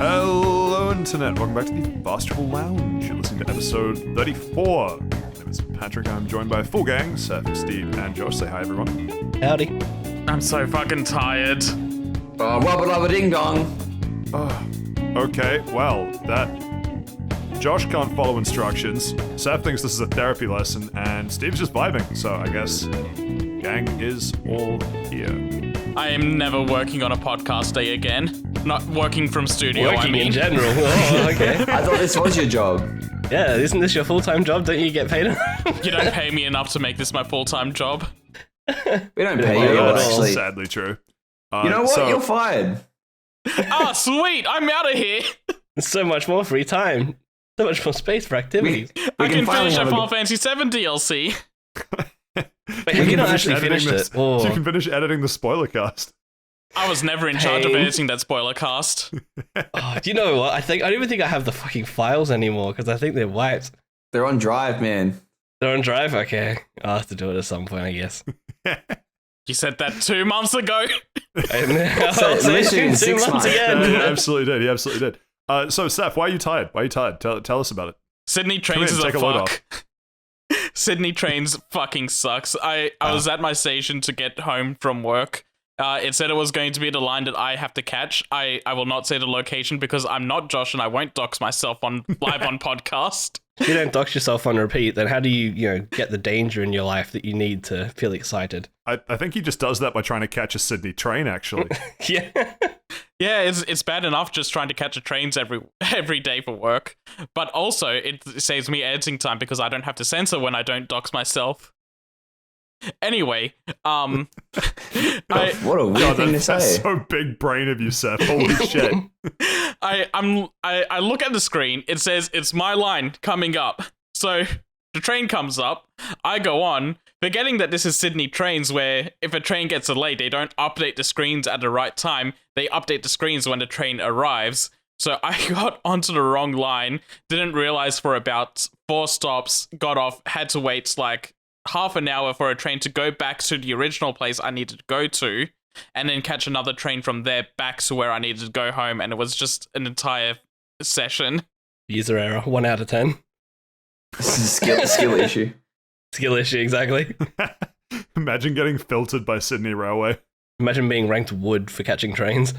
Hello, Internet. Welcome back to the Fast Travel Lounge. You're listening to episode 34. My name is Patrick. I'm joined by a full gang, Seth, Steve, and Josh. Say hi, everyone. Howdy. I'm so fucking tired. Wubba lubba ding dong. Okay, well, Josh can't follow instructions, Seth thinks this is a therapy lesson, and Steve's just vibing, so I guess gang is all here. I am never working on a podcast day again. Not working from studio, Working in general. Oh, okay. I thought this was your job. Yeah, isn't this your full-time job? Don't you get paid? You don't pay me enough to make this my full-time job. We don't pay you, That's actually. sadly true. You know what? You're fired. Ah, sweet! I'm out of here! So much more free time. So much more space for activities. I can finish a have Final Fantasy VII DLC. Wait, have you not actually finished it? Oh. You can finish editing the spoiler cast. I was never in charge of editing that spoiler cast. Oh, do you know what? I don't even think I have the fucking files anymore, because I think they're wiped. They're on Drive, man. They're on Drive? Okay. I'll have to do it at some point, I guess. You said that 2 months ago. I'll say it literally in in 2 6 months months. again. He absolutely did. He absolutely did. So, Seth, why are you tired? Why are you tired? Tell us about it. Sydney Trains in, is a take a load fuck. Sydney Trains fucking sucks. I was at my station to get home from work. It said it was going to be the line that I have to catch. I will not say the location because I'm not Josh and I won't dox myself on live on podcast. If you don't dox yourself on repeat, then how do you get the danger in your life that you need to feel excited? I think he just does that by trying to catch a Sydney train, actually. Yeah. Yeah, it's bad enough just trying to catch a trains every day for work, but also it saves me editing time because I don't have to censor when I don't dox myself. Anyway, What a weird thing to That's say. so big brain of you, Seth. Holy shit. I look at the screen. It says it's my line coming up. So the train comes up. I go on, forgetting that this is Sydney Trains, where if a train gets delayed, they don't update the screens at the right time. They update the screens when the train arrives. So I got onto the wrong line. Didn't realize for about 4 stops. Got off. Had to wait like half an hour for a train to go back to the original place I needed to go to, and then catch another train from there back to where I needed to go home, and it was just an entire session. User error, 1 out of 10. This is a skill issue. Skill issue, exactly. Imagine getting filtered by Sydney Railway. Imagine being ranked wood for catching trains.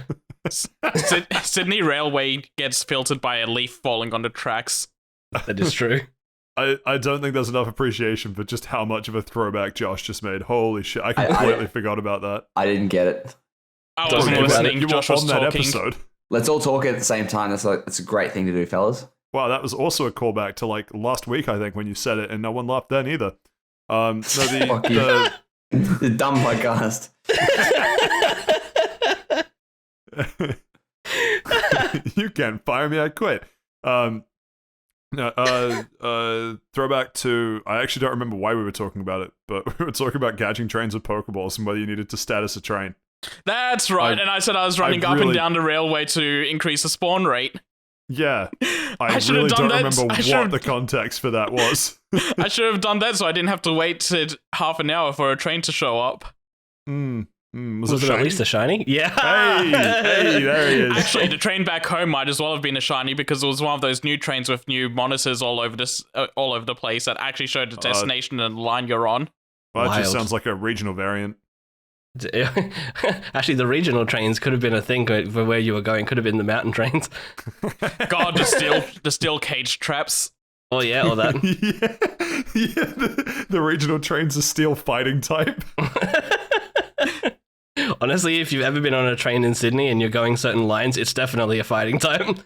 Sydney Railway gets filtered by a leaf falling on the tracks. That is true. I don't think there's enough appreciation for just how much of a throwback Josh just made. Holy shit, I completely forgot about that. I didn't get it. I wasn't listening. You Josh were was on that talking. episode. Let's all talk at the same time. That's a great thing to do, fellas. Wow, that was also a callback to like last week, I think, when you said it, and no one laughed then either. No, Fuck you. The dumb podcast. You can't fire me, I quit. Throwback to, I actually don't remember why we were talking about it, but we were talking about catching trains with Pokeballs and whether you needed to status a train. That's right. And I said I was running up and down the railway to increase the spawn rate. Yeah. I should really have done don't that. remember what the context for that was. I should have done that so I didn't have to wait half an hour for a train to show up. Was it at least a shiny? Yeah. Hey, there he is. Actually, the train back home might as well have been a shiny because it was one of those new trains with new monitors all over the place that actually showed the destination and the line you're on. Well, that Wild. just sounds like a regional variant. Actually, the regional trains could have been a thing for where you were going. Could have been the mountain trains. God, the steel cage traps. Oh yeah, or that. The regional trains are steel fighting type. Honestly, if you've ever been on a train in Sydney and you're going certain lines, it's definitely a fighting type.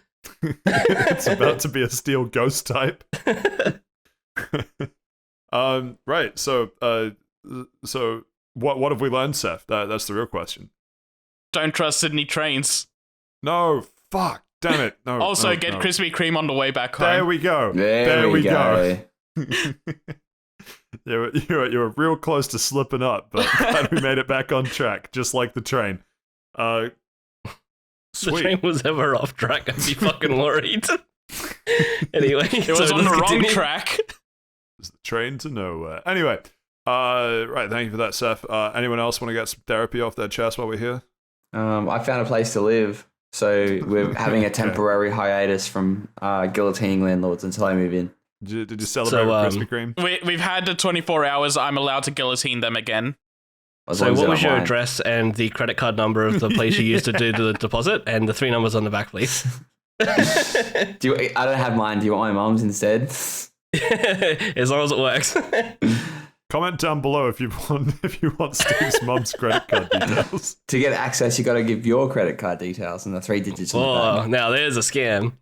It's about to be a steel ghost type. Right. So what have we learned, Seth? That's the real question. Don't trust Sydney Trains. No, fuck, damn it. No. Also, no, get no. Krispy Kreme on the way back home. There we go. There we go. You were real close to slipping up, but glad we made it back on track, just like the train. If Sweet. the train was ever off track, I'd be fucking worried. Anyway, It was on the wrong track. It's the train to nowhere. Anyway, right, thank you for that, Seth. Anyone else want to get some therapy off their chest while we're here? I found a place to live. So we're having a temporary hiatus from guillotining landlords until I move in. Did you celebrate with Krispy Kreme? We've had the 24 hours. I'm allowed to guillotine them again. So what was your address and the credit card number of the place you used to do the deposit and the 3 numbers on the back, please? I don't have mine. Do you want my mom's instead? As long as it works. Comment down below if you want Steve's mum's credit card details. To get access, you got to give your credit card details and the 3 digits on the Oh, back. now there's a scam.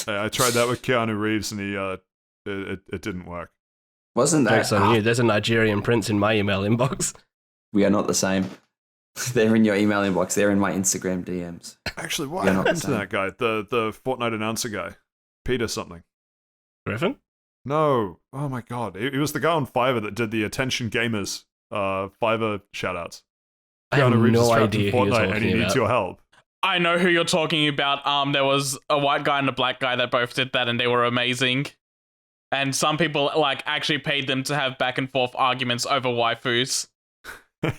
I tried that with Keanu Reeves and it didn't work. Wasn't that? Joke's on you. There's a Nigerian prince in my email inbox. We are not the same. They're in your email inbox. They're in my Instagram DMs. Actually, what happened to that guy? The Fortnite announcer guy, Peter something. Griffin? No. Oh my god. He was the guy on Fiverr that did the Attention Gamers Fiverr shoutouts. I have Keanu Reeves is no trapped in idea who you're Fortnite talking and he needs about. your help. I know who you're talking about. There was a white guy and a black guy that both did that, and they were amazing. And some people actually paid them to have back and forth arguments over waifus.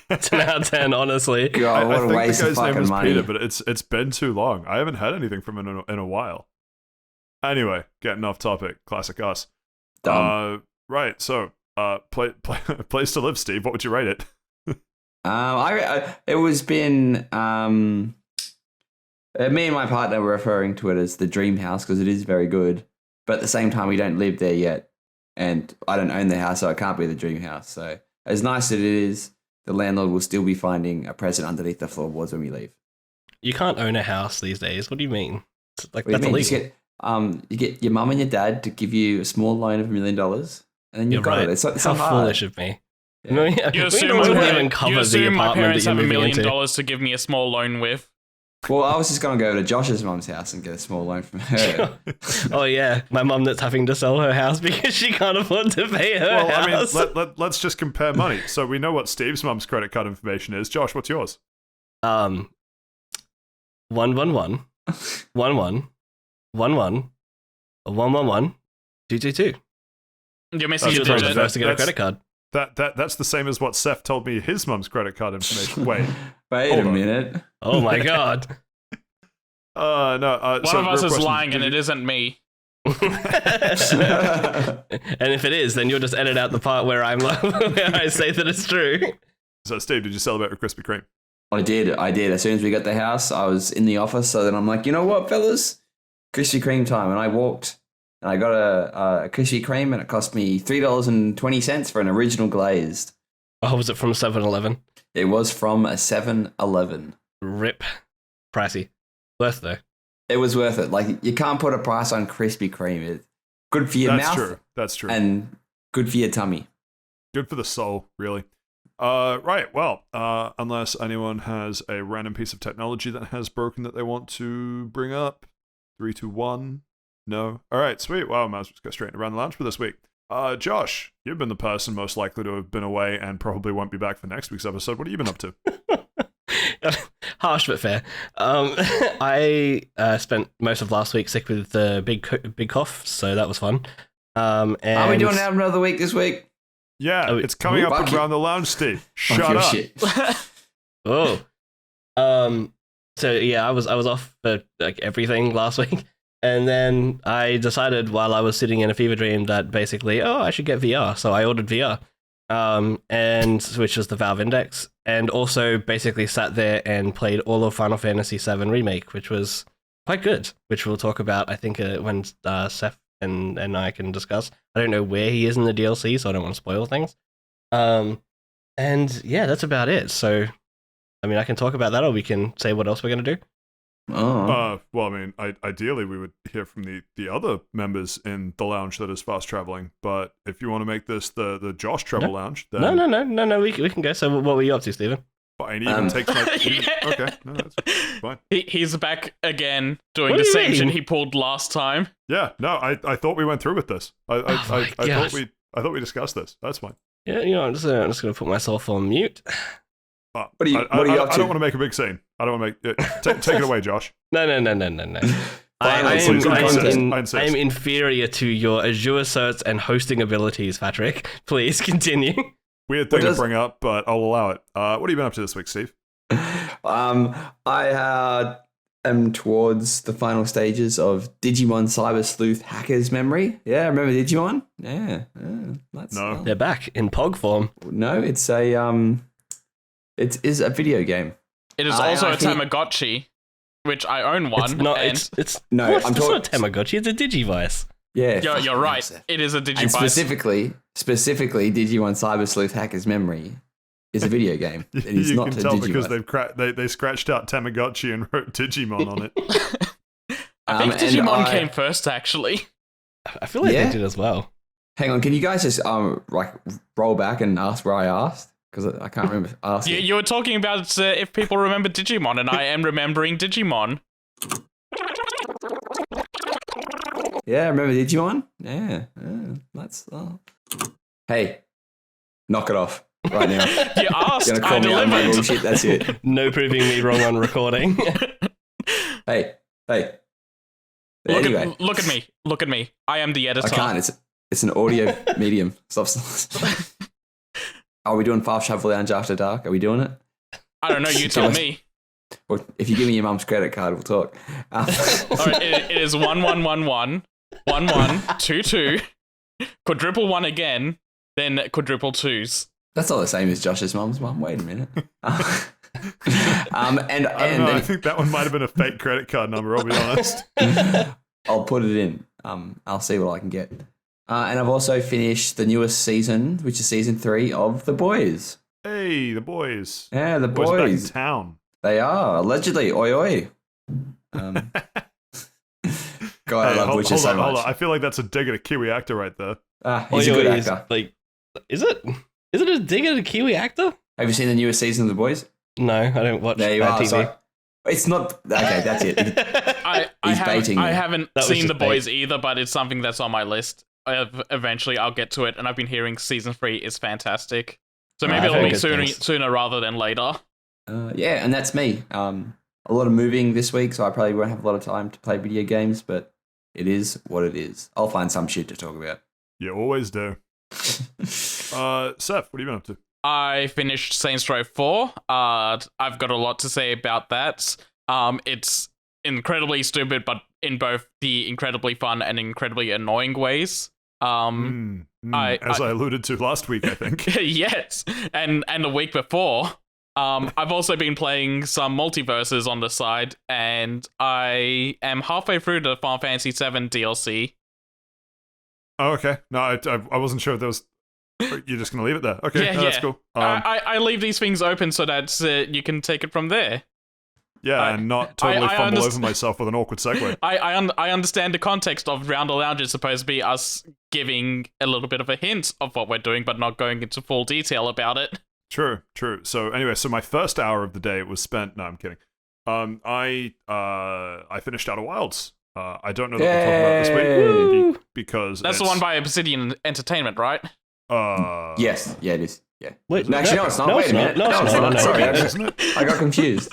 10 out of 10, honestly. God, what I a think waste the of guy's name fucking was money. Peter, but it's been too long. I haven't had anything from him in a while. Anyway, getting off topic. Classic us. Dumb. Right. So, place to live, Steve. What would you rate it? It was been me and my partner were referring to it as the dream house because it is very good, but at the same time we don't live there yet, and I don't own the house, so it can't be the dream house. So as nice as it is, the landlord will still be finding a present underneath the floorboards when we leave. You can't own a house these days. What do you mean? What do you That's mean? illegal. You get your mum and your dad to give you a small loan of $1 million, and then you've You're got right. it. It's How not hard. foolish of me. Yeah. No, You we assume, don't my, even you cover the assume my apartment parents that have you're $1 moving million into. to give me a small loan with. Well, I was just going to go to Josh's mum's house and get a small loan from her. Oh yeah, my mum that's having to sell her house because she can't afford to pay her Well, house. I mean, let's just compare money. So we know what Steve's mum's credit card information is. Josh, what's yours? 111 11 11 111 222. You're missing That's your the You're digit. digit. supposed to get a That's- credit card. That's the same as what Seth told me his mum's credit card information. Wait. Wait Hold a on. minute. Oh my god. No. One So of us real is question, lying, did and you- it isn't me. And if it is, then you'll just edit out the part where I'm where I say that it's true. So Steve, did you celebrate with Krispy Kreme? I did. As soon as we got the house, I was in the office. So then I'm like, you know what, fellas? Krispy Kreme time. And I walked and I got a Krispy Kreme and it cost me $3.20 for an original glazed. Oh, was it from 7-Eleven? It was from a 7-Eleven. Rip. Pricey. Worth though. It was worth it. Like, you can't put a price on Krispy Kreme. It's good for your mouth That's true. and good for your tummy. Good for the soul, really. Right. Well, unless anyone has a random piece of technology that has broken that they want to bring up. 3, 2, 1. No. All right. Sweet. Well, might as well just go straight into Around the Lounge for this week. Josh, you've been the person most likely to have been away and probably won't be back for next week's episode. What have you been up to? Harsh but fair. I spent most of last week sick with the big cough, so that was fun. And Are we doing another week this week? Yeah, Oh, it's coming up fuck you. around the lounge, Steve. Fuck Shut your up. shit. Oh. So yeah, I was off for like everything last week, and then I decided while I was sitting in a fever dream that basically, I should get VR. So I ordered VR, and which was the Valve Index, and also basically sat there and played all of Final Fantasy VII Remake, which was quite good. Which we'll talk about, I think, when Seth and I can discuss. I don't know where he is in the DLC, so I don't want to spoil things. And yeah, that's about it. So. I mean, I can talk about that, or we can say what else we're going to do. Oh. Well, I mean, ideally we would hear from the other members in the lounge that is fast traveling. But if you want to make this the Josh Travel Lounge, then No, we can go. So what were you up to, Stephen? fine. Even takes my Yeah. okay. No, that's fine. He's back again doing What the do you same mean? shit he pulled last time. Yeah, no, I thought we went through with this. I my gosh. thought we discussed this. That's fine. Yeah, I'm just going to put myself on mute. What are you up I to? don't want to make a big scene. I don't want to make. Take it away, Josh. No. I Please, I insist. I am inferior to your Azure certs and hosting abilities, Patrick. Please continue. Weird thing What to does- bring up, but I'll allow it. What have you been up to this week, Steve? I am towards the final stages of Digimon Cyber Sleuth Hacker's Memory. Yeah, remember Digimon? Yeah. No. They're back in POG form. No, it's a it is a video game. It is I also a think- Tamagotchi, which I own one. It's not. and It's No, what? I'm It's talking. not Tamagotchi. It's a Digivice. Yeah, you're right. It is a And Digivice. specifically, Digimon Cyber Sleuth Hacker's Memory is a video game. It is You not can a tell Digivice. because they scratched out Tamagotchi and wrote Digimon on it. I think and Digimon I- came first, actually. I feel like Yeah. they did as well. Hang on, can you guys just like roll back and ask where I asked? Because I can't remember asking. You were talking about if people remember Digimon, and I am remembering Digimon. Yeah, remember Digimon? Yeah, that's. Hey, knock it off right now. You asked, You're gonna I call me out on my delivered. bullshit. That's it. No proving me wrong on recording. Hey. Anyway, Look at me. I am the editor. I can't. It's an audio medium. Stop. Are we doing Fast Travel Lounge After Dark? Are we doing it? I don't know. You tell me. Or if you give me your mum's credit card, we'll talk. All right, it is 1111 1122 quadruple one again, then quadruple twos. That's not the same as Josh's mum's mum. Wait a minute. I don't know. I think that one might have been a fake credit card number. I'll be honest. I'll put it in. I'll see what I can get. And I've also finished the newest season, which is season 3 of The Boys. Hey, the boys. Yeah, The Boys back in Boys. town. They are allegedly. Oi oi. God, I Hey, love Witcher so hold much. on. I feel like that's a dig at a Kiwi actor right there. He's a Oi, good oi is, actor. like, is it? Is it a dig at a Kiwi actor? Have you seen the newest season of The Boys? No, I don't watch There you bad are. TV. Sorry. It's not. Okay, that's it. He's baiting I you. haven't That was seen just The Boys either, but it's something that's on my list. Eventually, I'll get to it, and I've been hearing season 3 is fantastic. So maybe I've it'll heard be good sooner, things. sooner rather than later. Yeah, and that's me. A lot of moving this week, so I probably won't have a lot of time to play video games, but it is what it is. I'll find some shit to talk about. You always do. Seth, what have you been up to? I finished Saints Row 4. I've got a lot to say about that. It's incredibly stupid, but in both the incredibly fun and incredibly annoying ways. As I alluded to last week, I think. Yes, and the week before. I've also been playing some Multiversus on the side, and I am halfway through the Final Fantasy VII DLC. Oh, okay. No, I wasn't sure if there was. You're just gonna leave it there. Okay, Yeah, no, that's yeah. cool. I leave these things open so that you can take it from there. And not totally I fumble underst- over myself with an awkward segue. I understand the context of Round the Lounge is supposed to be us giving a little bit of a hint of what we're doing, but not going into full detail about it. True. So anyway, so my first hour of the day was spent. No, I'm kidding. I finished Outer Wilds. I don't know that we'll talk about this Yay! week because That's the it's, one by Obsidian Entertainment, right? Yes, yeah, it is. Yeah. Wait, No, actually, no, it's not. no, Wait it's a minute. not. No, it's not. No, Sorry, no. isn't it? I got confused.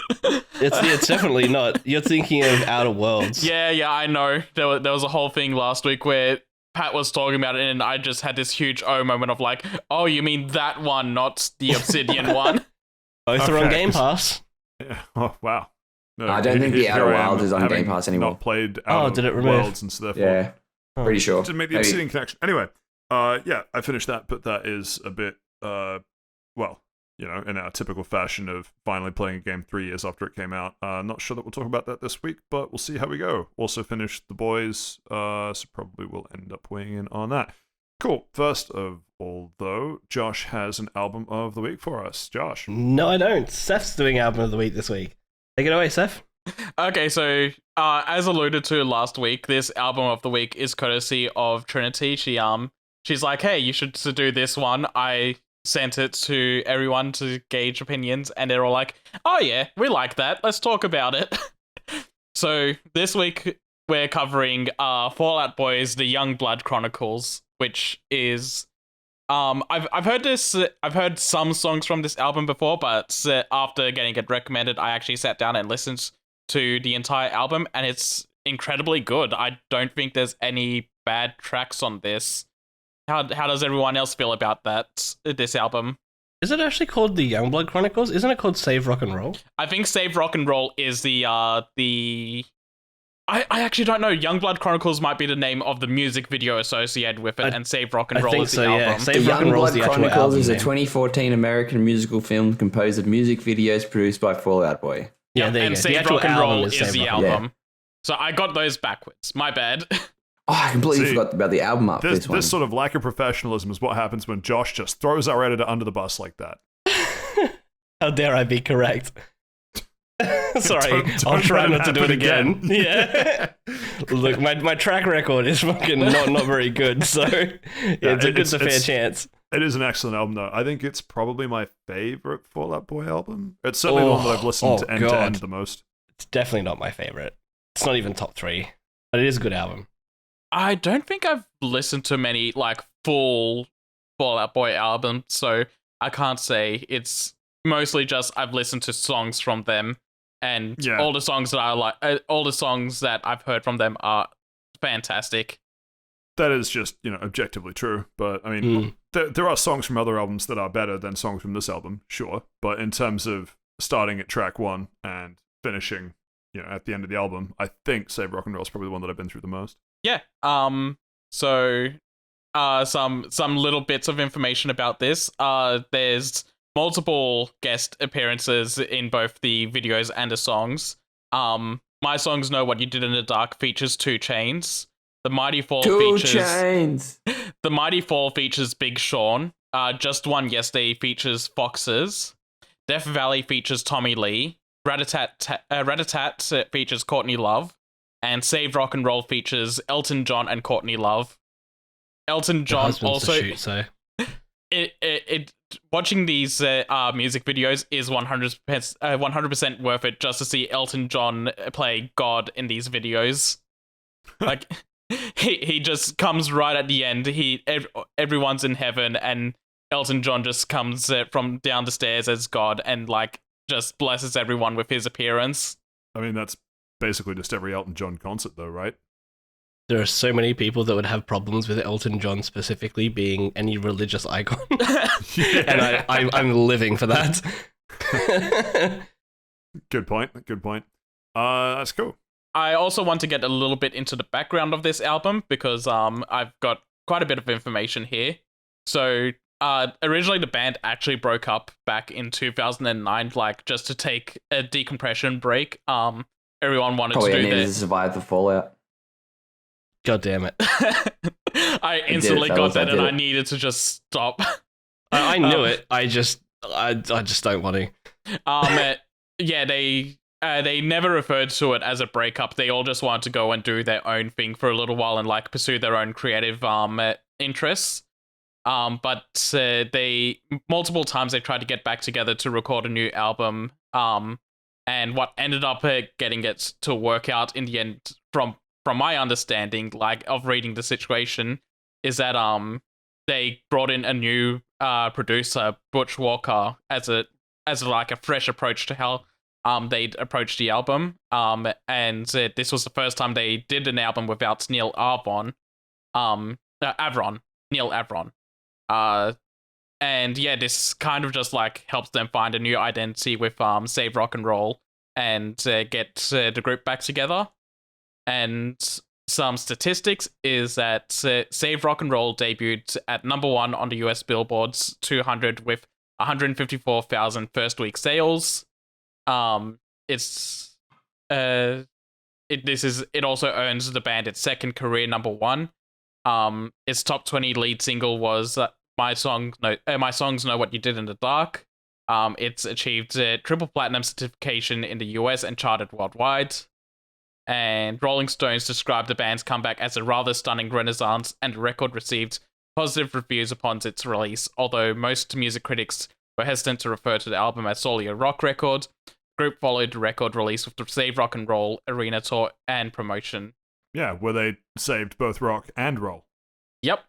It's definitely not. You're thinking of Outer Worlds. Yeah, I know. There was a whole thing last week where Pat was talking about it, and I just had this huge moment of like, oh, you mean that one, not the Obsidian one? Both are on Okay. Game Pass. Yeah. Oh wow. No, I don't think the here Outer I am, Wilds is on having Game Pass anymore. Not played Oh, Outer did it remove? Worlds, and so therefore Yeah, pretty sure. didn't make the Maybe. Obsidian connection. Anyway, yeah, I finished that, but that is a bit, well, you know, in our typical fashion of finally playing a game 3 years after it came out. Not sure that we'll talk about that this week, but we'll see how we go. Also finished The Boys, so probably we'll end up weighing in on that. Cool. First of all, though, Josh has an album of the week for us. Josh. No, I don't. Seth's doing Album of the Week this week. Take it away, Seth. Okay, so as alluded to last week, this album of the week is courtesy of Trinity. She's like, hey, you should do this one. I sent it to everyone to gauge opinions, and they're all like, oh yeah, we like that. Let's talk about it. So this week we're covering Fallout Boy's The Youngblood Chronicles, which is I've heard this. I've heard some songs from this album before, but after getting it recommended, I actually sat down and listened to the entire album, and it's incredibly good. I don't think there's any bad tracks on this. How does everyone else feel about this album? Is it actually called the Youngblood Chronicles? Isn't it called Save Rock and Roll? I think Save Rock and Roll is the I actually don't know. Youngblood Chronicles might be the name of the music video associated with it, and Save Rock and I Roll think is the so, yeah. album. Save The Rock and Roll is Youngblood the actual Chronicles album is a name. 2014 American musical film composed of music videos produced by Fall Out Boy. Yeah, there you and go. Save The actual Rock and album Roll is is Save the Rock and Roll. album. So I got those backwards. My bad. Oh, I completely See, forgot about the album art for this one. This sort of lack of professionalism is what happens when Josh just throws our editor under the bus like that. How dare I be correct? Sorry, Don't I'll try let it not to do it happen again. again. Yeah. Look, my track record is fucking not very good, so it's a fair chance. It is an excellent album, though. I think it's probably my favorite Fall Out Boy album. It's certainly the one that I've listened to end the most. It's definitely not my favorite. It's not even top 3, but it is a good album. I don't think I've listened to many like full Fall Out Boy albums, so I can't say. It's mostly just I've listened to songs from them, and all the songs that I like, all the songs that I've heard from them are fantastic. That is just, objectively true. But, I mean, there are songs from other albums that are better than songs from this album, sure. But in terms of starting at track 1 and finishing, at the end of the album, I think Save Rock and Roll is probably the one that I've been through the most. Yeah. So, some little bits of information about this. There's multiple guest appearances in both the videos and the songs. My Songs Know What You Did in the Dark features 2 Chainz. The Mighty Fall The Mighty Fall features Big Sean. Just One Yesterday features Foxes. Death Valley features Tommy Lee. Rat-a-tat features Courtney Love. And Save Rock and Roll features Elton John and Courtney Love. Elton John also... Watching these music videos is 100% worth it just to see Elton John play God in these videos. Like... He just comes right at the end. Everyone's in heaven, and Elton John just comes from down the stairs as God, and just blesses everyone with his appearance. I mean, that's basically just every Elton John concert, though, right? There are so many people that would have problems with Elton John specifically being any religious icon, and I'm living for that. Good point. Good point. That's cool. I also want to get a little bit into the background of this album because I've got quite a bit of information here. So originally the band actually broke up back in 2009, just to take a decompression break. Everyone wanted to do to survive the fallout. God damn it! I instantly got that, and I needed to just stop. I knew it. I just don't want to. Yeah, they never referred to it as a breakup. They all just wanted to go and do their own thing for a little while and pursue their own creative interests. But they multiple times they tried to get back together to record a new album. And what ended up getting it to work out in the end, from my understanding, of reading the situation, is that they brought in a new producer, Butch Walker, as a fresh approach to how they'd approached the album, and this was the first time they did an album without Neil Avron, and yeah, this kind of just helps them find a new identity with Save Rock and Roll and get the group back together. And some statistics is that Save Rock and Roll debuted at number 1 on the US Billboard's 200 with 154,000 first week sales. It also earns the band its second career number 1. Its top 20 lead single was My Songs Know What You Did in the Dark. It's achieved triple platinum certification in the US and charted worldwide. And Rolling Stones described the band's comeback as a rather stunning renaissance, and the record received positive reviews upon its release, although most music critics were hesitant to refer to the album as solely a rock record. The group followed the record release with the Save Rock and Roll arena tour and promotion. Yeah, where they saved both rock and roll. Yep.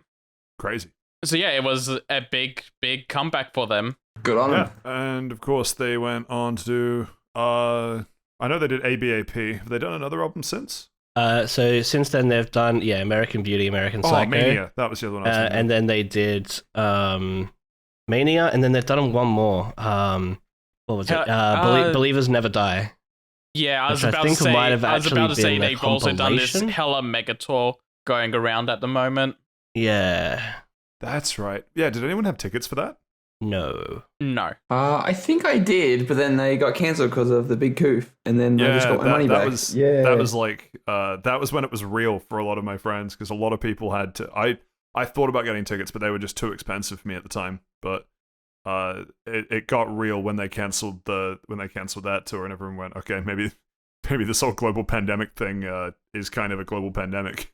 Crazy. So yeah, it was a big comeback for them. Good on them. And of course they went on to do, I know they did ABAP. Have they done another album since? So since then they've done American Beauty, American Psycho. Mania. That was the other one I was thinking. And then they did Mania, and then they've done one more. What was it? Believers Never Die. Yeah, I was Which about I think to say. might have I was about to actually say been a they've also done this compilation. hella mega tour going around at the moment. Yeah. That's right. Yeah, did anyone have tickets for that? No. No. I think I did, but then they got cancelled because of the big coup, and then I just got my money back. That was like that was when it was real for a lot of my friends, because a lot of people had to. I thought about getting tickets, but they were just too expensive for me at the time. But it got real when they cancelled that tour, and everyone went, okay, maybe this whole global pandemic thing is kind of a global pandemic.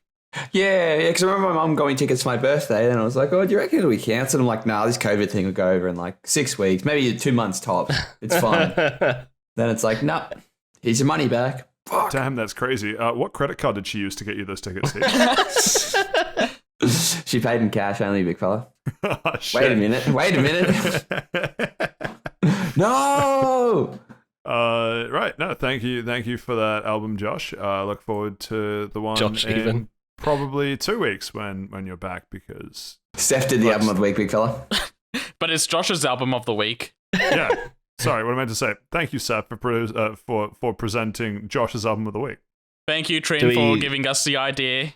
Yeah, because I remember my mum got me tickets for my birthday, and I was like, oh, do you reckon it'll be cancelled? I'm like, nah, this COVID thing will go over in like 6 weeks, maybe 2 months tops. It's fine. Then it's like, nah, here's your money back. Fuck. Damn, that's crazy. What credit card did she use to get you those tickets, Steve? She paid in cash only, big fella. Oh, Wait a minute. No! Right. No, thank you for that album, Josh. Look forward to the one Josh, in even. probably 2 weeks when you're back, because Steph did the album of the week, big fella. But it's Josh's album of the week. yeah. Sorry, what I meant to say. Thank you, Seth, for presenting Josh's album of the week. Thank you, Trin, for giving us the idea.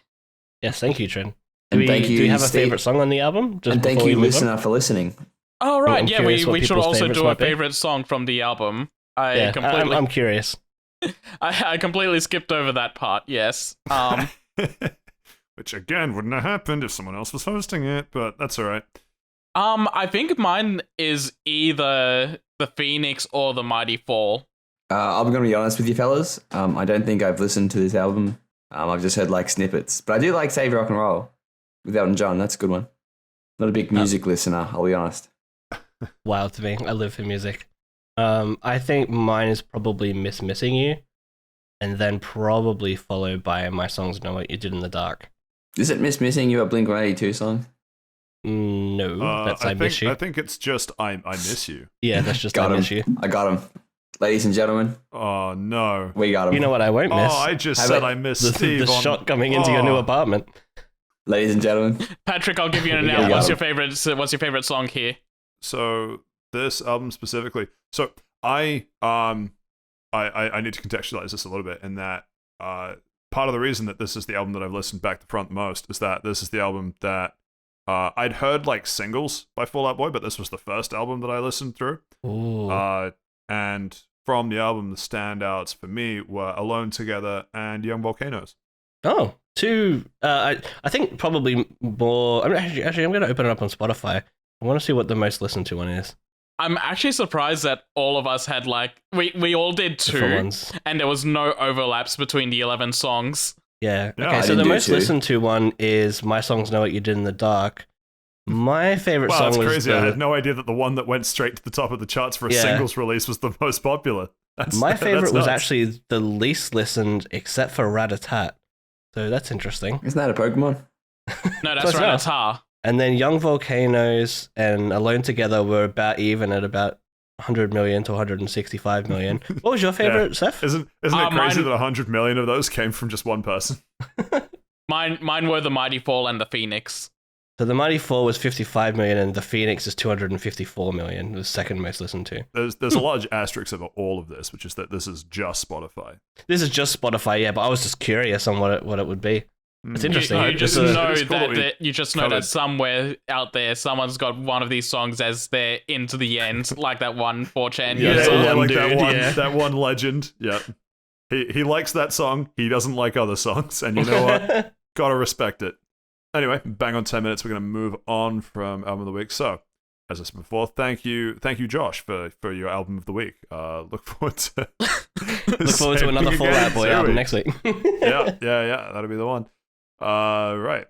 Yes, thank you, Trin. And thank you, do you have a Steve. favorite song on the album? And thank before we you, move on? listener, for listening. Oh, right. I'm Yeah, curious what we should people's also favourites do a might be. favorite song from the album. I'm curious. I completely skipped over that part. Yes. Which again wouldn't have happened if someone else was hosting it, but that's all right. I think mine is either the Phoenix or the Mighty Fall. I'm going to be honest with you, fellas. I don't think I've listened to this album. I've just heard like snippets, but I do like Save Rock and Roll with Elton John. That's a good one. Not a big music listener, I'll be honest. Wild to me. I live for music. I think mine is probably Missing You, and then probably followed by My Songs Know What You Did in the Dark. Is it Missing You, a Blink-182 song? No, that's I Miss You. I think it's just I Miss You. Yeah, that's just Got I him. Miss You. I got him. Ladies and gentlemen, Oh no. we got him. You know what I won't miss? Oh, I just How said about I miss the Steve on shot coming into your new Oh. apartment. Ladies and gentlemen. Patrick, I'll give you an Yeah, now. yeah. What's your favorite song here? So this album specifically. So I need to contextualize this a little bit in that part of the reason that this is the album that I've listened back to front the most is that this is the album that I'd heard like singles by Fall Out Boy, but this was the first album that I listened through. Ooh. And from the album, the standouts for me were Alone Together and Young Volcanoes. Oh, two. I think probably more. I'm going to open it up on Spotify. I want to see what the most listened to one is. I'm actually surprised that all of us had like we all did Different two, ones. and there was no overlaps between the 11 songs. Yeah. Yeah, Okay, I so didn't the do most two. listened to one is My Songs Know What You Did in the Dark. My favorite Wow, song that's was crazy. I had no idea that the one that went straight to the top of the charts for a Yeah. singles release was the most popular. my favorite that's was nuts. actually the least listened, except for Rat-a-Tat. So that's interesting. Isn't that a Pokemon? No, that's Close right. enough. It's Ha. And then Young Volcanoes and Alone Together were about even at about 100 million to 165 million. What was your favorite, Seth? Isn't it crazy mine- that 100 million of those came from just one person? Mine were the Mighty Fall and the Phoenix. So the Mighty Four was 55 million and the Phoenix is 254 million, the second most listened to. There's a large asterisk over all of this, which is that this is just Spotify. This is just Spotify, yeah, but I was just curious on what it would be. It's Mm. interesting. You It's just a- know it's cool that we that you just know covered- that somewhere out there, someone's got one of these songs as their into the end, like that one 4chan Yeah, user. yeah, one like dude, yeah. that one legend. Yeah, he likes that song. He doesn't like other songs, and you know what? Gotta respect it. Anyway, bang on 10 minutes. We're gonna move on from album of the week. So, as I said before, thank you, Josh, for your album of the week. Look forward to Look forward to another Fall Out Boy album next week. yeah, that'll be the one. Right.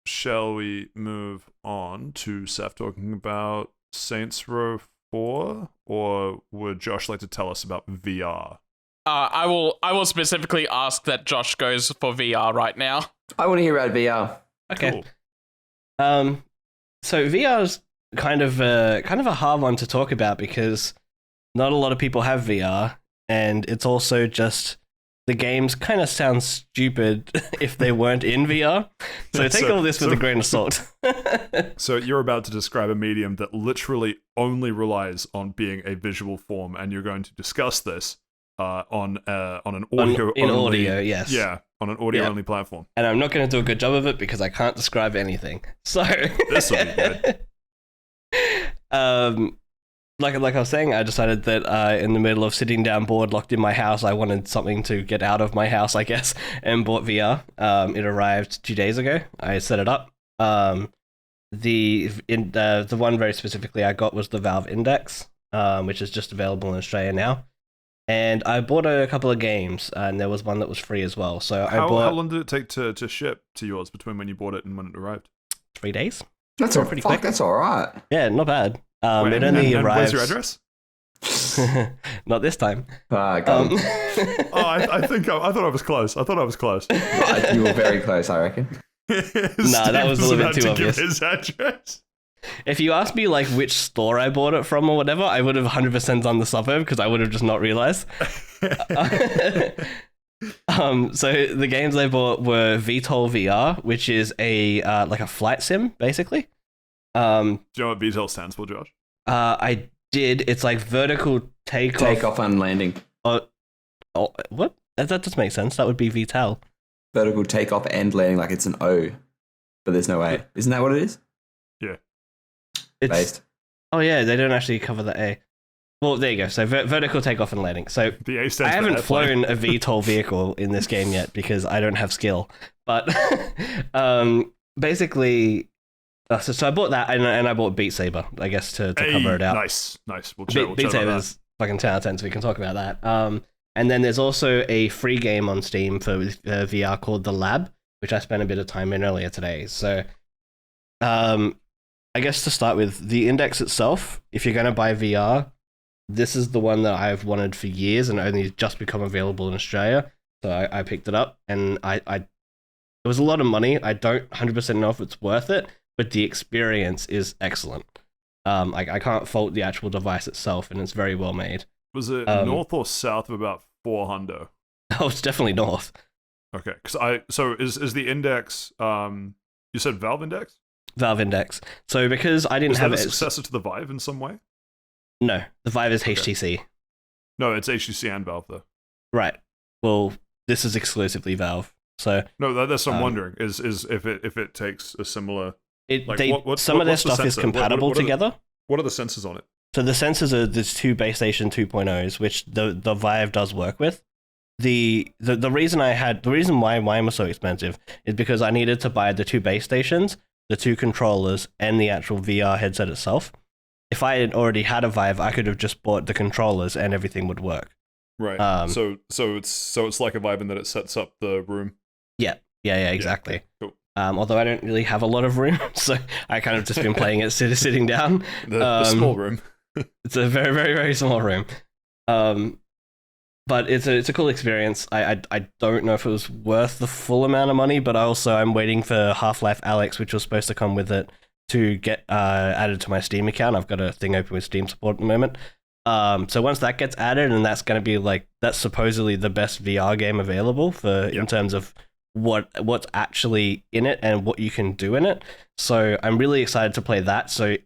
Shall we move on to Seth talking about Saints Row 4, or would Josh like to tell us about VR? I will specifically ask that Josh goes for VR right now. I want to hear about VR. Okay. Cool. So VR's kind of a hard one to talk about because not a lot of people have VR, and it's also just the games kind of sound stupid if they weren't in VR. So take all this with a grain of salt. So you're about to describe a medium that literally only relies on being a visual form, and you're going to discuss this on an audio in only, audio, yes. Yeah, on an audio only platform. And I'm not going to do a good job of it because I can't describe anything. So This will be good. Like I was saying, I decided that in the middle of sitting down bored, locked in my house, I wanted something to get out of my house, I guess, and bought VR. It arrived 2 days ago. I set it up. The one very specifically I got was the Valve Index, which is just available in Australia now. And I bought a couple of games, and there was one that was free as well. So how bought long did it take to ship to yours between when you bought it and when it arrived? 3 days. That's pretty quick. That's all right. Yeah, not bad. Wait, it only and arrives. where's your address? Not this time. I thought I was close. You were very close, I reckon. That was a little bit too obvious. His address. If you asked me like which store I bought it from or whatever, I would have 100% done the suburb because I would have just not realized. So the games I bought were VTOL VR, which is a like a flight sim, basically. Do you know what VTOL stands for, Josh? I did. It's like vertical Takeoff and landing. What? That does make sense. That would be VTOL. Vertical takeoff and landing, like it's an O, but there's no A. Isn't that what it is? Yeah. It's Based. Oh yeah, they don't actually cover the A. Well, there you go. So vertical takeoff and landing. So The A stands I for haven't airplane. flown a VTOL vehicle in this game yet because I don't have skill. But basically, so I bought that and I bought Beat Saber, I guess, to cover it out. Nice. We'll chat Beat about Saber that. is fucking 10 out of 10, so we can talk about that. And then there's also a free game on Steam for VR called The Lab, which I spent a bit of time in earlier today. So, I guess to start with, the Index itself, if you're going to buy VR, this is the one that I've wanted for years and only just become available in Australia. So I picked it up, and it was a lot of money. I don't 100% know if it's worth it, but the experience is excellent. I can't fault the actual device itself, and it's very well made. Was it north or south of about 400? Oh, it's definitely north. Okay, so is the Index? You said Valve Index? Valve Index. So because I didn't Is have that a it, successor to the Vive in some way? no, the Vive is Okay. HTC. No, it's HTC and Valve though. Right. Well, this is exclusively Valve. So No, that's what I'm wondering. Is if it takes a similar. Like, some of their what's the stuff is sensor? compatible What are the- together. What are the sensors on it? So the sensors are the two base station 2.0s, which the Vive does work with. The reason why mine was so expensive is because I needed to buy the two base stations, the two controllers, and the actual VR headset itself. If I had already had a Vive, I could have just bought the controllers and everything would work. Right. So it's like a Vive in that it sets up the room. Yeah, exactly. Okay, cool. Although I don't really have a lot of room, so I kind of just been playing it sitting down. The small room. It's a very, very, very small room. But it's a cool experience. I don't know if it was worth the full amount of money, but I'm waiting for Half-Life Alyx, which was supposed to come with it, to get added to my Steam account. I've got a thing open with Steam support at the moment. So once that gets added, and that's going to be that's supposedly the best VR game available in terms of what's actually in it and what you can do in it. So I'm really excited to play that. So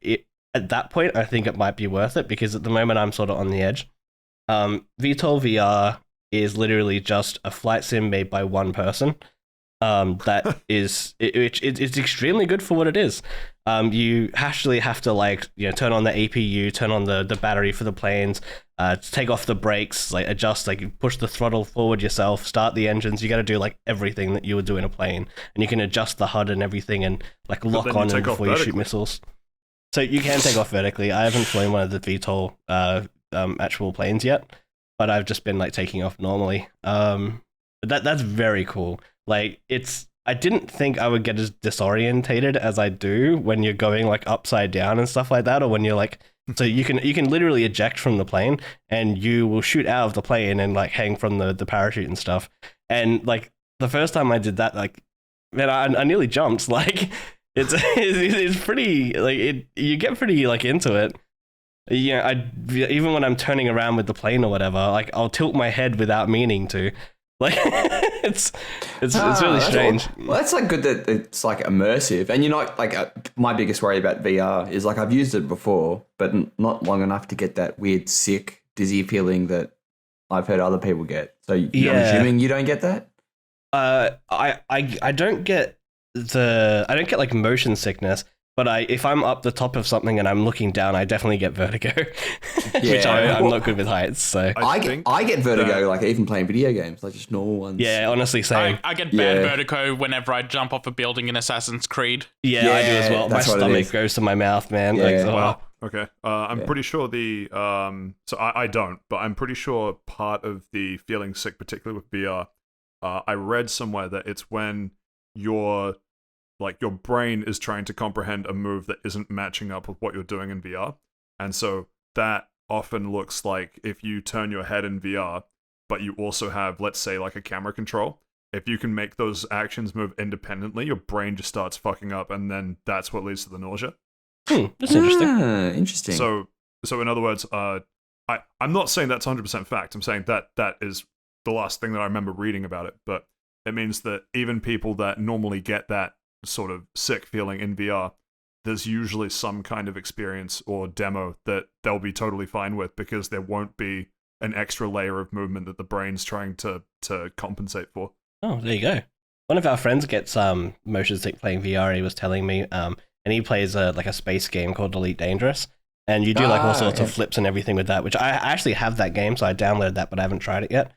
at that point, I think it might be worth it because at the moment I'm sort of on the edge. VTOL VR is literally just a flight sim made by one person. That is it's extremely good for what it is. You actually have to turn on the APU, turn on the battery for the planes, take off the brakes, adjust, you push the throttle forward yourself, start the engines. You got to do everything that you would do in a plane, and you can adjust the HUD and everything, and lock on them before you shoot missiles. So you can take off vertically. I haven't flown one of the VTOL actual planes yet, but I've just been taking off normally. But that's very cool. I didn't think I would get as disorientated as I do when you're going upside down and stuff like that, or when you're so you can literally eject from the plane and you will shoot out of the plane and hang from the parachute and stuff. And the first time I did that, man, I nearly jumped. It's pretty you get pretty into it. Yeah, even when I'm turning around with the plane or whatever, I'll tilt my head without meaning to. Like it's really that's strange. Well, that's like good that it's like immersive, and you're not like my biggest worry about VR is like I've used it before, but not long enough to get that weird, sick, dizzy feeling that I've heard other people get. So I'm assuming you don't get that. I don't get like motion sickness, but if I'm up the top of something and I'm looking down, I definitely get vertigo, which I'm not good with heights. So I get vertigo like even playing video games, like just normal ones. Yeah, honestly, same. I get bad vertigo whenever I jump off a building in Assassin's Creed. Yeah, I do as well. My stomach goes to my mouth, man. Yeah. Like, oh. Wow. Okay. I'm pretty sure so I don't, but I'm pretty sure part of the feeling sick, particularly with VR, I read somewhere that it's when your brain is trying to comprehend a move that isn't matching up with what you're doing in VR. And so that often looks like if you turn your head in VR, but you also have, let's say, like a camera control, if you can make those actions move independently, your brain just starts fucking up, and then that's what leads to the nausea. That's interesting. Interesting. So in other words, I'm not saying that's 100% fact. I'm saying that is the last thing that I remember reading about it, but it means that even people that normally get that sort of sick feeling in VR, there's usually some kind of experience or demo that they'll be totally fine with because there won't be an extra layer of movement that the brain's trying to compensate for. Oh, there you go. One of our friends gets motion sick playing VR. He was telling me, and he plays like a space game called Elite Dangerous, and you do like all sorts of flips and everything with that. Which I actually have that game, so I downloaded that, but I haven't tried it yet.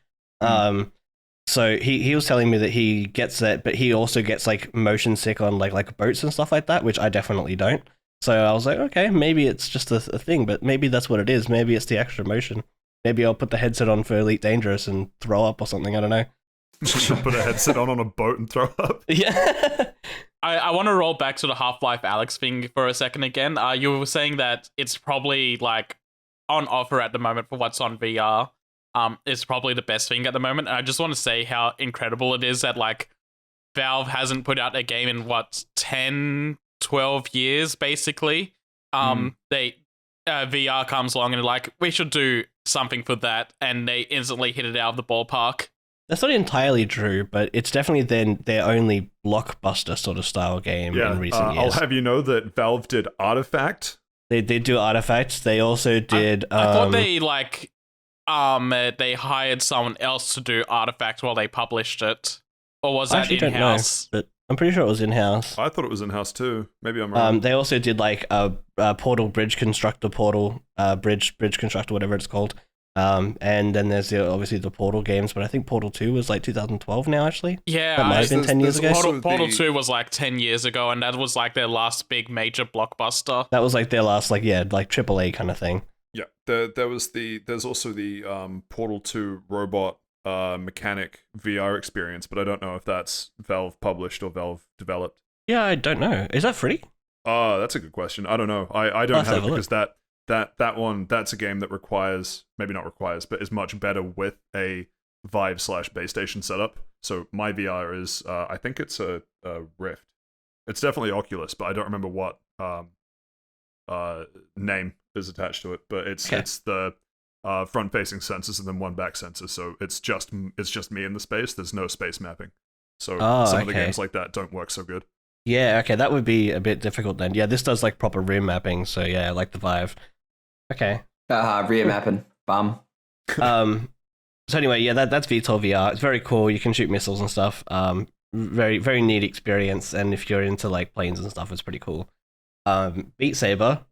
So he was telling me that he gets it, but he also gets like motion sick on like boats and stuff like that, which I definitely don't. So I was like, okay, maybe it's just a thing, but maybe that's what it is. Maybe it's the extra motion. Maybe I'll put the headset on for Elite Dangerous and throw up or something. I don't know. Put a headset on a boat and throw up. Yeah. I want to roll back to the Half-Life Alyx thing for a second again. You were saying that it's probably like on offer at the moment for what's on VR. It's probably the best thing at the moment. And I just want to say how incredible it is that like Valve hasn't put out a game in 10, 12 years basically. They VR comes along and like, we should do something for that, and they instantly hit it out of the ballpark. That's not entirely true, but it's definitely their only blockbuster sort of style game in recent years. I'll have you know that Valve did Artifact. They did do Artifact. They also did. I thought they like they hired someone else to do Artifact while they published it, or was that in-house? But I'm pretty sure it was in-house. I thought it was in-house too. Maybe I'm wrong. They also did like a Portal Bridge Constructor, Bridge Constructor, whatever it's called. And then there's obviously the Portal games, but I think Portal 2 was like 2012 now, actually. Yeah, that might have been 10 years ago. Portal 2 was like 10 years ago, and that was like their last big major blockbuster. That was like their last like AAA kind of thing. Yeah, there's also the Portal 2 robot mechanic VR experience, but I don't know if that's Valve published or Valve developed. Yeah, I don't know. Is that free? That's a good question. I don't know. I don't have it because that one, that's a game that maybe not requires, but is much better with a Vive/base station setup. So my VR is, I think it's a Rift. It's definitely Oculus, but I don't remember what name is attached to it. But it's the front-facing sensors and then one back sensor. So it's just me in the space. There's no space mapping. So some of the games like that don't work so good. Yeah, okay, that would be a bit difficult then. Yeah, this does like proper room mapping, so yeah, like the Vive. Okay. Rear mapping. Bum. So anyway, yeah, that's VTOL VR. It's very cool. You can shoot missiles and stuff. Very, very neat experience. And if you're into like planes and stuff, it's pretty cool. Beat Saber,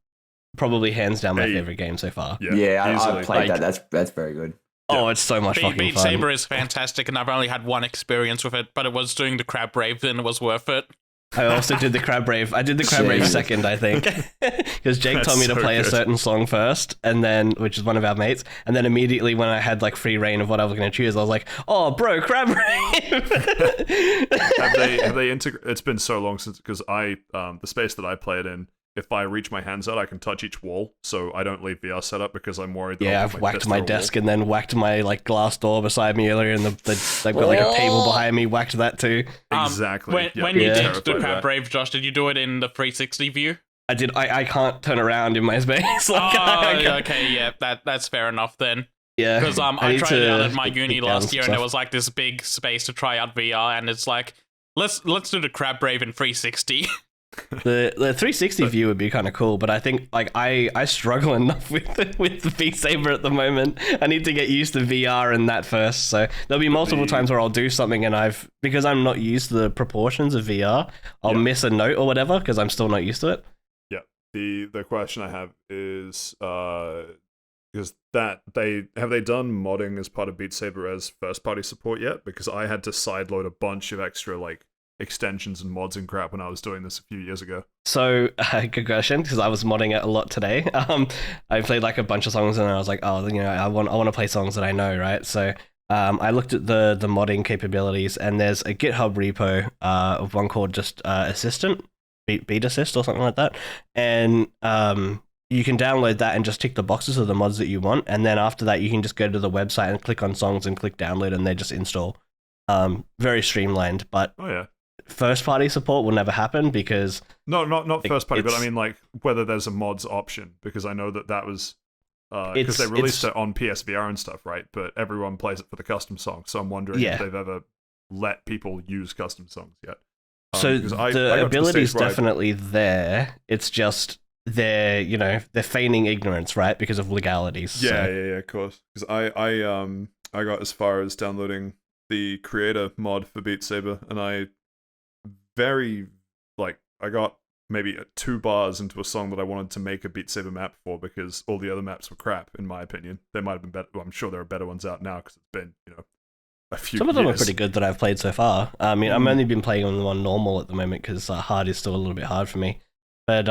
probably hands down my favorite game so far. Yeah, I played that. That's very good. Oh, it's so much fucking Beat fun. Saber is fantastic, and I've only had one experience with it, but it was doing the Crab Rave, and it was worth it. I also did the Crab Rave. I did the Crab Rave second, I think, because Jake told me to play a certain song first, and then which is one of our mates, and then immediately when I had like free reign of what I was going to choose, I was like, "Oh, bro, Crab Rave." have they integrated? It's been so long since because the space that I play it in. If I reach my hands out, I can touch each wall, so I don't leave VR set up because I'm worried that I've whacked my desk and then whacked my like glass door beside me earlier, and I've got like a table behind me, whacked that too. Exactly. When you did the Crab Rave, Josh, did you do it in the 360 view? I did. I can't turn around in my space. Okay, yeah, that's fair enough then. Yeah, Because I need tried it out to at my get uni down last some year, and there stuff. was like this big space to try out VR, and it's like let's do the Crab Brave in 360. The 360 view would be kind of cool, but I think like I struggle enough with the Beat Saber at the moment. I need to get used to VR and that first. So there'll be multiple times where I'll do something and because I'm not used to the proportions of VR, I'll miss a note or whatever because I'm still not used to it. Yeah. The question I have is because have they done modding as part of Beat Saber as first party support yet? Because I had to sideload a bunch of extra like extensions and mods and crap when I was doing this a few years ago. So good question, because I was modding it a lot today. I played like a bunch of songs and I was like, oh, I want to play songs that I know, right? So I looked at the modding capabilities, and there's a GitHub repo of one called just Assistant, Beat Assist or something like that, and you can download that and just tick the boxes of the mods that you want, and then after that you can just go to the website and click on songs and click download, and they just install. Very streamlined, but Oh yeah. First party support will never happen because not first party, but I it's- mean like whether there's a mods option, because I know that was because they released it on PSVR and stuff, right? But everyone plays it for the custom songs, so I'm wondering if they've ever let people use custom songs yet. So because I got the to ability is stage where definitely there. It's just they're feigning ignorance, right? Because of legalities. Yeah, so. of course. Because I got as far as downloading the creator mod for Beat Saber, and I got maybe 2 bars into a song that I wanted to make a Beat Saber map for, because all the other maps were crap, in my opinion. They might have been better. Well, I'm sure there are better ones out now because it's been, a few Some of them are years. pretty good that I've played so far. I mean, I'm only been playing on the one normal at the moment because hard is still a little bit hard for me. But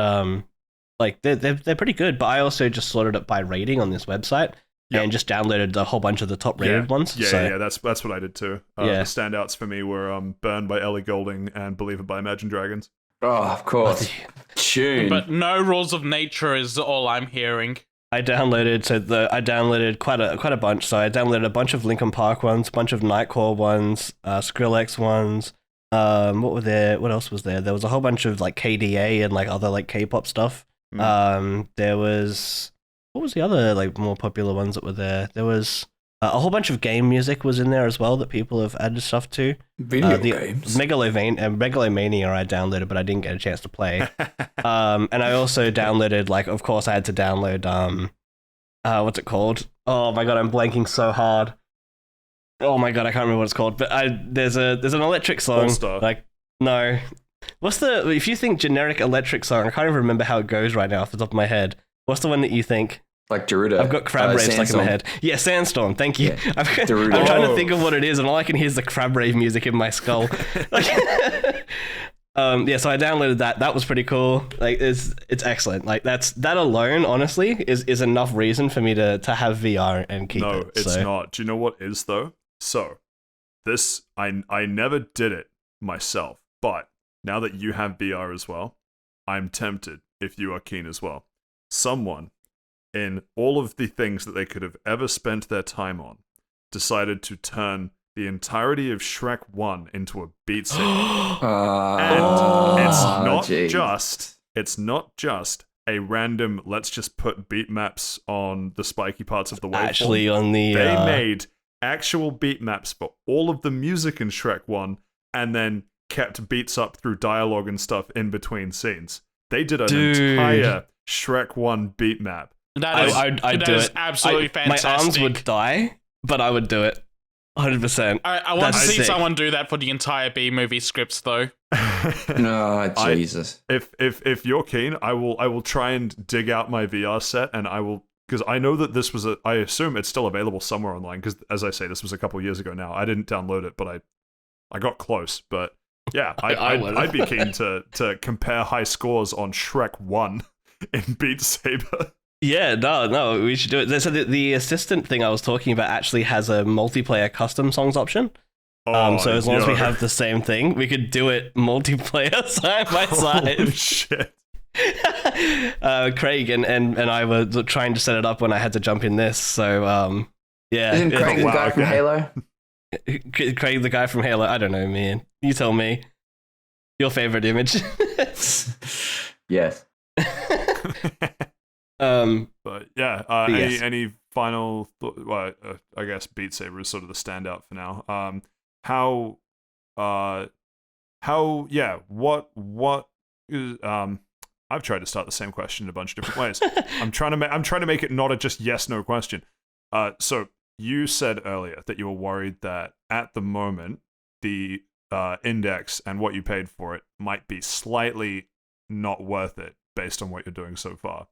like they're pretty good. But I also just sorted it by rating on this website and just downloaded a whole bunch of the top rated ones. Yeah, that's what I did too. The Yeah. standouts for me were Burned by Ellie Goulding and Believer by Imagine Dragons. Oh, of course. Tune. But no rules of nature is all I'm hearing. I downloaded quite a bunch. So I downloaded a bunch of Linkin Park ones, a bunch of Nightcore ones, Skrillex ones. What else was there? There was a whole bunch of like KDA and like other like K-pop stuff. There was, what was the other like more popular ones that were there? There was a whole bunch of game music was in there as well that people have added stuff to. Video games. Megalomania I downloaded, but I didn't get a chance to play. And I also downloaded, like, of course, I had to download what's it called? Oh my god, I'm blanking so hard. Oh my god, I can't remember what it's called. But there's an electric song. All-Star. Like, no, if you think generic electric song, I can't even remember how it goes right now off the top of my head. What's the one that you think? Like Gerudo. I've got Crab Rave stuck in my Sandstorm. head. Yeah, Sandstorm. Thank you. Yeah. I'm Gerudo. trying to think of what it is, and all I can hear is the Crab Rave music in my skull. Yeah, so I downloaded that. That was pretty cool. Like, it's excellent. Like, that alone, honestly, is enough reason for me to have VR and keep it. No, it's not. Do you know what is though? So, this I never did it myself, but now that you have VR as well, I'm tempted, if you are keen as well. Someone, in all of the things that they could have ever spent their time on, decided to turn the entirety of Shrek 1 into a Beat Saber. And it's not just a random, let's just put beat maps on the spiky parts of the waveform. Actually, on the They made actual beat maps for all of the music in Shrek 1, and then kept beats up through dialogue and stuff in between scenes. They did an entire Shrek 1 beat map. I'd do is it. absolutely fantastic. My arms would die, but I would do it. 100%. I want That's to see sick. someone do that for the entire B movie scripts, though. No, Jesus. If you're keen, I will try and dig out my VR set, and I will, because I know that this was I assume it's still available somewhere online, because as I say, this was a couple years ago now. I didn't download it, but I got close. But yeah, I'd be keen to compare high scores on Shrek 1 in Beat Saber. Yeah, no, we should do it. So the assistant thing I was talking about actually has a multiplayer custom songs option. So as long as we have the same thing, we could do it multiplayer side by side. Holy shit. Craig and I were trying to set it up when I had to jump in this. So yeah, Isn't Craig the guy from Halo? Craig the guy from Halo? I don't know, man. You tell me. Your favorite image? Yes. But yeah, Yes. any final thought. Well, I guess Beat Saber is sort of the standout for now. What is I've tried to start the same question in a bunch of different ways. I'm trying to make it not a just yes no question. So you said earlier that you were worried that at the moment the index and what you paid for it might be slightly not worth it based on what you're doing so far.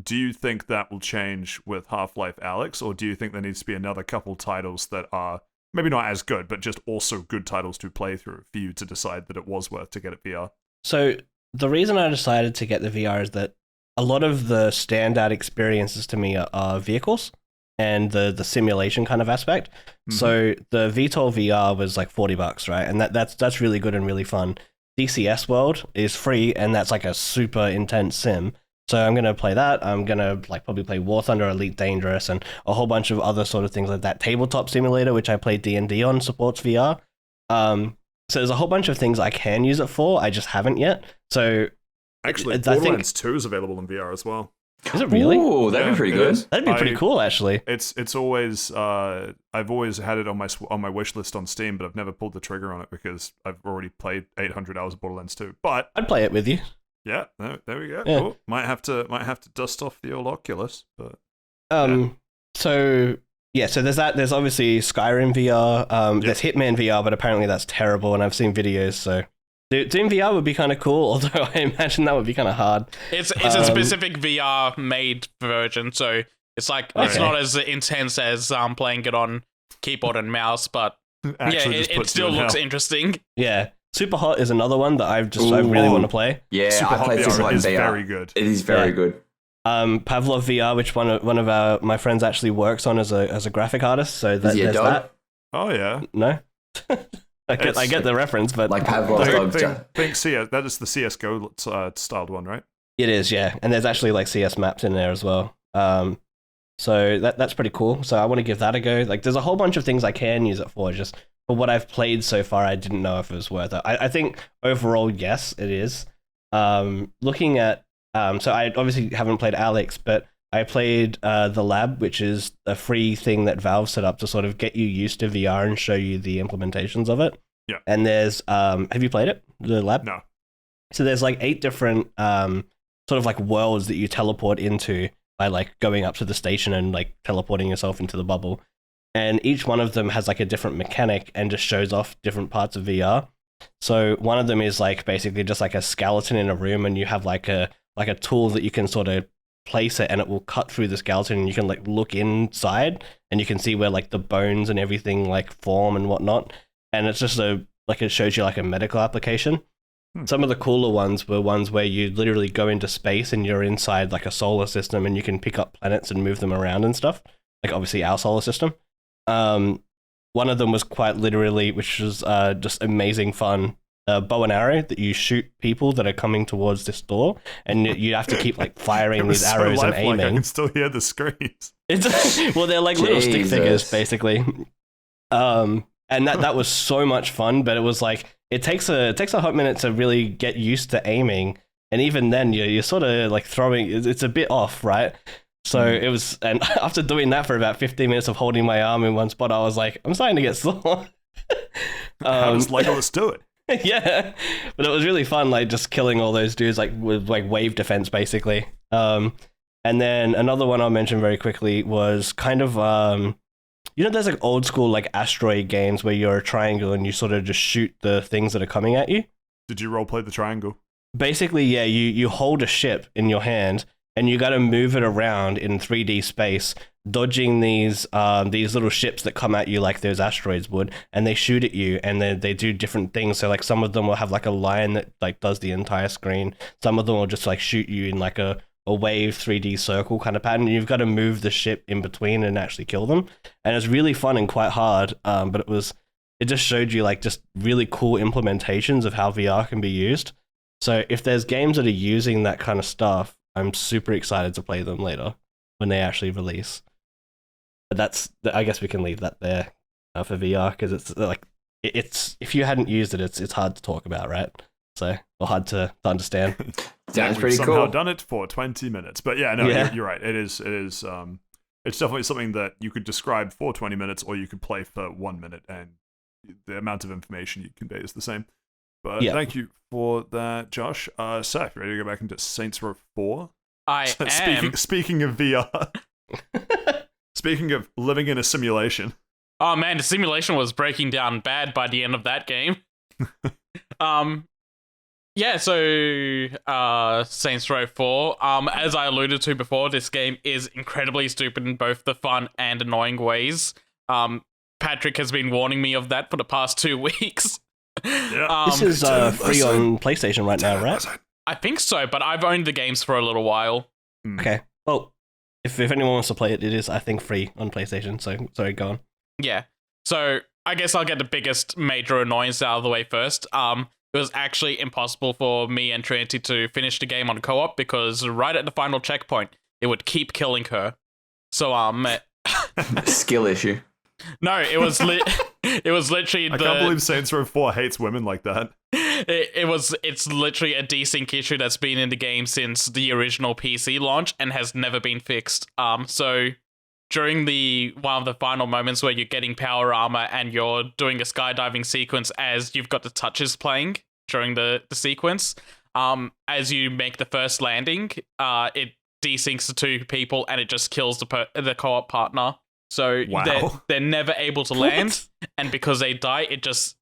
Do you think that will change with Half-Life Alyx, or do you think there needs to be another couple titles that are maybe not as good, but just also good titles to play through for you to decide that it was worth to get it VR? So the reason I decided to get the VR is that a lot of the standout experiences to me are vehicles and the simulation kind of aspect. Mm-hmm. So the VTOL VR was like $40, right? And that's really good and really fun. DCS World is free, and that's like a super intense sim. So I'm going to play that. I'm going to probably play War Thunder, Elite Dangerous, and a whole bunch of other sort of things like that. Tabletop Simulator, which I played D&D on, supports VR. So there's a whole bunch of things I can use it for. I just haven't yet. So actually, Borderlands 2 is available in VR as well. Is it really? Ooh, that'd be pretty good. That'd be pretty cool, actually. It's always I've always had it on my wish list on Steam, but I've never pulled the trigger on it because I've already played 800 hours of Borderlands 2. But I'd play it with you. Yeah, there we go. Yeah. Cool. Might have to dust off the old Oculus, but So yeah, so there's that. There's obviously Skyrim VR. There's Hitman VR, but apparently that's terrible, and I've seen videos. So Doom VR would be kind of cool, although I imagine that would be kind of hard. It's a specific VR made version, so it's it's not as intense as playing it on keyboard and mouse, but it still looks interesting. Yeah. Super Hot is another one that I really want to play. Yeah, Super I Hot played VR Super Hot is VR. very good. It is very good. Pavlov VR, which one of my friends actually works on as a graphic artist. So Is he a there's dog? that. Oh yeah. No. I get the reference, but Like Pavlov's dogs. Think CS. That is the CS:GO styled one, right? it is, yeah. And there's actually like CS maps in there as well. So that's pretty cool. So I want to give that a go. Like, there's a whole bunch of things I can use it for. Just for what I've played so far, I didn't know if it was worth it. I think overall, yes, it is. Looking at so I obviously haven't played Alex, but I played The Lab, which is a free thing that Valve set up to sort of get you used to VR and show you the implementations of it. Yeah. And there's have you played it, The Lab? No. So there's like 8 different sort of like worlds that you teleport into by like going up to the station and like teleporting yourself into the bubble. And each one of them has like a different mechanic and just shows off different parts of VR. So one of them is like basically just like a skeleton in a room, and you have like a tool that you can sort of place it and it will cut through the skeleton, and you can like look inside and you can see where like the bones and everything like form and whatnot. And it's just it shows you like a medical application. Some of the cooler ones were ones where you literally go into space and you're inside like a solar system and you can pick up planets and move them around and stuff. Like obviously our solar system. One of them was quite literally, which was just amazing fun. Bow and arrow that you shoot people that are coming towards this door, and you have to keep like firing these arrows and aiming. I can still hear the screams. Well, they're like little stick figures basically. And that was so much fun, but it was like it takes a hot minute to really get used to aiming, and even then you're sort of like throwing. It's a bit off, right? So it was, and after doing that for about 15 minutes of holding my arm in one spot, I was like, I'm starting to get sore. How does Legolas do it? Yeah, but it was really fun, like just killing all those dudes like with like wave defense basically. And then another one I'll mention very quickly was kind of there's like old school like asteroid games where you're a triangle and you sort of just shoot the things that are coming at you. Did you roleplay the triangle? Basically, yeah, you hold a ship in your hand and you got to move it around in 3D space, dodging these little ships that come at you like those asteroids would, and they shoot at you, and they do different things. So like some of them will have like a line that like does the entire screen. Some of them will just like shoot you in like a wave 3D circle kind of pattern. You've got to move the ship in between and actually kill them. And it's really fun and quite hard, but it just showed you like just really cool implementations of how VR can be used. So if there's games that are using that kind of stuff, I'm super excited to play them later when they actually release. But I guess we can leave that there for VR, because it's like it's if you hadn't used it, it's hard to talk about, right? So, or hard to understand. Sounds We've pretty somehow cool. done it for 20 minutes, but yeah, no, Yeah. You're right. It is it's definitely something that you could describe for 20 minutes, or you could play for 1 minute, and the amount of information you convey is the same. But thank you for that, Josh. Seth, ready to go back into Saints Row 4? I am. Speaking of VR, speaking of living in a simulation. Oh man, the simulation was breaking down bad by the end of that game. Yeah, so Saints Row 4, as I alluded to before, this game is incredibly stupid in both the fun and annoying ways. Patrick has been warning me of that for the past 2 weeks. Yeah. This is free on PlayStation right now, right? I think so, but I've owned the games for a little while. Okay. Well, if anyone wants to play it, it is, I think, free on PlayStation. So, sorry, go on. Yeah. So, I guess I'll get the biggest major annoyance out of the way first. It was actually impossible for me and Trinity to finish the game on co-op because right at the final checkpoint, it would keep killing her. So, Skill issue. No, it was it was literally I can't believe Saints Row 4 hates women like that. It's literally a desync issue that's been in the game since the original PC launch and has never been fixed. So during one of the final moments where you're getting power armor and you're doing a skydiving sequence as you've got the touches playing during the sequence, as you make the first landing, it desyncs the 2 people and it just kills the co-op partner. So they're never able to land, and because they die, it just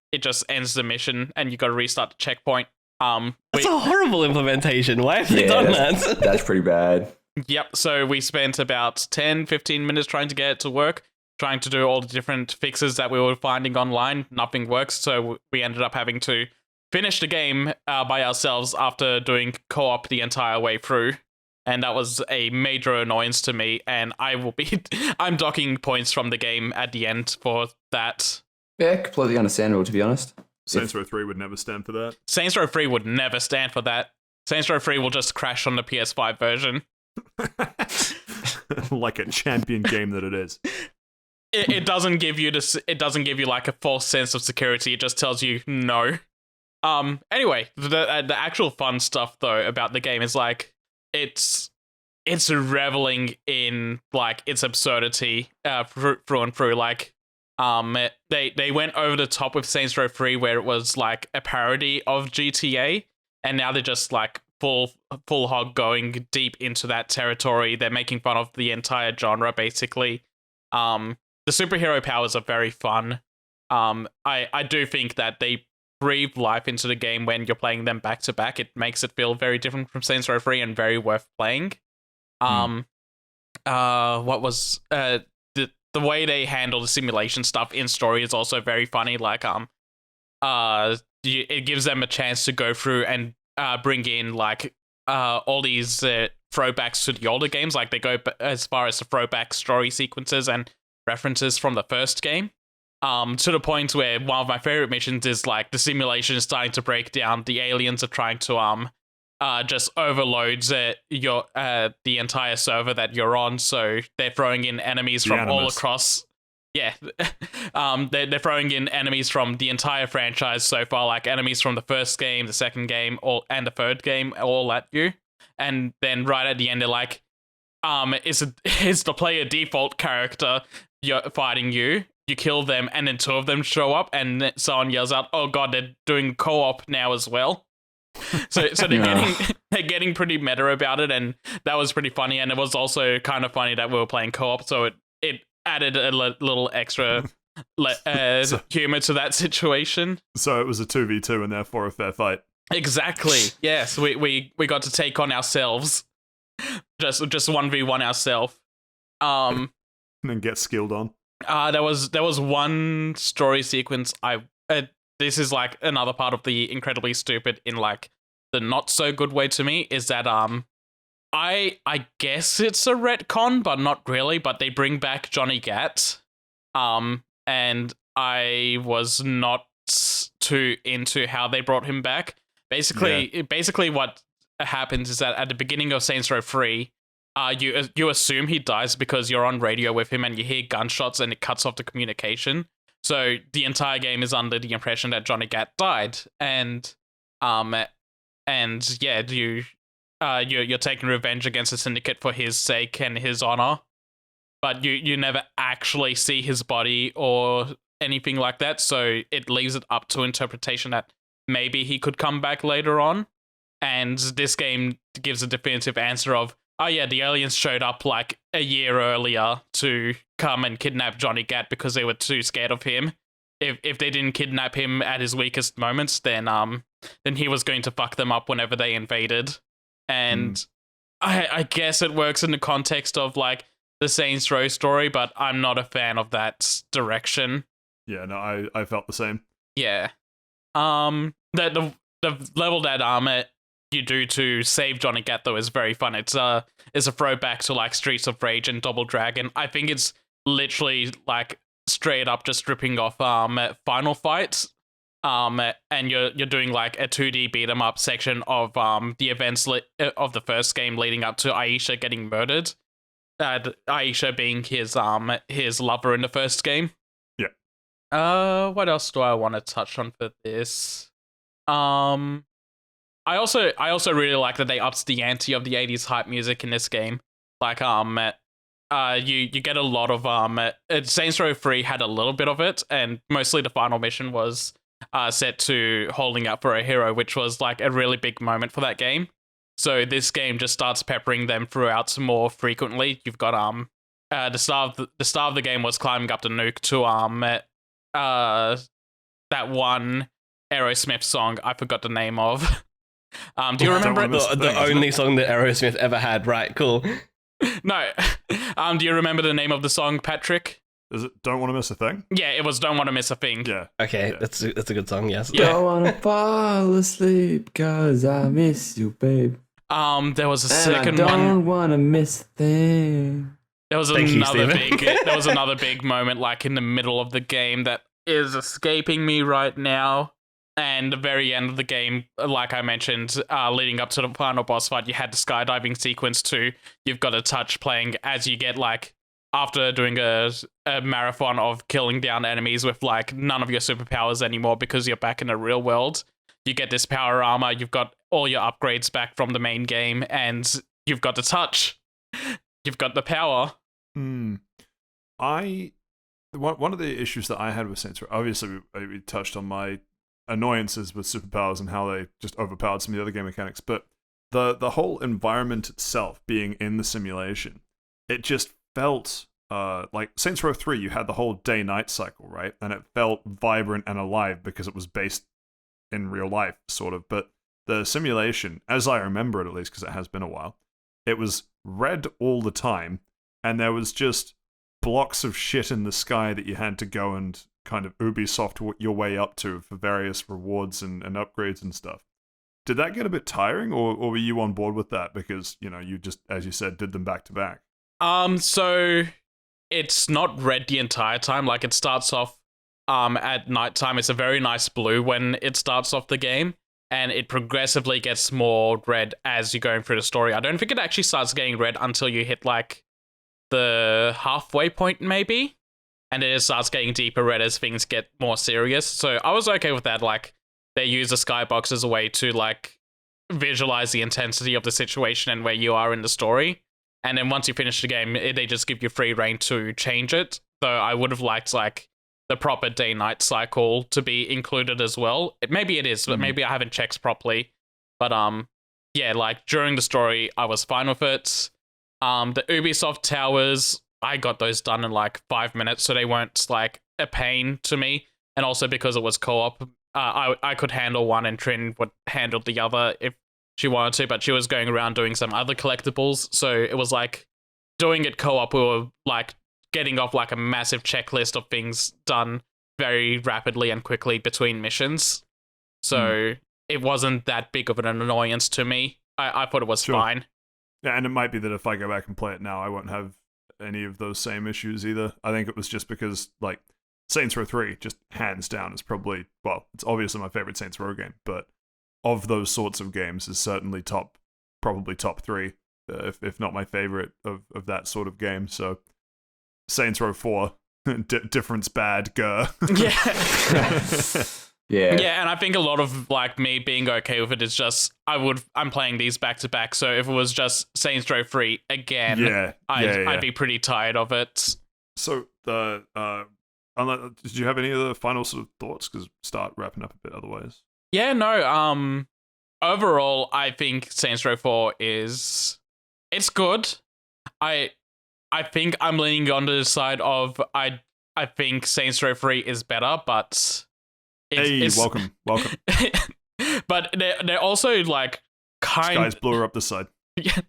ends the mission, and you got to restart the checkpoint. That's a horrible implementation. Why have they done that? That's pretty bad. Yep. So we spent about 10, 15 minutes trying to get it to work, trying to do all the different fixes that we were finding online. Nothing works, so we ended up having to finish the game by ourselves after doing co-op the entire way through. And that was a major annoyance to me, and I'm docking points from the game at the end for that. Yeah, completely understandable, to be honest. Saints Row 3 would never stand for that. Saints Row 3 would never stand for that. Saints Row 3 will just crash on the PS5 version. Like a champion game that it is. It doesn't give you this. It doesn't give you like a false sense of security. It just tells you no. Anyway, the actual fun stuff though about the game is like it's reveling in like its absurdity through and through. Like they went over the top with Saints Row 3 where it was like a parody of GTA, and now they're just like full hog going deep into that territory. They're making fun of the entire genre basically. The superhero powers are very fun. I do think that they breathe life into the game when you're playing them back to back. It makes it feel very different from Saints Row 3 and very worth playing. What was the way they handle the simulation stuff in story is also very funny. Like it gives them a chance to go through and bring in like all these throwbacks to the older games. Like they go as far as the throwback story sequences and references from the first game. To the point where one of my favorite missions is like the simulation is starting to break down. The aliens are trying to just overload the entire server that you're on. So they're throwing in enemies from all across. Yeah, they're throwing in enemies from the entire franchise so far, like enemies from the first game, the second game, and the third game, all at you. And then right at the end, they're like, it's the player default character fighting you. You kill them, and then 2 of them show up, and someone yells out, "Oh god, they're doing co-op now as well." So they're getting pretty meta about it, and that was pretty funny. And it was also kind of funny that we were playing co-op, so it added a little extra humor to that situation. So it was a 2v2 and therefore a fair fight. Exactly. Yes, we got to take on ourselves, just 1v1 ourselves. And then get skilled on. There was one story sequence. This is like another part of the incredibly stupid in like the not so good way to me is that I guess it's a retcon, but not really. But they bring back Johnny Gat, and I was not too into how they brought him back. Basically, what happens is that at the beginning of Saints Row 3. You assume he dies because you're on radio with him and you hear gunshots and it cuts off the communication. So the entire game is under the impression that Johnny Gat died, and yeah, you're taking revenge against the Syndicate for his sake and his honor. but you never actually see his body or anything like that. So it leaves it up to interpretation that maybe he could come back later on. And this game gives a definitive answer of, oh yeah, the aliens showed up like a year earlier to come and kidnap Johnny Gat because they were too scared of him. If they didn't kidnap him at his weakest moments, then he was going to fuck them up whenever they invaded. And I guess it works in the context of like the Saints Row story, but I'm not a fan of that direction. Yeah, no, I felt the same. Yeah. The level that you do to save Johnny Gat though is very fun. It's a throwback to like Streets of Rage and Double Dragon. I think it's literally like straight up just stripping off Final Fight. And you're doing like a 2D beat 'em up section of the events of the first game leading up to Aisha getting murdered. Aisha being his lover in the first game. Yeah. What else do I want to touch on for this? I also really like that they upped the ante of the 80s hype music in this game. Like you get a lot of Saints Row 3 had a little bit of it, and mostly the final mission was set to holding up for a hero, which was like a really big moment for that game. So this game just starts peppering them throughout more frequently. You've got the start of the game was climbing up the nuke to that one Aerosmith song I forgot the name of. Do you remember it? The only song that Aerosmith ever had, right? Cool. No. Do you remember the name of the song, Patrick? Is it Don't Want to Miss a Thing? Yeah, it was Don't Want to Miss a Thing. Yeah. Okay, Yeah. that's a good song, yes. Yeah. Don't wanna fall asleep 'cause I miss you, babe. There was a And second I one. don't wanna miss a thing. There was Thank you, another big moment like in the middle of the game that is escaping me right now. And the very end of the game, like I mentioned, leading up to the final boss fight, you had the skydiving sequence too. You've got a touch playing as you get like, after doing a marathon of killing down enemies with like none of your superpowers anymore because you're back in the real world. You get this power armor, you've got all your upgrades back from the main game, and you've got the touch. You've got the power. One of the issues that I had with Saints Row, obviously we touched on my annoyances with superpowers and how they just overpowered some of the other game mechanics, but the whole environment itself being in the simulation, it just felt like Saints Row 3, you had the whole day-night cycle, right? And it felt vibrant and alive because it was based in real life, sort of. But the simulation, as I remember it at least, because it has been a while, it was red all the time, and there was just blocks of shit in the sky that you had to go and kind of Ubisoft your way up to for various rewards and upgrades and stuff. Did that get a bit tiring, or were you on board with that? Because, you just, as you said, did them back to back. So it's not red the entire time. Like it starts off at nighttime. It's a very nice blue when it starts off the game, and it progressively gets more red as you're going through the story. I don't think it actually starts getting red until you hit like the halfway point maybe, and it starts getting deeper red as things get more serious. So I was okay with that. Like they use the skybox as a way to like visualize the intensity of the situation and where you are in the story. And then once you finish the game, they just give you free reign to change it. Though I would have liked like the proper day-night cycle to be included as well. Maybe it is, but maybe I haven't checked properly. But yeah, like during the story, I was fine with it. The Ubisoft towers, I got those done in like 5 minutes, so they weren't like a pain to me. And also because it was co-op, I could handle one and Trin would handle the other if she wanted to, but she was going around doing some other collectibles, so it was like doing it co-op, we were like getting off like a massive checklist of things done very rapidly and quickly between missions. So it wasn't that big of an annoyance to me. I thought it was fine. Yeah, and it might be that if I go back and play it now, I won't have any of those same issues either. I think it was just because, like, Saints Row 3, just hands down, is probably, well, it's obviously my favorite Saints Row game, but of those sorts of games is certainly probably top 3, if not my favorite of that sort of game. So Saints Row 4, difference bad, grr. Yeah. Yeah. Yeah, and I think a lot of like me being okay with it is just I'm playing these back to back. So if it was just Saints Row 3 again, I'd be pretty tired of it. So did you have any other final sort of thoughts? Because start wrapping up a bit otherwise. Yeah, no. Overall, I think Saints Row 4 it's good. I think I'm leaning on to the side of I think Saints Row 3 is better, but welcome. But they're also like Skies blew her up this side. Yeah,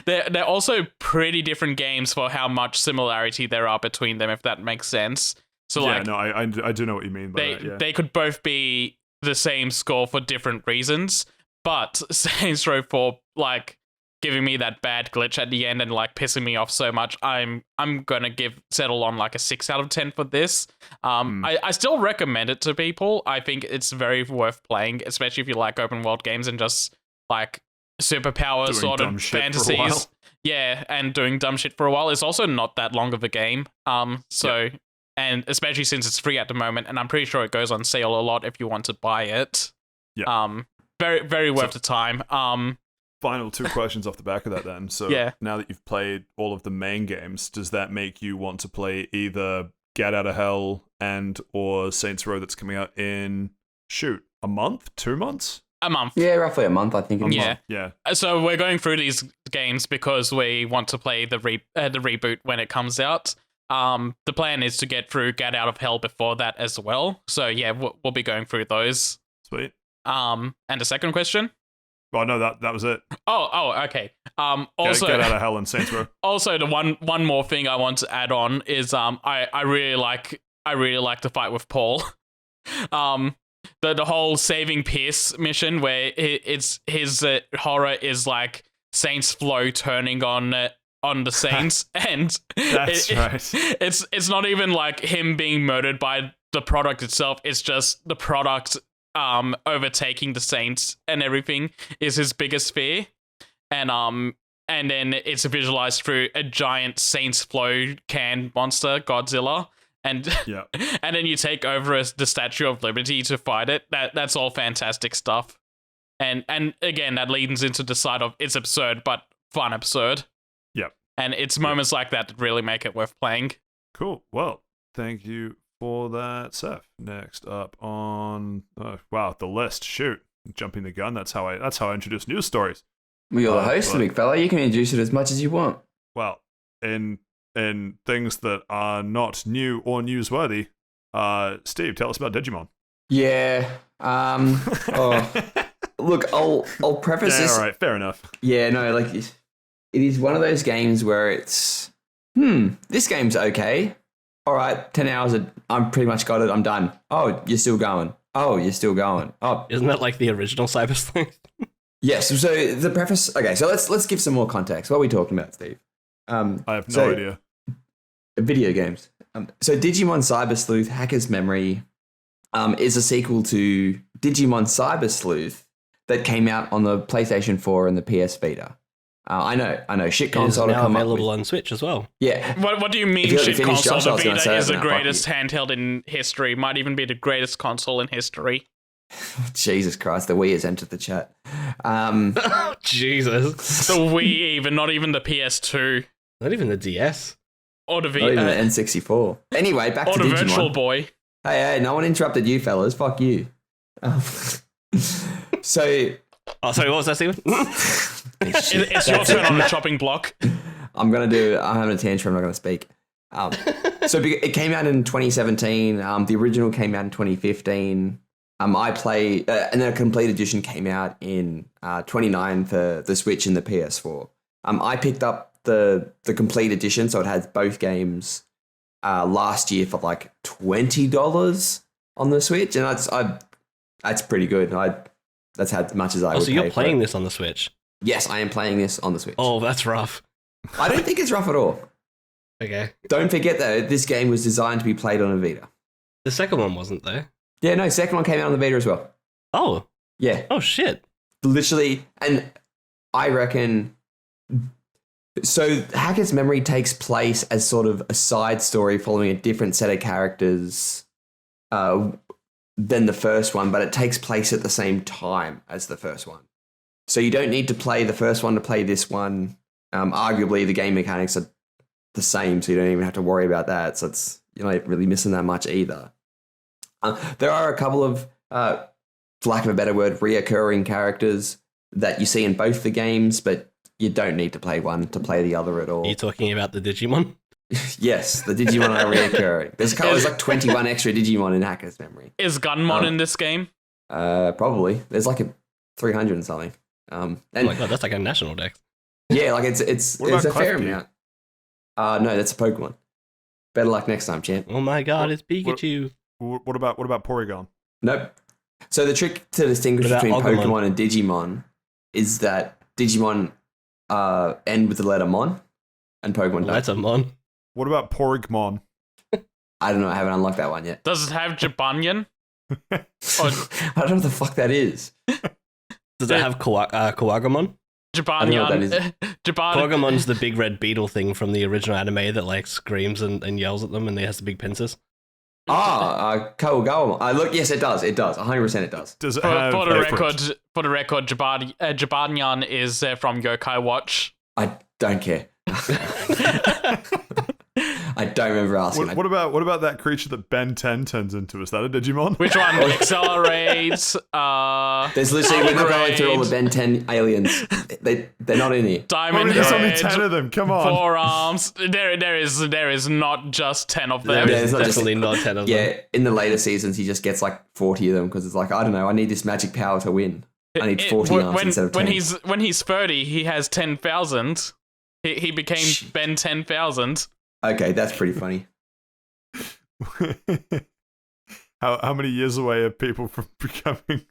they're also pretty different games for how much similarity there are between them, if that makes sense. So yeah, no, I do know what you mean by that. Yeah. They could both be the same score for different reasons, but Saints Row 4 like giving me that bad glitch at the end and like pissing me off so much, I'm gonna settle on like a 6 out of 10 for this. I still recommend it to people. I think it's very worth playing, especially if you like open world games and just like superpower doing sort of fantasies. Yeah, and doing dumb shit for a while. It's also not that long of a game. And especially since it's free at the moment, and I'm pretty sure it goes on sale a lot if you want to buy it. Yeah. Very, very worth the time. Final 2 questions off the back of that then. So now that you've played all of the main games, does that make you want to play either Get Out of Hell and or Saints Row that's coming out in, a month? 2 months? A month. Yeah, roughly a month, I think. Yeah. So we're going through these games because we want to play the reboot when it comes out. The plan is to get through Get Out of Hell before that as well. So yeah, we'll be going through those. Sweet. And the second question? Well, no, that was it. Oh, okay. Also, Get Out of Hell and Saints Row. Also, the one more thing I want to add on is I really like the fight with Paul. The whole saving Pierce mission where it's his horror is like Saints Flow turning on the Saints, and that's right. It's not even like him being murdered by the product itself. It's just the product overtaking the Saints and everything is his biggest fear, and then it's visualized through a giant Saints Flow can monster Godzilla, and and then you take over the Statue of Liberty to fight it. That's all fantastic stuff, and again that leads into the side of it's absurd but fun absurd. Yep. And it's moments like that really make it worth playing. Cool. Well, thank you for that, Seth. Next up on the list. Shoot, jumping the gun. That's how I introduce news stories. Well, you're the host, big fella. You can introduce it as much as you want. Well, in things that are not new or newsworthy, Steve, tell us about Digimon. Yeah. Look, I'll preface this. All right, fair enough. Yeah, no, like it is one of those games where it's this game's okay. All right, 10 hours, I'm pretty much got it, I'm done. Oh, you're still going. Oh, you're still going. Oh. Isn't that like the original Cyber Sleuth? Yes, so the preface, okay, so let's give some more context. What are we talking about, Steve? I have no idea. Video games. So Digimon Cyber Sleuth Hacker's Memory is a sequel to Digimon Cyber Sleuth that came out on the PlayStation 4 and the PS Vita. I know. Shit console is now come available up on Switch as well. Yeah. What do you mean shit console? The Vita is the greatest handheld in history. Might even be the greatest console in history. Jesus Christ, the Wii has entered the chat. Jesus. The Wii even, not even the PS2. Not even the DS. Or the Vita. Not even the N64. Anyway, back to Digimon. Or the Virtual Boy. Hey, no one interrupted you, fellas. Fuck you. So... Oh, sorry, what was that, Steven? It's your turn on the chopping block. I'm having a tantrum, I'm not going to speak. So it came out in 2017. The original came out in 2015. I play, and then a complete edition came out in 29 for the Switch and the PS4. I picked up the complete edition, so it has both games last year for like $20 on the Switch, and that's pretty good. That's how much as I would pay. So you're playing this on the Switch? Yes, I am playing this on the Switch. Oh, that's rough. I don't think it's rough at all. Okay. Don't forget though, this game was designed to be played on a Vita. The second one wasn't though. Yeah, no, second one came out on the Vita as well. Oh. Yeah. Oh shit. Literally, and I reckon. So Hacker's Memory takes place as sort of a side story following a different set of characters than the first one, but it takes place at the same time as the first one. So you don't need to play the first one to play this one. Arguably, the game mechanics are the same, so you don't even have to worry about that. So you're not really missing that much either. There are a couple of, for lack of a better word, reoccurring characters that you see in both the games, but you don't need to play one to play the other at all. Are you talking about the Digimon? Yes, the Digimon are reoccurring. There's like 21 extra Digimon in Hacker's memory. Is Gunmon in this game? Probably. There's like 300 and something. Oh my god, that's like a national dex. Yeah, like it's a fair amount. No, that's a Pokemon. Better luck next time, champ. Oh my god, it's Pikachu. What about Porygon? Nope. So the trick to distinguish between Pokemon and Digimon is that Digimon end with the letter Mon, and Pokemon don't. That's a Mon. What about Porygmon? I don't know. I haven't unlocked that one yet. Does it have Jibanyan? I don't know what the fuck that is. Does it have Kawagamon? Jibanyan. Kawagamon's the big red beetle thing from the original anime that like screams and yells at them, and he has the big pincers. Kawagawa. Look, yes, it does. It does. 100% it does. Does it have for the record, Jibanyan is from Yokai Watch. I don't care. I don't remember asking. What about that creature that Ben 10 turns into? Is that a Digimon? Which one? Accelerates. There's literally, we're not going through all the Ben 10 aliens. They're not in here. Diamond there's Head. only 10 of them. Come on. 4 arms. There is not just 10 of them. There's definitely not 10 of them. Yeah, in the later seasons, he just gets like 40 of them because it's like, I don't know, I need this magic power to win. I need 40 arms instead of 10. When he's 30, he has 10,000. He became Ben 10,000. Okay, that's pretty funny. How many years away are people from becoming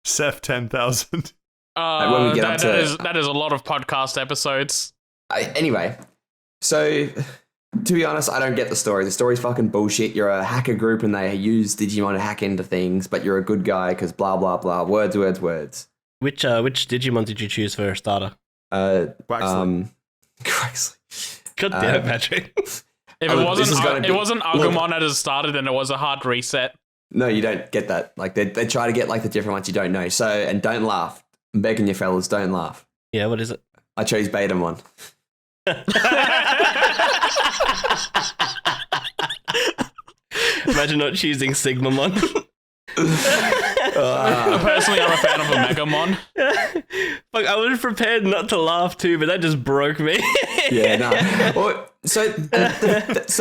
Saif 10,000? When we get that is a lot of podcast episodes. Anyway, so to be honest, I don't get the story. The story's fucking bullshit. You're a hacker group and they use Digimon to hack into things, but you're a good guy because blah, blah, blah. Words. Which Digimon did you choose for a starter? Quaxley. Quaxley. God damn it, Patrick. If it wasn't Agumon at the starter, then it was a hard reset. No, you don't get that. Like they try to get like the different ones you don't know. So, and don't laugh. I'm begging you fellas, don't laugh. Yeah, what is it? I chose Betamon. Imagine not choosing Sigmamon. Personally, I'm a fan of Omegamon. Fuck, I was prepared not to laugh too, but that just broke me. Yeah, no. Well, so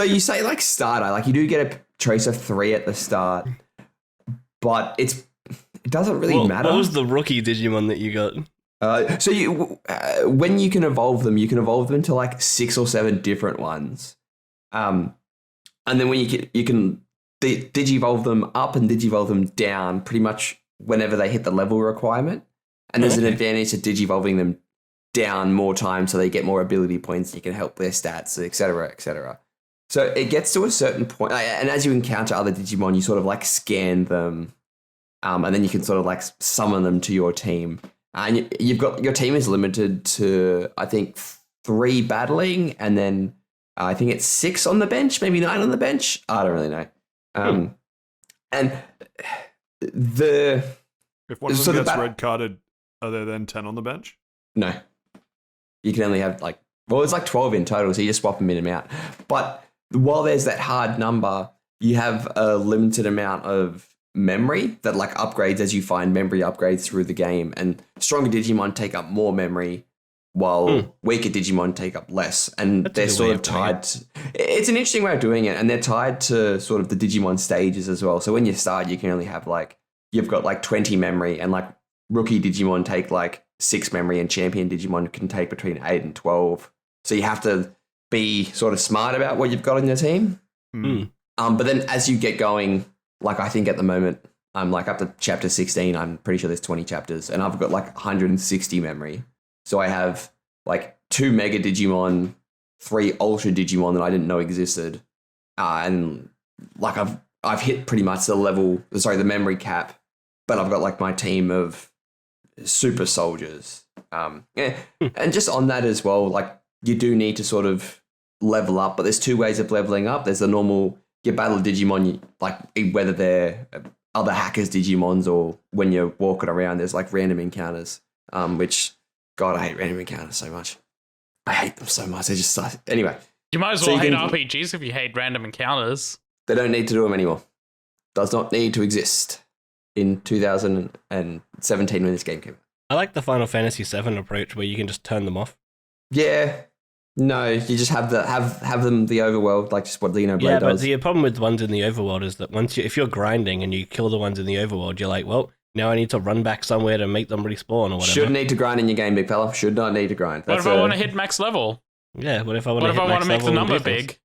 you say like starter, like you do get a choice of 3 at the start, but it doesn't really matter. What was the rookie Digimon that you got? So you when you can evolve them into like 6 or 7 different ones, and then when you can digivolve them up and digivolve them down pretty much whenever they hit the level requirement. And there's an advantage to digivolving them down more times so they get more ability points. You can help their stats, etc., etc. So it gets to a certain point, and as you encounter other Digimon, you sort of like scan them, and then you can sort of like summon them to your team. And you've got your team is limited to I think 3 battling, and then I think it's 6 on the bench, maybe 9 on the bench. I don't really know. And If one of them gets red carded, are there then 10 on the bench? No. You can only have it's like 12 in total, so you just swap them in and out. But while there's that hard number, you have a limited amount of memory that like upgrades as you find memory upgrades through the game. And stronger Digimon take up more memory while weaker Digimon take up less. And they're sort of tied. It's an interesting way of doing it. And they're tied to sort of the Digimon stages as well. So when you start, you can only have you've got like 20 memory, and like rookie Digimon take like 6 memory, and champion Digimon can take between 8 and 12. So you have to be sort of smart about what you've got on your team. But then as you get going, like I think at the moment, I'm like up to chapter 16. I'm pretty sure there's 20 chapters, and I've got like 160 memory. So I have like 2 Mega Digimon, 3 Ultra Digimon that I didn't know existed. And like I've hit pretty much the memory cap, but I've got like my team of super soldiers. And just on that as well, like you do need to sort of level up, but there's 2 ways of leveling up. There's the normal you battle Digimon, like whether they're other hackers Digimons or when you're walking around, there's like random encounters. Which, God, I hate random encounters so much. I hate them so much. They just anyway. You might as well hate RPGs if you hate random encounters. They don't need to do them anymore. Does not need to exist in 2017 when this game came out. I like the Final Fantasy VII approach where you can just turn them off. Yeah. No, you just have them the overworld, like just what Xenoblade does. Yeah, but the problem with the ones in the overworld is that if you're grinding and you kill the ones in the overworld, you're like, well, now I need to run back somewhere to make them respawn or whatever. Shouldn't need to grind in your game, big fella. Should not need to grind. What if I want to hit max level? Yeah, what if I want to make the number big?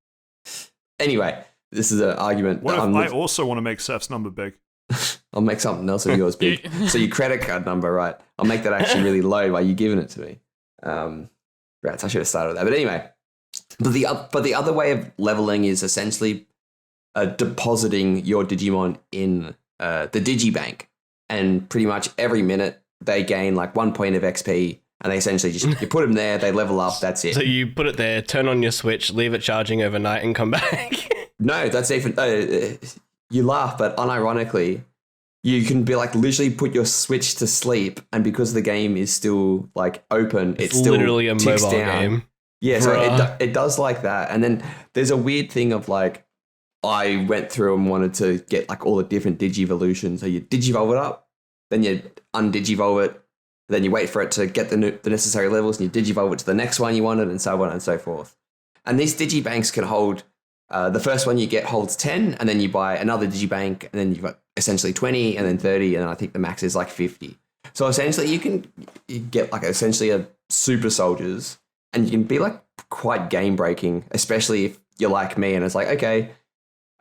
Anyway, this is an argument. What if I also want to make Seth's number big? I'll make something else of yours big. So your credit card number, right? I'll make that actually really low by you giving it to me. Right, so I should have started with that. But anyway, but the other way of leveling is essentially depositing your Digimon in the Digibank. And pretty much every minute they gain like 1 point of XP, and they essentially just you put them there, they level up, that's it. So you put it there, turn on your Switch, leave it charging overnight, and come back. No, that's even. You laugh, but unironically, you can be like literally put your Switch to sleep, and because the game is still like open, it's still literally a ticks mobile down. game. Yeah, so it does like that, and then there's a weird thing of like. I went through and wanted to get like all the different Digivolutions. So you Digivolve it up, then you undigivolve it, then you wait for it to get the necessary levels, and you Digivolve it to the next one you wanted, and so on and so forth. And these Digibanks can hold, the first one you get holds 10, and then you buy another Digibank, and then you've got essentially 20, and then 30, and I think the max is like 50. So essentially you get like essentially a super soldiers, and you can be like quite game breaking, especially if you're like me, and it's like, okay,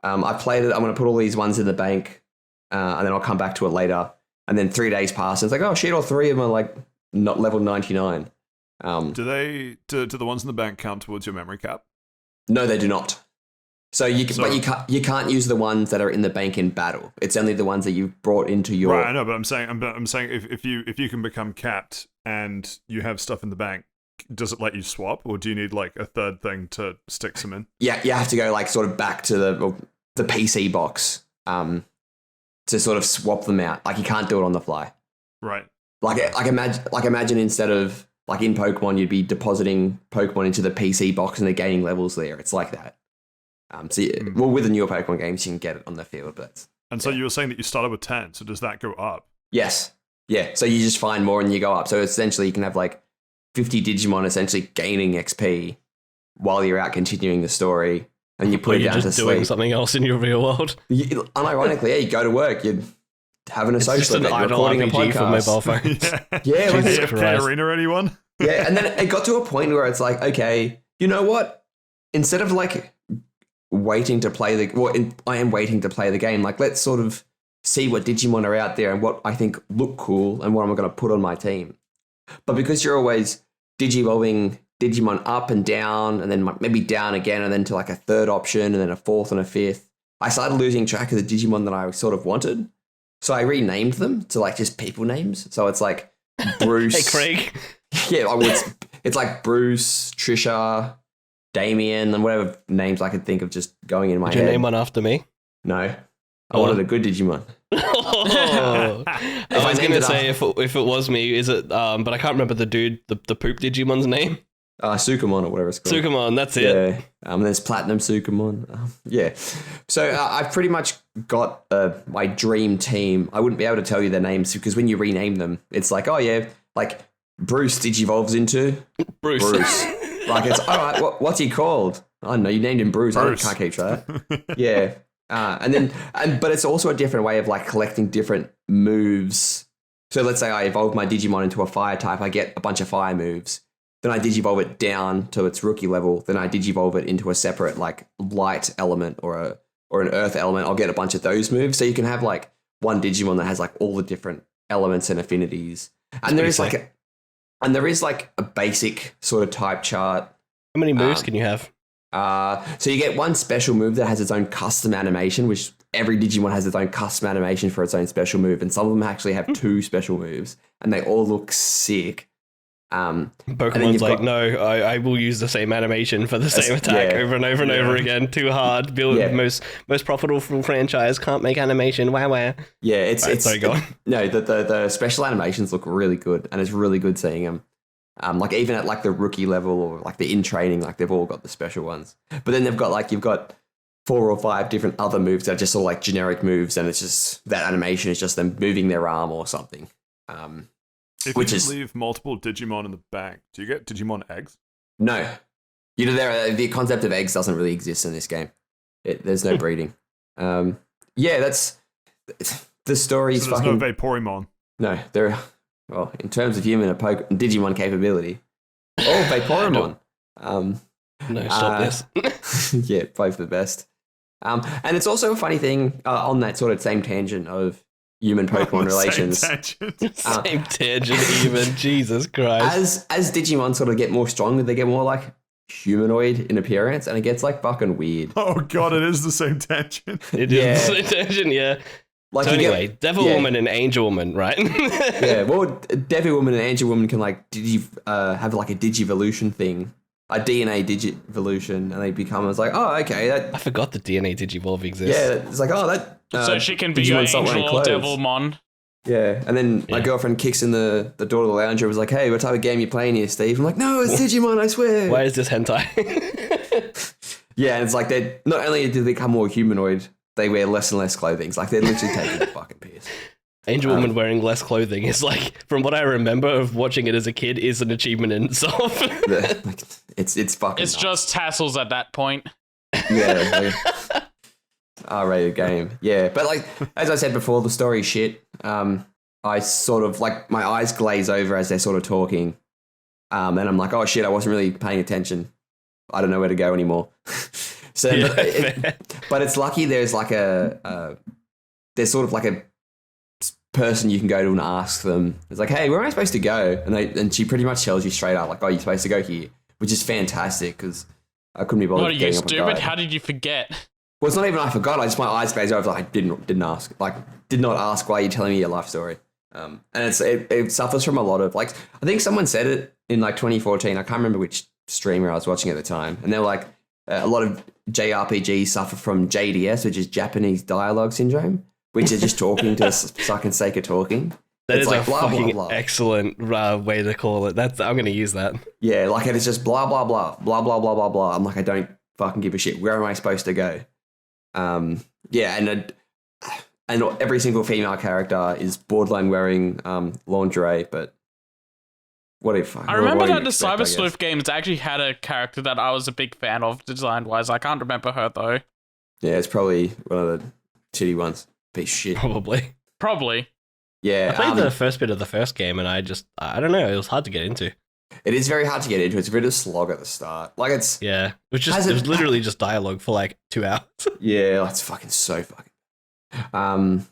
I played it. I'm going to put all these ones in the bank, and then I'll come back to it later. And then 3 days pass, and it's like, oh shit, all three of them are like not level 99. Do the ones in the bank count towards your memory cap? No, they do not. But you can't use the ones that are in the bank in battle. It's only the ones that you've brought into your. Right, I know, but I'm saying if you can become capped and you have stuff in the bank, does it let you swap, or do you need like a third thing to stick some in? Yeah, you have to go like sort of back to the PC box to sort of swap them out. Like you can't do it on the fly. Right. Like imagine instead of like in Pokemon, you'd be depositing Pokemon into the PC box and they're gaining levels there. It's like that. Well, with the newer Pokemon games, you can get it on the field, but. And so you were saying that you started with 10. So does that go up? Yes. Yeah. So you just find more and you go up. So essentially, you can have like 50 Digimon essentially gaining XP while you're out continuing the story, and you put it down to sleep. Doing something else in your real world. Unironically, yeah, you go to work, you're having a social event, you're recording a podcast. For mobile phones. Yeah, like AFK Arena, anyone? Yeah, and then it got to a point where it's like, okay, you know what? Instead of like waiting to play I am waiting to play the game. Like, let's sort of see what Digimon are out there and what I think look cool and what I'm going to put on my team. But because you're always Digivolving Digimon up and down, and then maybe down again, and then to like a third option, and then a fourth and a fifth, I started losing track of the Digimon that I sort of wanted. So I renamed them to like just people names. So it's like Bruce. Hey, Craig. Yeah, it's like Bruce, Trisha, Damien, and whatever names I could think of just going in my head. Did you name one after me? No. I wanted a good Digimon. Oh. I was going to say if it was me, is it? But I can't remember the dude, the poop Digimon's name. Sukamon or whatever it's called. Sukamon, that's it. Yeah. There's Platinum Sukamon. Yeah. So I've pretty much got my dream team. I wouldn't be able to tell you their names because when you rename them, it's like, oh yeah, like Bruce Digivolves into Bruce. Like it's all right. What's he called? I don't know. You named him Bruce. I can't keep track. Yeah. But it's also a different way of like collecting different moves. So let's say I evolve my Digimon into a fire type, I get a bunch of fire moves. Then I Digivolve it down to its rookie level. Then I Digivolve it into a separate like light element or an earth element. I'll get a bunch of those moves. So you can have like one Digimon that has like all the different elements and affinities. And there is like a basic sort of type chart. How many moves can you have? So you get one special move that has its own custom animation, which every Digimon has its own custom animation for its own special move. And some of them actually have two special moves and they all look sick. Pokemon's like, no, I will use the same animation for the same attack over and over and over again. Too hard. Build most profitable franchise can't make animation. Wow. Yeah, it's sorry, go on. No, the special animations look really good, and it's really good seeing them. Like even at like the rookie level or like the in training, like they've all got the special ones. But then they've got like you've got 4 or 5 different other moves that are just all like generic moves, and it's just that animation is just them moving their arm or something. If you leave multiple Digimon in the bag, do you get Digimon eggs? No. The concept of eggs doesn't really exist in this game. There's no breeding. That's the story's so there's fucking... no Vaporimon. No, well, in terms of human and Digimon capability, Vaporimon. No, stop this. Yeah, both the best. And it's also a funny thing on that sort of same tangent of human Pokemon relations. Same tangent even. Jesus Christ. As Digimon sort of get more stronger, they get more like humanoid in appearance, and it gets like fucking weird. Oh god, it is the same tangent. It is the same tangent, yeah. Like so anyway, Devil Woman and Angel Woman, right? Yeah, well, Devil Woman and Angel Woman can like have like a Digivolution thing. A DNA Digivolution, and they become. It's like, oh, okay. I forgot the DNA Digivolve exists. Yeah, it's like, oh, that. So she can be your Angel or Devilmon. Yeah, and then my girlfriend kicks in the door of the lounge and was like, hey, what type of game you playing here, Steve? I'm like, no, it's Digimon, I swear. Why is this hentai? Yeah, and it's like they not only do they become more humanoid, they wear less and less clothing. It's like they're literally taking the fucking piss. Angel Woman wearing less clothing is like, from what I remember of watching it as a kid, is an achievement in itself. It's fucking. It's just tassels at that point. Yeah, like, R-rated game. Yeah, but like as I said before, the story's shit. I sort of like my eyes glaze over as they're sort of talking, and I'm like, oh shit, I wasn't really paying attention. I don't know where to go anymore. So, but it's lucky there's like there's sort of like a person you can go to and ask them. It's like, hey, where am I supposed to go? And she pretty much tells you straight up, like, oh, you're supposed to go here, which is fantastic because I couldn't be bothered. What are you, stupid? How did you forget? Well, it's not even I forgot. I just my eyes glazed over. Like, I didn't ask. Like, did not ask why you're telling me your life story. And it suffers from a lot of like. I think someone said it in like 2014. I can't remember which streamer I was watching at the time, and they were like, a lot of JRPGs suffer from JDS, which is Japanese dialogue syndrome, which is just talking to fucking sake of talking. That it's is like a blah, fucking blah, blah. excellent way to call it. I'm going to use that. Yeah, like it's just blah, blah, blah, blah, blah, blah, blah, blah. I'm like, I don't fucking give a shit. Where am I supposed to go? Yeah, and every single female character is borderline wearing lingerie, but what if I remember that the Cyber Sleuth games actually had a character that I was a big fan of design-wise. I can't remember her, though. Yeah, it's probably one of the titty ones. Piece of shit. Probably. Yeah. I played the first bit of the first game, and I don't know, it was hard to get into. It is very hard to get into. It's a bit of a slog at the start. Like it's it was literally just dialogue for like 2 hours. Yeah, it's fucking so fucking. And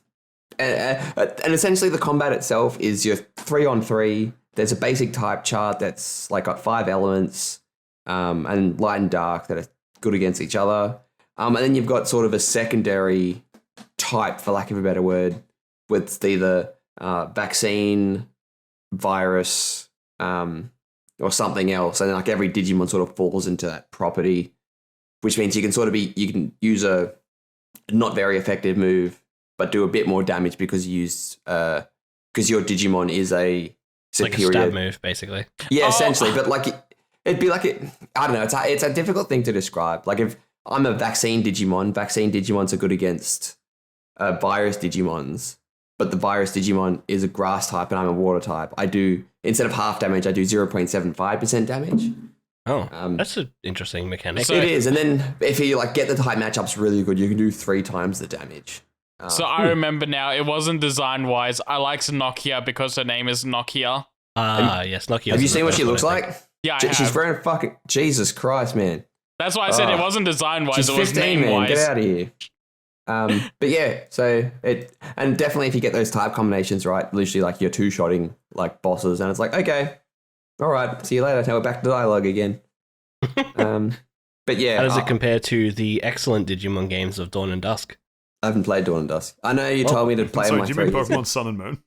essentially the combat itself is your 3-on-3. There's a basic type chart that's like got 5 elements, and light and dark that are good against each other. And then you've got sort of a secondary type, for lack of a better word, with either vaccine, virus, or something else. And then like every Digimon sort of falls into that property, which means you can use a not very effective move, but do a bit more damage because your Digimon is a superior, like a stab move, basically. Yeah, essentially. But like it'd be like I don't know. It's a difficult thing to describe. Like if I'm a vaccine Digimons are good against virus Digimons, but the virus Digimon is a grass type and I'm a water type. I do, instead of half damage, I do 0.75% damage. Oh, that's an interesting mechanic. It is, and then if you like get the type matchups really good, you can do 3 times the damage. So I remember now, it wasn't design-wise. I liked Nokia because her name is Nokia. Yes, Nokia. Have you seen what she looks like? Yeah, She's wearing fucking... Jesus Christ, man. That's why I said it wasn't design-wise, it was 15, name-wise. Man. Get out of here. But yeah, so and definitely if you get those type combinations right, literally like you're 2-shotting like bosses, and it's like, okay, all right, see you later. Now we're back to dialogue again. But yeah, how does it compare to the excellent Digimon games of Dawn and Dusk? I haven't played Dawn and Dusk. I know you told me to play my do you mean Pokemon Sun and Moon?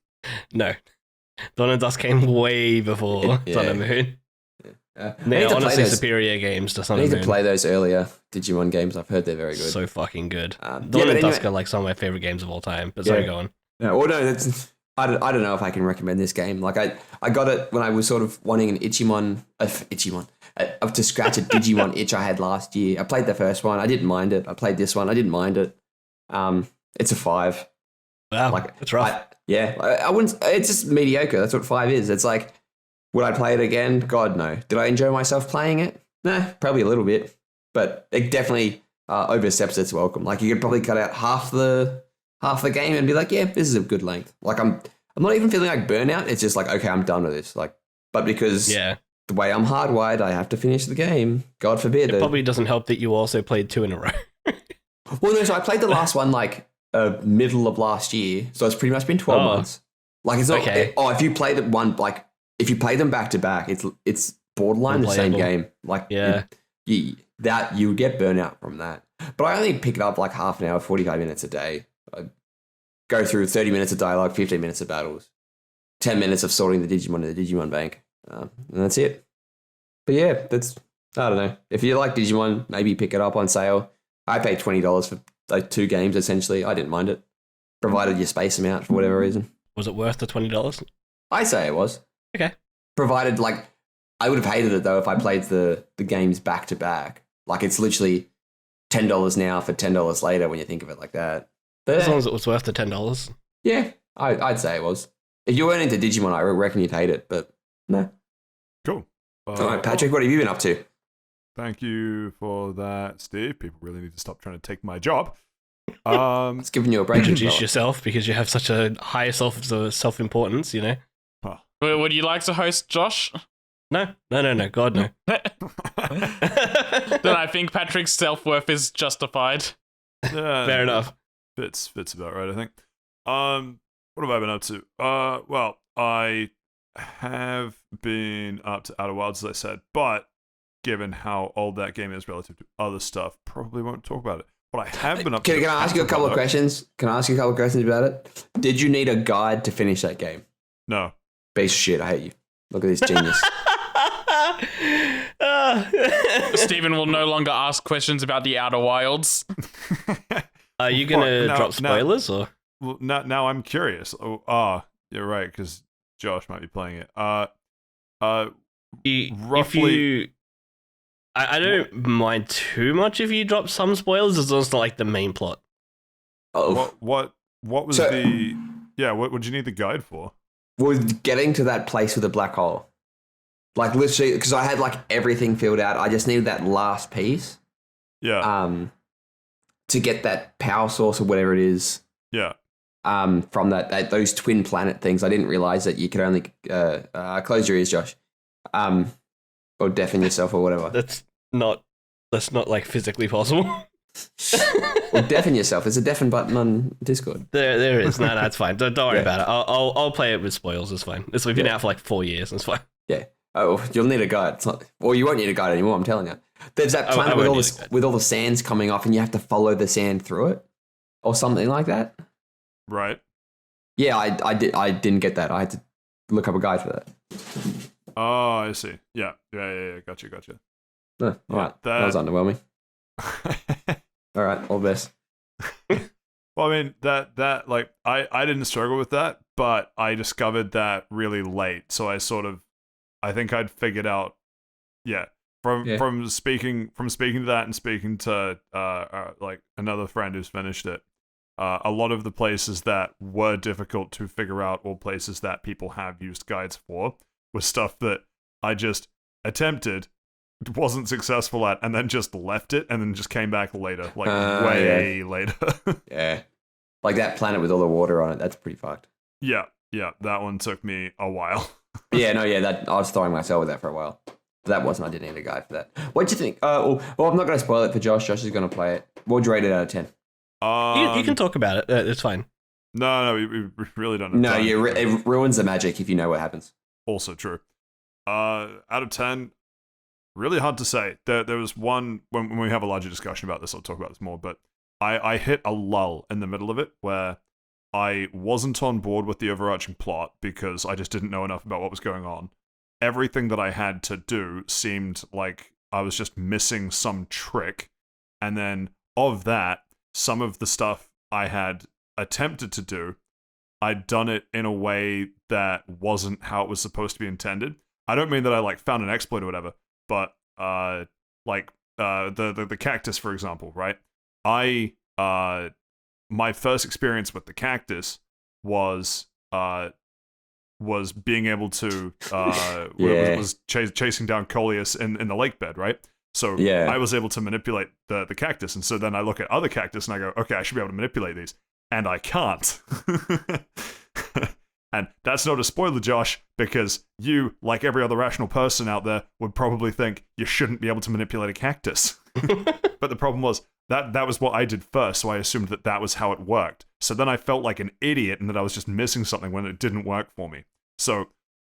No. Dawn of Dusk came way before Yeah. Sun and Moon. I They're need to play honestly those. superior games to Sun I need and to Moon. play those earlier Digimon games. I've heard they're very good. So fucking good. Yeah, Dawn but and Dusk anyway- are like some of my favorite games of all time. But sorry, Yeah. go on. No, well, no, that's. I don't know if I can recommend this game. Like I got it when I was sort of wanting an Ichimon to scratch a Digimon itch I had last year. I played the first one. I didn't mind it. I played this one. I didn't mind it. It's a 5. Wow, Like it's rough. I wouldn't. It's just mediocre. That's what 5 is. It's like, would I play it again? God no. Did I enjoy myself playing it? Nah, probably a little bit, but it definitely oversteps its welcome. Like you could probably cut out half the game and be like, yeah, this is a good length. Like I'm not even feeling like burnout. It's just like, okay, I'm done with this. Like, but because Yeah. the way I'm hardwired, I have to finish the game. God forbid. It probably doesn't help that you also played 2 in a row. Well, no, so I played the last one like middle of last year, so it's pretty much been 12 Oh. months. Like it's not. Okay. If you played it if you play them back to back, it's borderline the same Unplayable. game. Like Yeah. you get burnout from that. But I only pick it up like half an hour, 45 minutes a day. I go through 30 minutes of dialogue, 15 minutes of battles, 10 minutes of sorting the Digimon in the Digimon bank, and that's it. But yeah, I don't know. If you like Digimon, maybe pick it up on sale. I paid $20 for like 2 games essentially. I didn't mind it, provided you space them out for whatever reason. Was it worth the $20? I say it was. Okay. Provided, like, I would have hated it though if I played the games back to back. Like, it's literally $10 now for $10 later when you think of it like that. But As long as it was worth the $10. yeah, I'd say it was. If you weren't into Digimon, I reckon you'd hate it. But no. Cool. All right, Patrick, what have you been up to? Thank you for that, Steve. People really need to stop trying to take my job. It's giving you a break. Introduce fella. yourself because you have such a high self-importance, you know? Would you like to host, Josh? No. God, no. Then I think Patrick's self-worth is justified. Fair enough. Fits about right, I think. What have I been up to? Well, I have been up to Outer Wilds, as I said, but given how old that game is relative to other stuff, probably won't talk about it. What I have been up to. Can I ask you a couple of questions? Can I ask you a couple of questions about it? Did you need a guide to finish that game? No. Piece of shit, I hate you. Look at this genius. Stephen will no longer ask questions about the Outer Wilds. Are you going to No, drop spoilers or? Well, now I'm curious. You're right, because Josh might be playing it. Roughly. I don't mind too much if you drop some spoilers, as long as it's not like the main plot. Oh, What was So- what would you need the guide for? was getting to that place with the black hole. Like literally, because I had like everything filled out. I just needed that last piece. Yeah. To get that power source or whatever it is. Yeah. From those twin planet things. I didn't realize that you could only close your ears, Josh. Or deafen yourself or whatever. That's not like physically possible. Or deafen yourself. There's a deafen button on Discord. There is. No, that's fine. Don't worry Yeah. about it. I'll play it with spoils. It's fine. We've been out for like 4 years. It's fine. Yeah. Oh, you'll need a guide. It's not, or you won't need a guide anymore. I'm telling you. There's that I planet won't with need a guide. with all the sands coming off, and you have to follow the sand through it, or something like that. Right. Yeah, I didn't get that. I had to look up a guide for that. Oh, I see. Yeah. Gotcha. Oh, all right, that was that- underwhelming. All right, all the best. Well, I mean that like I didn't struggle with that, but I discovered that really late. So I think I'd figured out. Yeah. From speaking to that and speaking to like another friend who's finished it. A lot of the places that were difficult to figure out, or places that people have used guides for, was stuff that I just attempted, wasn't successful at, and then just left it, and then just came back later, like way later. Yeah, like that planet with all the water on it. That's pretty fucked. Yeah, that one took me a while. That I was throwing myself with that for a while. That wasn't. I didn't need a guide for that. What'd you think? Well, I'm not going to spoil it for Josh. Josh is going to play it. What'd you rate it out of 10? You can talk about it. It's fine. No, we really don't have No, time. it ruins the magic if you know what happens. Also true. Out of 10, really hard to say. There was one, when we have a larger discussion about this, I'll talk about this more, but I hit a lull in the middle of it where I wasn't on board with the overarching plot because I just didn't know enough about what was going on. Everything that I had to do seemed like I was just missing some trick. And then of that, some of the stuff I had attempted to do, I'd done it in a way that wasn't how it was supposed to be intended. I don't mean that I like found an exploit or whatever, but the cactus, for example, right? My first experience with the cactus was being able to was chasing down Coleus in the lake bed, right? So I was able to manipulate the cactus, and so then I look at other cactus and I go, okay, I should be able to manipulate these, and I can't. And that's not a spoiler, Josh, because you, like every other rational person out there, would probably think you shouldn't be able to manipulate a cactus. But the problem was that was what I did first, so I assumed that was how it worked. So then I felt like an idiot and that I was just missing something when it didn't work for me. So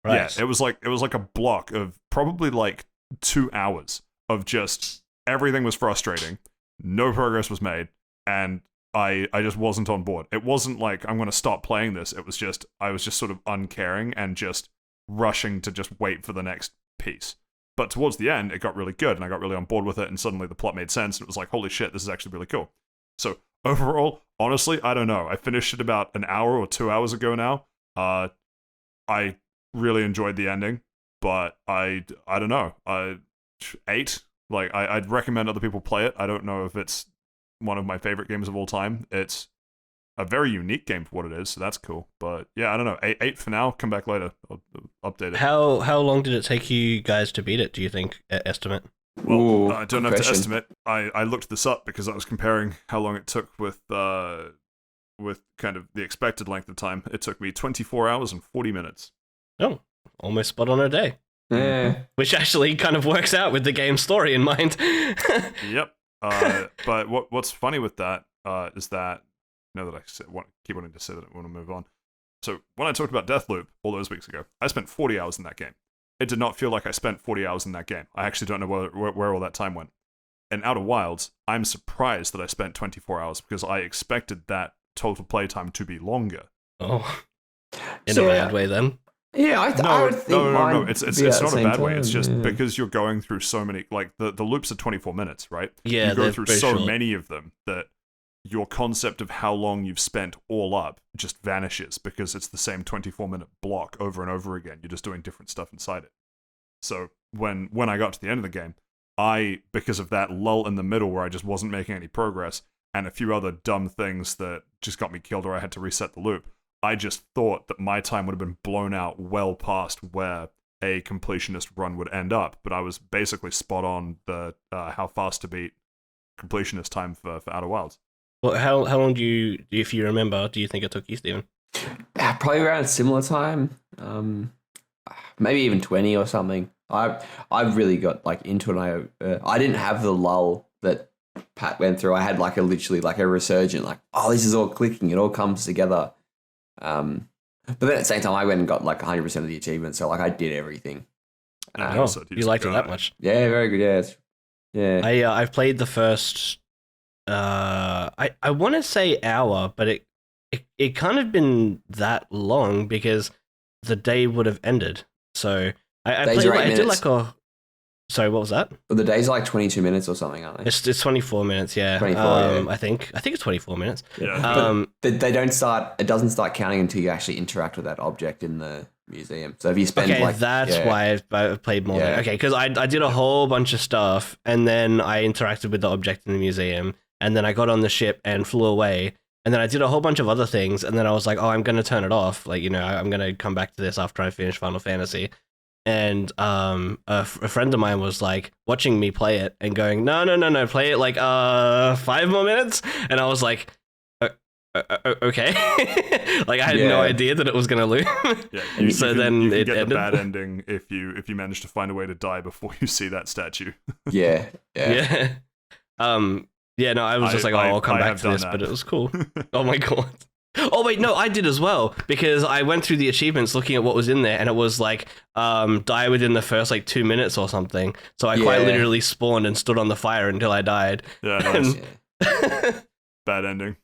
yeah, it was like a block of probably like 2 hours of just everything was frustrating, no progress was made, and I just wasn't on board. It wasn't like I'm going to stop playing this. It was just I was just sort of uncaring and just rushing to just wait for the next piece. But towards the end, it got really good, and I got really on board with it, and suddenly the plot made sense, and it was like, holy shit, this is actually really cool. So overall, honestly, I don't know. I finished it about an hour or 2 hours ago now. I really enjoyed the ending, but I don't know. 8? Like, I'd recommend other people play it. I don't know if it's one of my favorite games of all time. It's a very unique game for what it is, so that's cool. But yeah, I don't know. 8 for now. Come back later. I'll update it. How long did it take you guys to beat it, do you think, estimate? Well, I don't have to estimate. I looked this up because I was comparing how long it took with kind of the expected length of time. It took me 24 hours and 40 minutes. Oh, almost spot on a day. Yeah. Which actually kind of works out with the game's story in mind. Yep. But what's funny with that is that, now that I keep wanting to say that I want to move on. So when I talked about Deathloop all those weeks ago, I spent 40 hours in that game. It did not feel like I spent 40 hours in that game. I actually don't know where all that time went. In Outer Wilds, I'm surprised that I spent 24 hours because I expected that total playtime to be longer. Oh, in a bad way then. Yeah, I would think no. It's not a bad way. It's just because you're going through so many, like the loops are 24 minutes, right? Yeah, you go through so many of them that your concept of how long you've spent all up just vanishes because it's the same 24-minute block over and over again. You're just doing different stuff inside it. So when I got to the end of the game, because of that lull in the middle where I just wasn't making any progress and a few other dumb things that just got me killed or I had to reset the loop, I just thought that my time would have been blown out well past where a completionist run would end up, but I was basically spot on the how fast to beat completionist time for Outer Wilds. Well, how long if you remember, do you think it took you, Steven? Probably around a similar time, maybe even 20 or something. I really got like into it. I didn't have the lull that Pat went through. I had like literally a resurgent, like, oh, this is all clicking. It all comes together. But then at the same time, I went and got like 100% of the achievements. So like I did everything. You liked it that much? Yeah, very good. Yeah. I've played the first. I want to say hour, but it can't have been that long because the day would have ended. So I did like a. Sorry, what was that? Well, the days are like 22 minutes or something, aren't they? It's 24 minutes, yeah. 24, yeah. I think it's 24 minutes. Yeah. They don't start. It doesn't start counting until you actually interact with that object in the museum. So if you spend that's why I played more. Yeah. Okay, because I did a whole bunch of stuff, and then I interacted with the object in the museum, and then I got on the ship and flew away, and then I did a whole bunch of other things, and then I was like, oh, I'm going to turn it off. Like, I'm going to come back to this after I finish Final Fantasy. And a friend of mine was like watching me play it and going, no, play it like 5 more minutes. And I was like, okay. Like I had no idea that it was gonna loose. Yeah, so you then can it get ended. the bad ending if you manage to find a way to die before you see that statue. Yeah. Yeah, no, I was just like, I'll come back to this, but it was cool. Oh my god. Oh wait, no, I did as well, because I went through the achievements looking at what was in there, and it was like, die within the first like 2 minutes or something. So I quite literally spawned and stood on the fire until I died. Yeah, nice. Bad ending.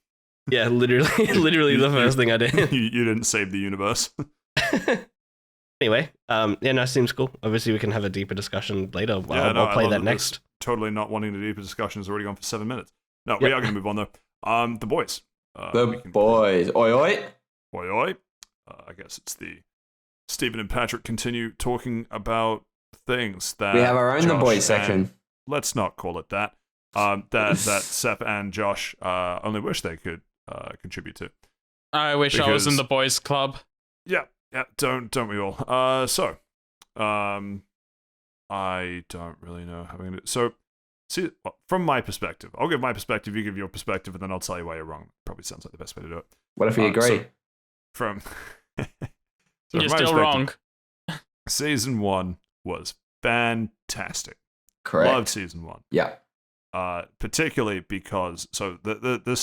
Yeah, literally the first thing I did. You didn't save the universe. Anyway, yeah, no, seems cool. Obviously, we can have a deeper discussion later. I'll play I love that next. Totally not wanting the deeper discussion has already gone for 7 minutes. No, we are going to move on though. The boys. The boys. Oi, oi. Oi, oi. I guess it's the Stephen and Patrick continue talking about things that We have our own The Boys section. Let's not call it that. That Seth and Josh only wish they could contribute to. I wish I was in the boys club. Yeah, don't we all? I don't really know how we're gonna. So, see, from my perspective, I'll give my perspective. You give your perspective, and then I'll tell you why you're wrong. Probably sounds like the best way to do it. What if we agree? So from You're still wrong. Season 1 was fantastic. Correct. Loved season 1. Yeah. Particularly because I'm going to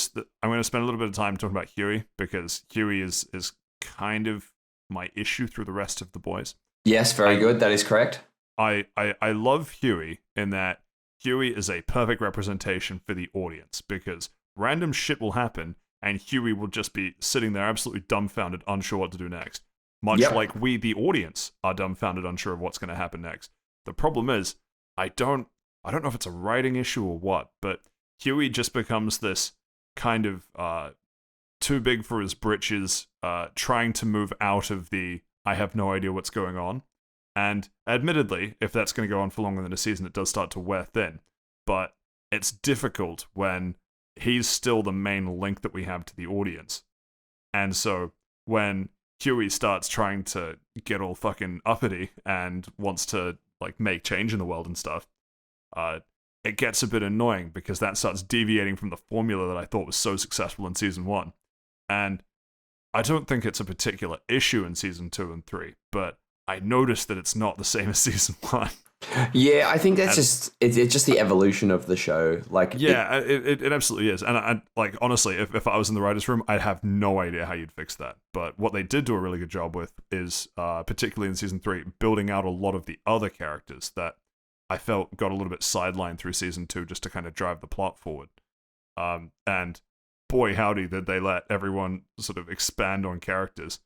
spend a little bit of time talking about Huey, because Huey is kind of my issue through the rest of the boys. Yes, very good. That is correct. I love Huey in that Huey is a perfect representation for the audience, because random shit will happen and Huey will just be sitting there absolutely dumbfounded, unsure what to do next. Much like we, the audience, are dumbfounded, unsure of what's going to happen next. The problem is, I don't know if it's a writing issue or what, but Huey just becomes this kind of too big for his britches, trying to move out of the I have no idea what's going on. And admittedly, if that's going to go on for longer than a season, it does start to wear thin. But it's difficult when he's still the main link that we have to the audience. And so when Huey starts trying to get all fucking uppity and wants to like make change in the world and stuff, it gets a bit annoying, because that starts deviating from the formula that I thought was so successful in season 1. And I don't think it's a particular issue in season 2 and 3, but I noticed that it's not the same as season 1. Yeah, I think that's it's just the evolution of the show. Like, yeah, it absolutely is. And I like, honestly, if I was in the writer's room, I'd have no idea how you'd fix that. But what they did do a really good job with is, particularly in season 3, building out a lot of the other characters that I felt got a little bit sidelined through season 2, just to kind of drive the plot forward. And boy, howdy, did they let everyone sort of expand on characters.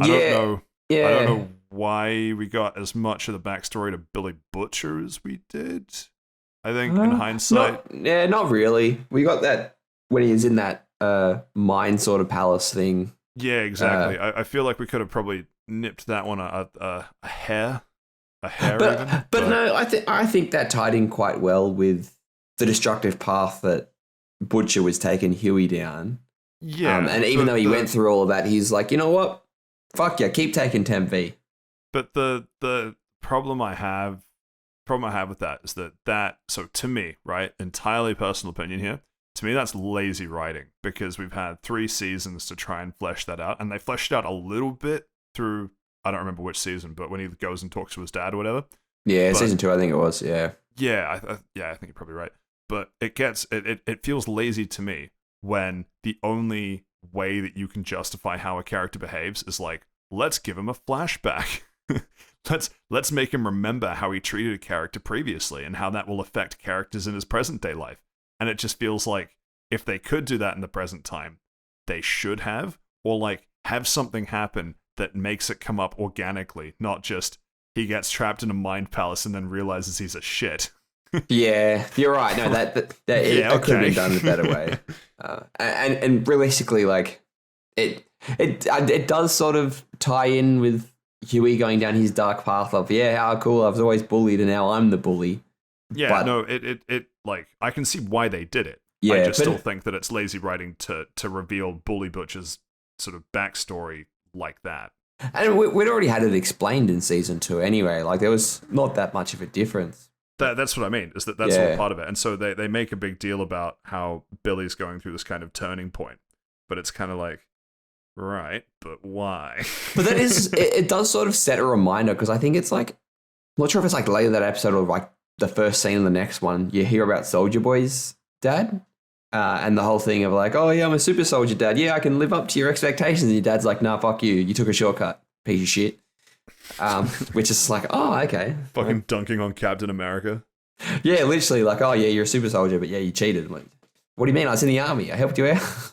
I don't know why we got as much of the backstory to Billy Butcher as we did. I think in hindsight. Not really. We got that when he was in that mine sort of palace thing. Yeah, exactly. I feel like we could have probably nipped that one a hair. But no, I think that tied in quite well with the destructive path that Butcher was taking Huey down. Yeah. And even though he went through all of that, he's like, you know what? Fuck yeah, keep taking Temp V. But the problem I have with that is that so to me, right, entirely personal opinion here, to me that's lazy writing, because we've had 3 seasons to try and flesh that out, and they fleshed it out a little bit through, I don't remember which season, but when he goes and talks to his dad or whatever. Yeah, season 2, I think it was. Yeah. Yeah, I think you're probably right. But it feels lazy to me when the only way that you can justify how a character behaves is like, let's give him a flashback. let's make him remember how he treated a character previously and how that will affect characters in his present day life. And it just feels like if they could do that in the present time, they should have, or like have something happen that makes it come up organically, not just he gets trapped in a mind palace and then realizes he's a shit. Yeah, you're right. No, that could have been done a better way. And realistically, like it does sort of tie in with Huey going down his dark path of, how cool, I was always bullied and now I'm the bully. Yeah, but, no, it like, I can see why they did it. Yeah, I just still think that it's lazy writing to reveal Bully Butcher's sort of backstory like that. And we'd already had it explained in season 2 anyway. Like, there was not that much of a difference. That's what I mean, is that's all part of it. And so they make a big deal about how Billy's going through this kind of turning point. But it's kind of like, right, but why? But that is, it does sort of set a reminder, because I think it's like, I'm not sure if it's like later that episode or like the first scene in the next one, you hear about Soldier Boy's dad. And the whole thing of like, oh yeah, I'm a super soldier, dad. Yeah, I can live up to your expectations. And your dad's like, nah, fuck you. You took a shortcut, piece of shit. Which is like, oh, okay. Fucking dunking on Captain America. Yeah, literally like, oh yeah, you're a super soldier, but yeah, you cheated. I'm like, what do you mean? I was in the army. I helped you out.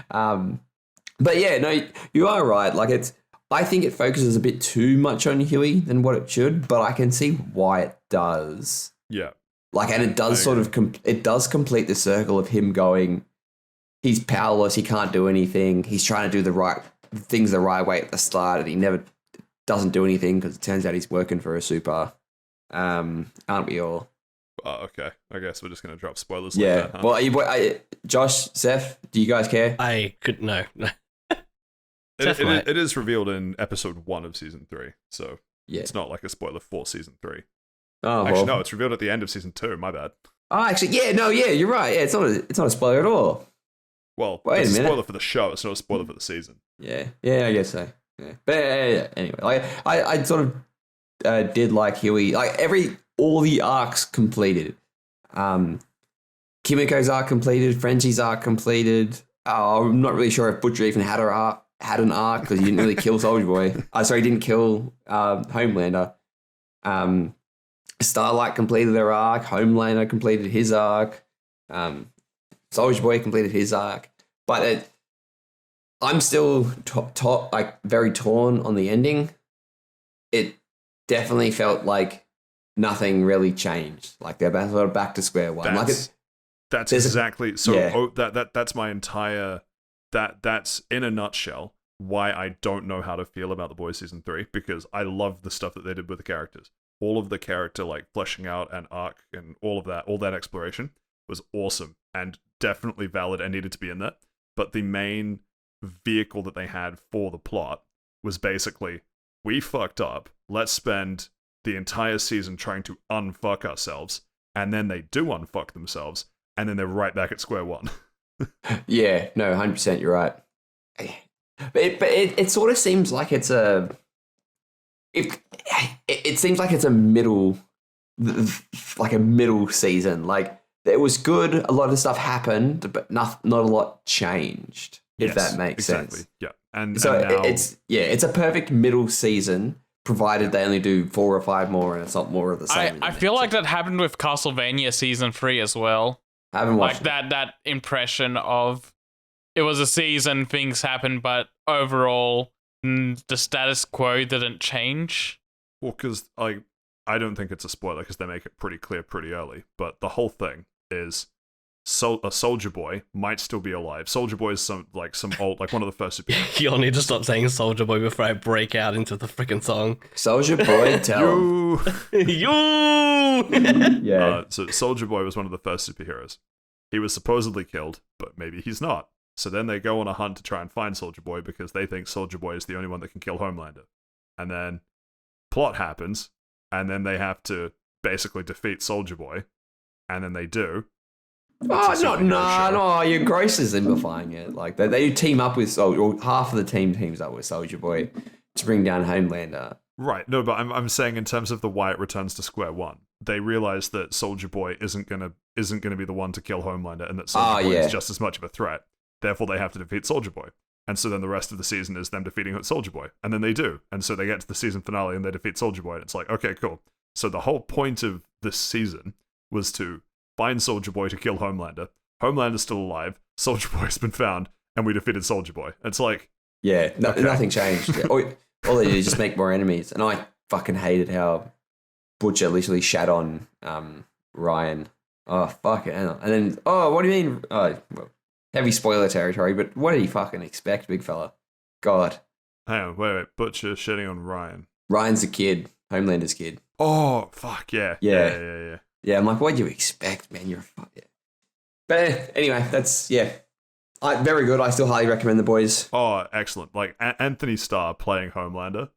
But yeah, no, you are right. Like I think it focuses a bit too much on Huey than what it should, but I can see why it does. Yeah. Like, and it does sort of, it does complete the circle of him going, he's powerless, he can't do anything, he's trying to do the right things the right way at the start, and he never doesn't do anything because it turns out he's working for a super. Aren't we all? Oh, okay. I guess we're just going to drop spoilers Yeah. like that, huh? Well, Josh, Seth, do you guys care? I could no. It is revealed in episode 1 of season 3, so Yeah. it's not like a spoiler for season 3. Oh, Actually, well. no, it's revealed at the end of season 2. My bad. Oh, actually, yeah, you're right. Yeah, it's not a spoiler at all. Well, Wait it's a a minute. spoiler for the show. It's not a spoiler for the season. Yeah, I guess so. Yeah. But anyway, like I sort of did like Huey. Like all the arcs completed. Kimiko's arc completed. Frenchie's arc completed. I'm not really sure if Butcher even had an arc because he didn't really kill Soldier Boy. Sorry, he didn't kill Homelander. Starlight completed their arc. Homelander completed his arc. Soldier Boy completed his arc. But I'm still very torn on the ending. It definitely felt like nothing really changed. Like they're back to square one. That's exactly so. Yeah. That's my entire. That's in a nutshell why I don't know how to feel about The Boys season 3, because I love the stuff that they did with the characters. All of the character like fleshing out and arc and all that exploration was awesome and definitely valid and needed to be in there. But the main vehicle that they had for the plot was basically, we fucked up, let's spend the entire season trying to unfuck ourselves, and then they do unfuck themselves, and then they're right back at square one. Yeah, no, 100%, you're right. But it sort of seems like it's it seems like it's a middle season. Like it was good, a lot of stuff happened, but not a lot changed. If that makes sense. Yeah, and so and now, it's a perfect middle season, provided they only do 4 or 5 more, and it's not more of the same. I feel like that happened with Castlevania season 3 as well. I haven't watched like that impression of it was a season, things happened, but overall the status quo didn't change. well, because I don't think it's a spoiler because they make it pretty clear pretty early. But the whole thing is, a Soldier Boy might still be alive. Soldier Boy is some old, like one of the first superheroes. You'll need to stop saying Soldier Boy before I break out into the freaking song. Soldier Boy, tell him. You! Yeah. So Soldier Boy was one of the first superheroes. He was supposedly killed, but maybe he's not. So then they go on a hunt to try and find Soldier Boy because they think Soldier Boy is the only one that can kill Homelander. And then plot happens, and then they have to basically defeat Soldier Boy, and then they do. No, you're gross is simplifying it. Like they team up with Soldier, or half of the team teams up with Soldier Boy to bring down Homelander. Right, no, but I'm saying in terms of the why it returns to square one, they realize that Soldier Boy isn't gonna be the one to kill Homelander, and that Soldier Boy is just as much of a threat. Therefore, they have to defeat Soldier Boy. And so then the rest of the season is them defeating Soldier Boy. And then they do. And so they get to the season finale and they defeat Soldier Boy. And it's like, okay, cool. So the whole point of this season was to find Soldier Boy to kill Homelander. Homelander's still alive. Soldier Boy's been found. And we defeated Soldier Boy. It's like... Yeah, nothing changed. All they did is just make more enemies. And I fucking hated how Butcher literally shat on Ryan. Oh, fuck it. And then, what do you mean? Well, heavy spoiler territory, but what did he fucking expect, big fella? God. Hang on, wait. Butcher shitting on Ryan. Ryan's a kid. Homelander's kid. Oh, fuck, yeah. Yeah, I'm like, what do you expect, man? You're a fuck. Yeah. But anyway, that's, very good. I still highly recommend The Boys. Oh, excellent. Like, Anthony Starr playing Homelander,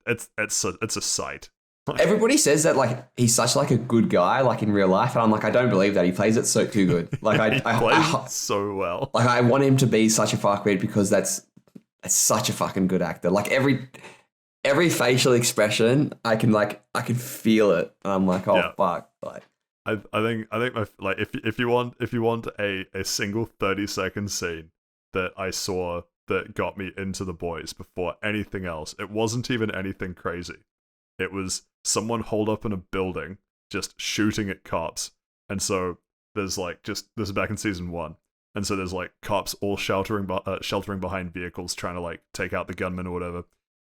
it's a sight. Everybody says that like he's such like a good guy like in real life, and I'm like, I don't believe that. He plays it so too good. Like he plays it so well. Like I want him to be such a fuckwit because that's such a fucking good actor. Like every facial expression, I can feel it, and I'm like, fuck. Like I think if you want a single 30-second scene that I saw that got me into The Boys before anything else, it wasn't even anything crazy. It was someone holed up in a building just shooting at cops. And so there's this is back in season 1. and so there's like cops all sheltering behind vehicles trying to like take out the gunman or whatever.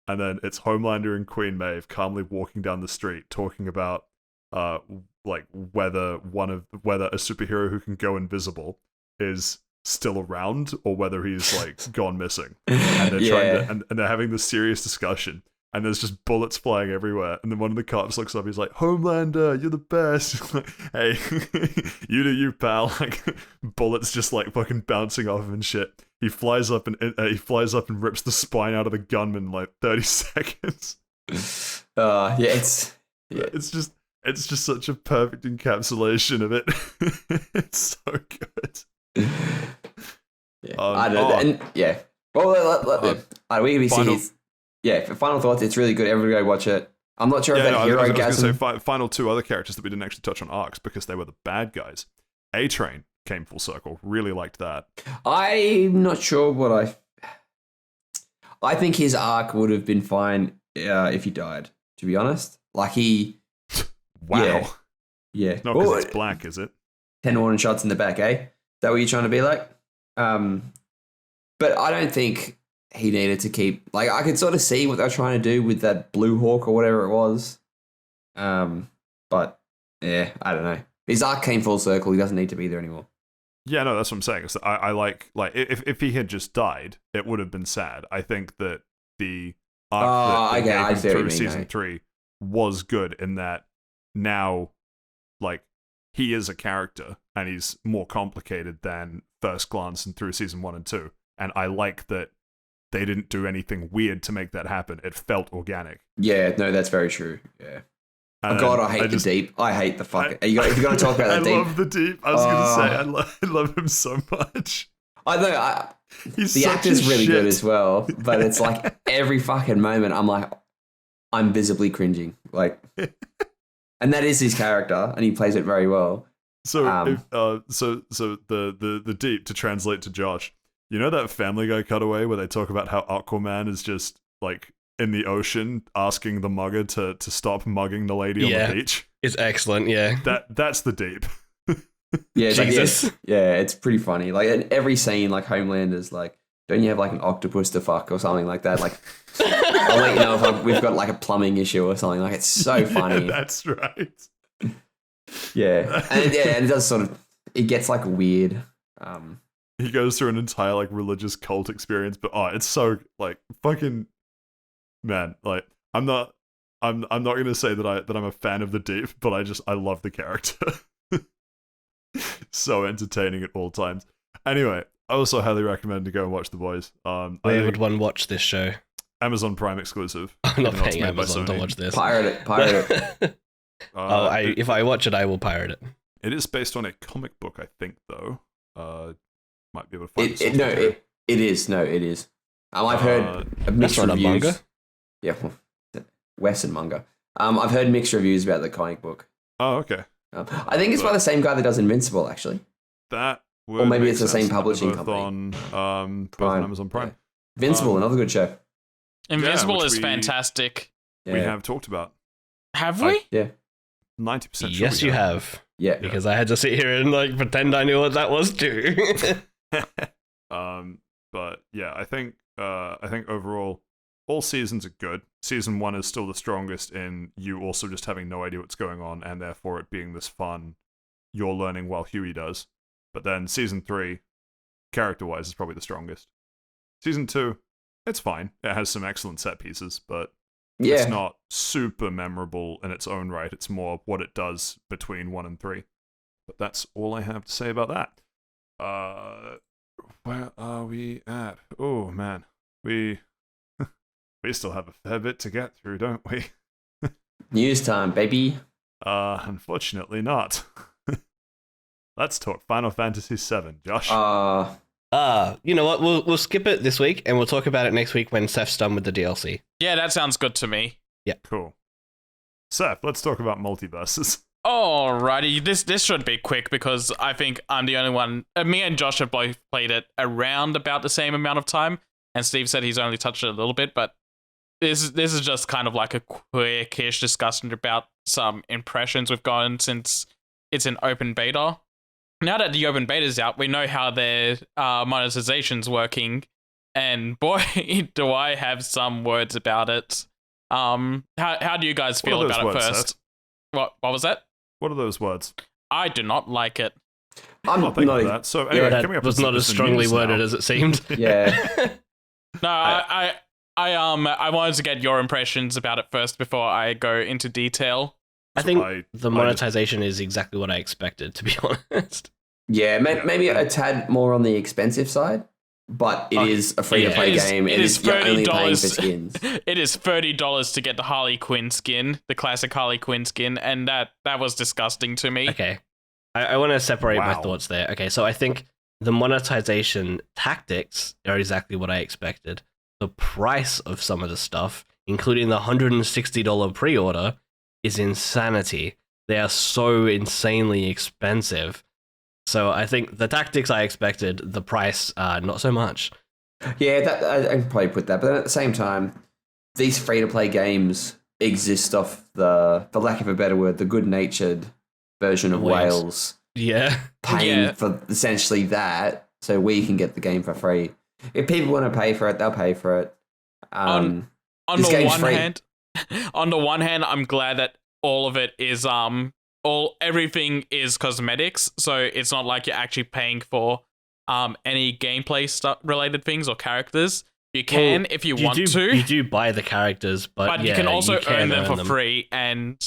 And then it's Homelander and Queen Maeve calmly walking down the street talking about like whether a superhero who can go invisible is still around or whether he's like gone missing. And they're trying to and they're having this serious discussion. And there's just bullets flying everywhere. And then one of the cops looks up. He's like, "Homelander, you're the best." Like, hey, you do you, pal. Like, bullets just like fucking bouncing off him and shit. He flies up and rips the spine out of the gunman in like 30 seconds. It's just such a perfect encapsulation of it. It's so good. I don't know. And yeah. Well, we see his. Yeah, for final thoughts, it's really good. Everybody go watch it. I'm not sure if that hero I was gasm. going to say final two other characters that we didn't actually touch on arcs because they were the bad guys. A-Train came full circle. Really liked that. I'm not sure what I think his arc would have been fine if he died, to be honest. Like he... Wow. Yeah. Not because it's black, is it? 10 warning shots in the back, eh? Is that what you're trying to be like? But I don't think... he needed to keep... Like, I could sort of see what they were trying to do with that Blue Hawk or whatever it was. But, yeah, I don't know. His arc came full circle. He doesn't need to be there anymore. Yeah, no, that's what I'm saying. I like if he had just died, it would have been sad. I think that the arc that gave him through season 3 was good in that now, like, he is a character and he's more complicated than first glance and through season 1 and 2. And I like that they didn't do anything weird to make that happen. It felt organic. Yeah, no, that's very true. Yeah. Oh God, I hate the Deep. I hate the fuck. If you're going to talk about the Deep. I love the Deep. I was going to say, I love him so much. I know. The actor's really good as well, but it's like every fucking moment I'm like, I'm visibly cringing. Like, and that is his character, and he plays it very well. So, the Deep, to translate to Josh, you know that Family Guy cutaway where they talk about how Aquaman is just like in the ocean asking the mugger to stop mugging the lady on the beach? It's excellent, yeah. That's the Deep. Yeah, Jesus. It's pretty funny. Like in every scene, like Homelander's like, don't you have like an octopus to fuck or something like that? Like, I'll let you know if we've got like a plumbing issue or something. Like, it's so funny. Yeah, that's right. Yeah, and it does sort of. It gets like weird. He goes through an entire like religious cult experience, but it's so like fucking man. Like I'm not gonna say that I'm a fan of the Deep, but I love the character. So entertaining at all times. Anyway, I also highly recommend to go and watch The Boys. Where would one watch this show? Amazon Prime exclusive. I'm not paying Amazon to watch this. Pirate it. If I watch it, I will pirate it. It is based on a comic book, I think, though. Might be able to find it. It is. No, it is. I've heard mixed that's not reviews. A manga? Yeah, Western manga. I've heard mixed reviews about the comic book. Oh, okay. I think it's by the same guy that does Invincible, actually. That would or maybe make it's the sense. same publishing Both company. On Amazon Prime. Yeah. Invincible, another good show. Invincible is we- fantastic. Yeah. We have talked about Have we? Yeah. 90% sure. Yes, we you have. Yeah. Because I had to sit here and like pretend I knew what that was too. But yeah, I think overall all seasons are good. Season 1 is still the strongest in you also just having no idea what's going on and therefore it being this fun you're learning while Huey does. But then season 3, character-wise, is probably the strongest. Season 2, it's fine. It has some excellent set pieces, but it's not super memorable in its own right. It's more what it does between 1 and 3. But that's all I have to say about that. Where are we at? Oh, man. We still have a fair bit to get through, don't we? News time, baby. Unfortunately not. Let's talk Final Fantasy VII, Josh. You know what? We'll skip it this week and we'll talk about it next week when Seth's done with the DLC. Yeah, that sounds good to me. Yeah. Cool. Seth, let's talk about Multiversus. Alrighty, this should be quick because I think I'm the only one. Me and Josh have both played it around about the same amount of time, and Steve said he's only touched it a little bit. But this is just kind of like a quickish discussion about some impressions we've gotten since it's an open beta. now that the open beta's out, we know how their monetization's working, and boy, do I have some words about it. How do you guys feel about it first? Seth? What was that? What are those words? I do not like it. I'm not thinking of that. So anyway, that coming up was with not as some strongly news worded now. as it seemed. Yeah. No, I wanted to get your impressions about it first before I go into detail. I think I the monetization is exactly what I expected, to be honest. Yeah, maybe a tad more on the expensive side, but it is a free-to-play game. It is you're only paying $30. for skins. It is $30 to get the Harley Quinn skin, the classic Harley Quinn skin, and that was disgusting to me. Okay. I want to separate my Wow. thoughts there. Okay, so I think the monetization tactics are exactly what I expected. The price of some of the stuff, including the $160 pre-order, is insanity. They are so insanely expensive. So I think the tactics I expected, the price, not so much. Yeah, I can probably put that. But at the same time, these free-to-play games exist off the, for lack of a better word, the good-natured version of Wales. Wales Yeah. paying Yeah. for essentially that, so we can get the game for free. If people want to pay for it, they'll pay for it. On This the game's one free. hand, I'm glad that all of it is everything is cosmetics, so it's not like you're actually paying for any gameplay stuff related things or characters. You can Well, if you want do, to, You do buy the characters, but you yeah, can also earn them for them. free, and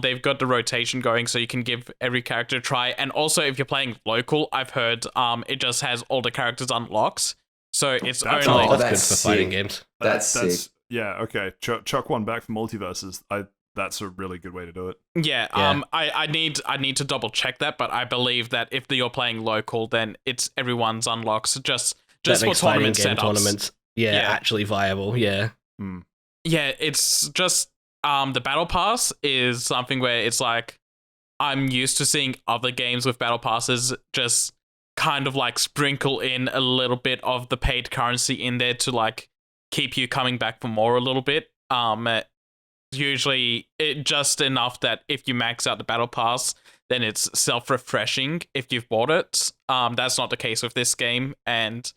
they've got the rotation going, so you can give every character a try. And also, if you're playing local, I've heard it just has all the characters unlocked, so it's That's only. all. That's that's good for fighting sick. games. That's sick. Yeah, okay. Chuck one back for Multiversus. That's a really good way to do it. Yeah, Yeah. I need to double check that, but I believe that if you're playing local, then it's everyone's unlocks just That for makes fighting tournament game setups. tournaments, Yeah. actually viable. Yeah. Hmm. Yeah, it's just the battle pass is something where it's like I'm used to seeing other games with battle passes just kind of like sprinkle in a little bit of the paid currency in there to like keep you coming back for more a little bit. Usually it just enough that if you max out the battle pass, then it's self-refreshing if you've bought it. That's not the case with this game, and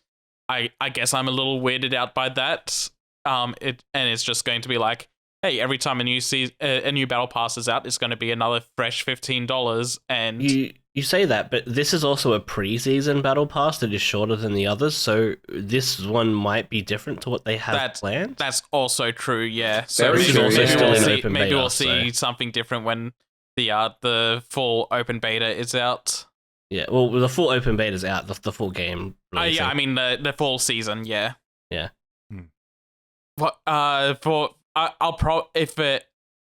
I guess I'm a little weirded out by that. It's just going to be like, hey, every time a new battle pass is out, it's going to be another fresh $15, and You say that, but this is also a pre-season battle pass that is shorter than the others, so this one might be different to what they have planned. that's also true. Yeah, so Very maybe, true, maybe yeah. we'll Still in see, open maybe beta, we'll see so- something different when the full open beta is out. Yeah, well, the full open beta is out, the full game. Yeah, I mean the full season. Yeah. Yeah. What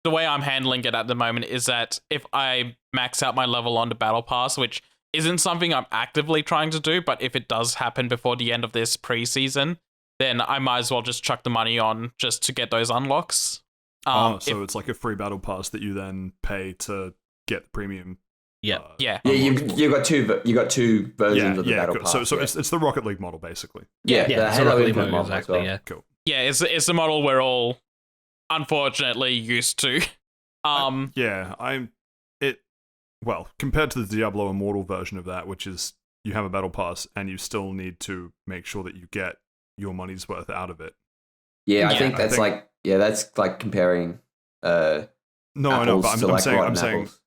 the way I'm handling it at the moment is that if I max out my level on the battle pass, which isn't something I'm actively trying to do, but if it does happen before the end of this preseason, then I might as well just chuck the money on just to get those unlocks. So it's like a free battle pass that you then pay to get the premium. Yeah. Yeah. Yeah, unlocks for. you got two versions of the battle cool. pass. So it's the Rocket League model basically. yeah, Yeah, the it's Halo roughly Infinite model as exactly, well. yeah. Cool. Yeah, it's the model we're all unfortunately used to. Well, compared to the Diablo Immortal version of that, which is you have a battle pass and you still need to make sure that you get your money's worth out of it. Yeah, I Yeah. think that's like comparing No, I know, but apples to I'm like saying, rotten apples.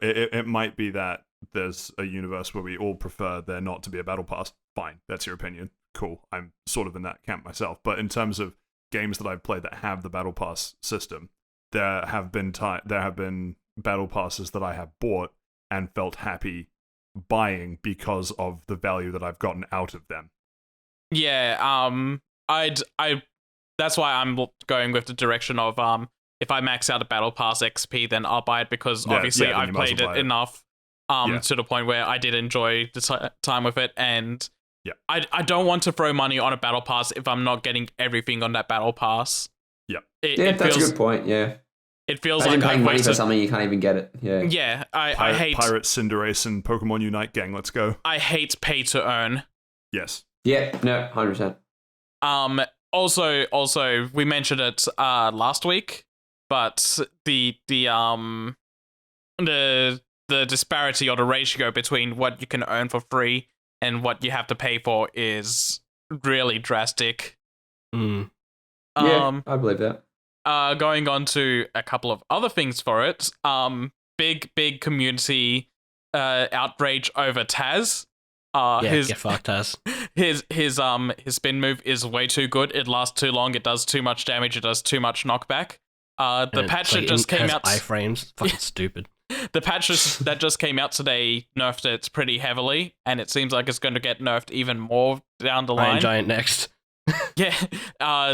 it might be that there's a universe where we all prefer there not to be a battle pass. Fine, that's your opinion. Cool. I'm sort of in that camp myself. But in terms of games that I've played that have the battle pass system, there have been battle passes that I have bought and felt happy buying because of the value that I've gotten out of them. Yeah, that's why I'm going with the direction of if I max out a battle pass XP, then I'll buy it because obviously then I've you might as played well it buy it. enough to the point where I did enjoy the time with it, and Yeah. I don't want to throw money on a battle pass if I'm not getting everything on that battle pass. Yeah. It That's feels, a good point. Yeah, It feels imagine like paying I've money for wasted. something you can't even get it. Yeah, Yeah, I hate Pirate Cinderace and Pokemon Unite gang. Let's go. I hate pay to earn. Yes. yeah, no, 100%. Also, we mentioned it last week, but the the disparity or the ratio between what you can earn for free and what you have to pay for is really drastic. Mm. Yeah, I believe that. Going on to a couple of other things for it. Big community outrage over Taz. Get fucked, Taz. His spin move is way too good. It lasts too long. It does too much damage. It does too much knockback. The patch that just came out. Iframes. Fucking stupid. The patch that just came out today nerfed it pretty heavily, and it seems like it's going to get nerfed even more down the line. Iron Giant next. Yeah,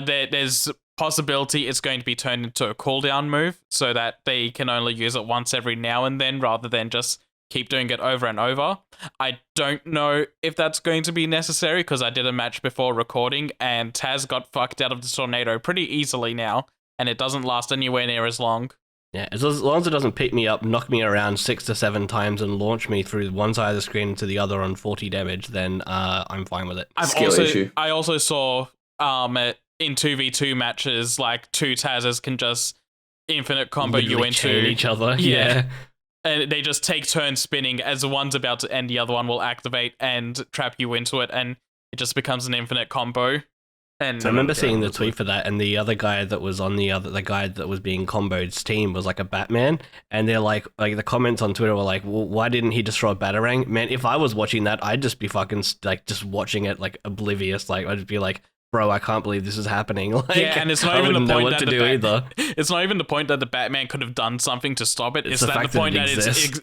there's possibility it's going to be turned into a cooldown move so that they can only use it once every now and then rather than just keep doing it over and over. I don't know if that's going to be necessary because I did a match before recording and Taz got fucked out of the tornado pretty easily now, and it doesn't last anywhere near as long. Yeah, as long as it doesn't pick me up, knock me around 6 to 7 times, and launch me through one side of the screen to the other on 40 damage, then I'm fine with it. I also saw in 2v2 matches, like 2 Tazes can just infinite combo Literally you into turn each other. Yeah. And they just take turns spinning. As the one's about to end, the other one will activate and trap you into it, and it just becomes an infinite combo. And I remember seeing the tweet for that, and the other guy that was on the guy that was being comboed's team was like a Batman, and they're like the comments on Twitter were like, well, why didn't he just throw a Batarang? Man, if I was watching that, I'd just be fucking like just watching it like oblivious. Like I'd just be like, bro, I can't believe this is happening. Like, yeah, and it's not I even the wouldn't know point what that to the do either. It's not even the point that the Batman could have done something to stop it. It's the that the fact that point it that exists.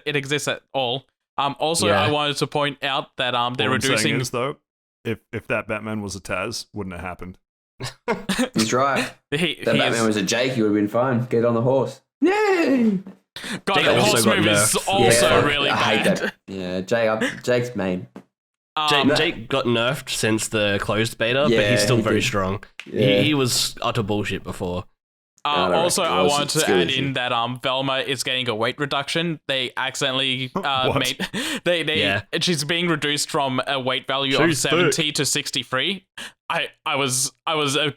it exists at all. Also, Yeah. I wanted to point out that they're All I'm saying reducing. is, though, if that Batman was a Taz, wouldn't have happened. He's right. If That Batman was a Jake, you would have been fine. Get on the horse. Yay! God, Jake that also horse got move is nerfed. also Yeah, really I hate bad. that. Yeah, Jake's main. Jake got nerfed since the closed beta, but Yeah, he's still he very did. strong. Yeah. He was utter bullshit before. I don't Also, reckon it I was wanted to skill add issue. in that Velma is getting a weight reduction. They accidentally What? made Yeah. she's being reduced from a weight value of She's 70 to 63. I was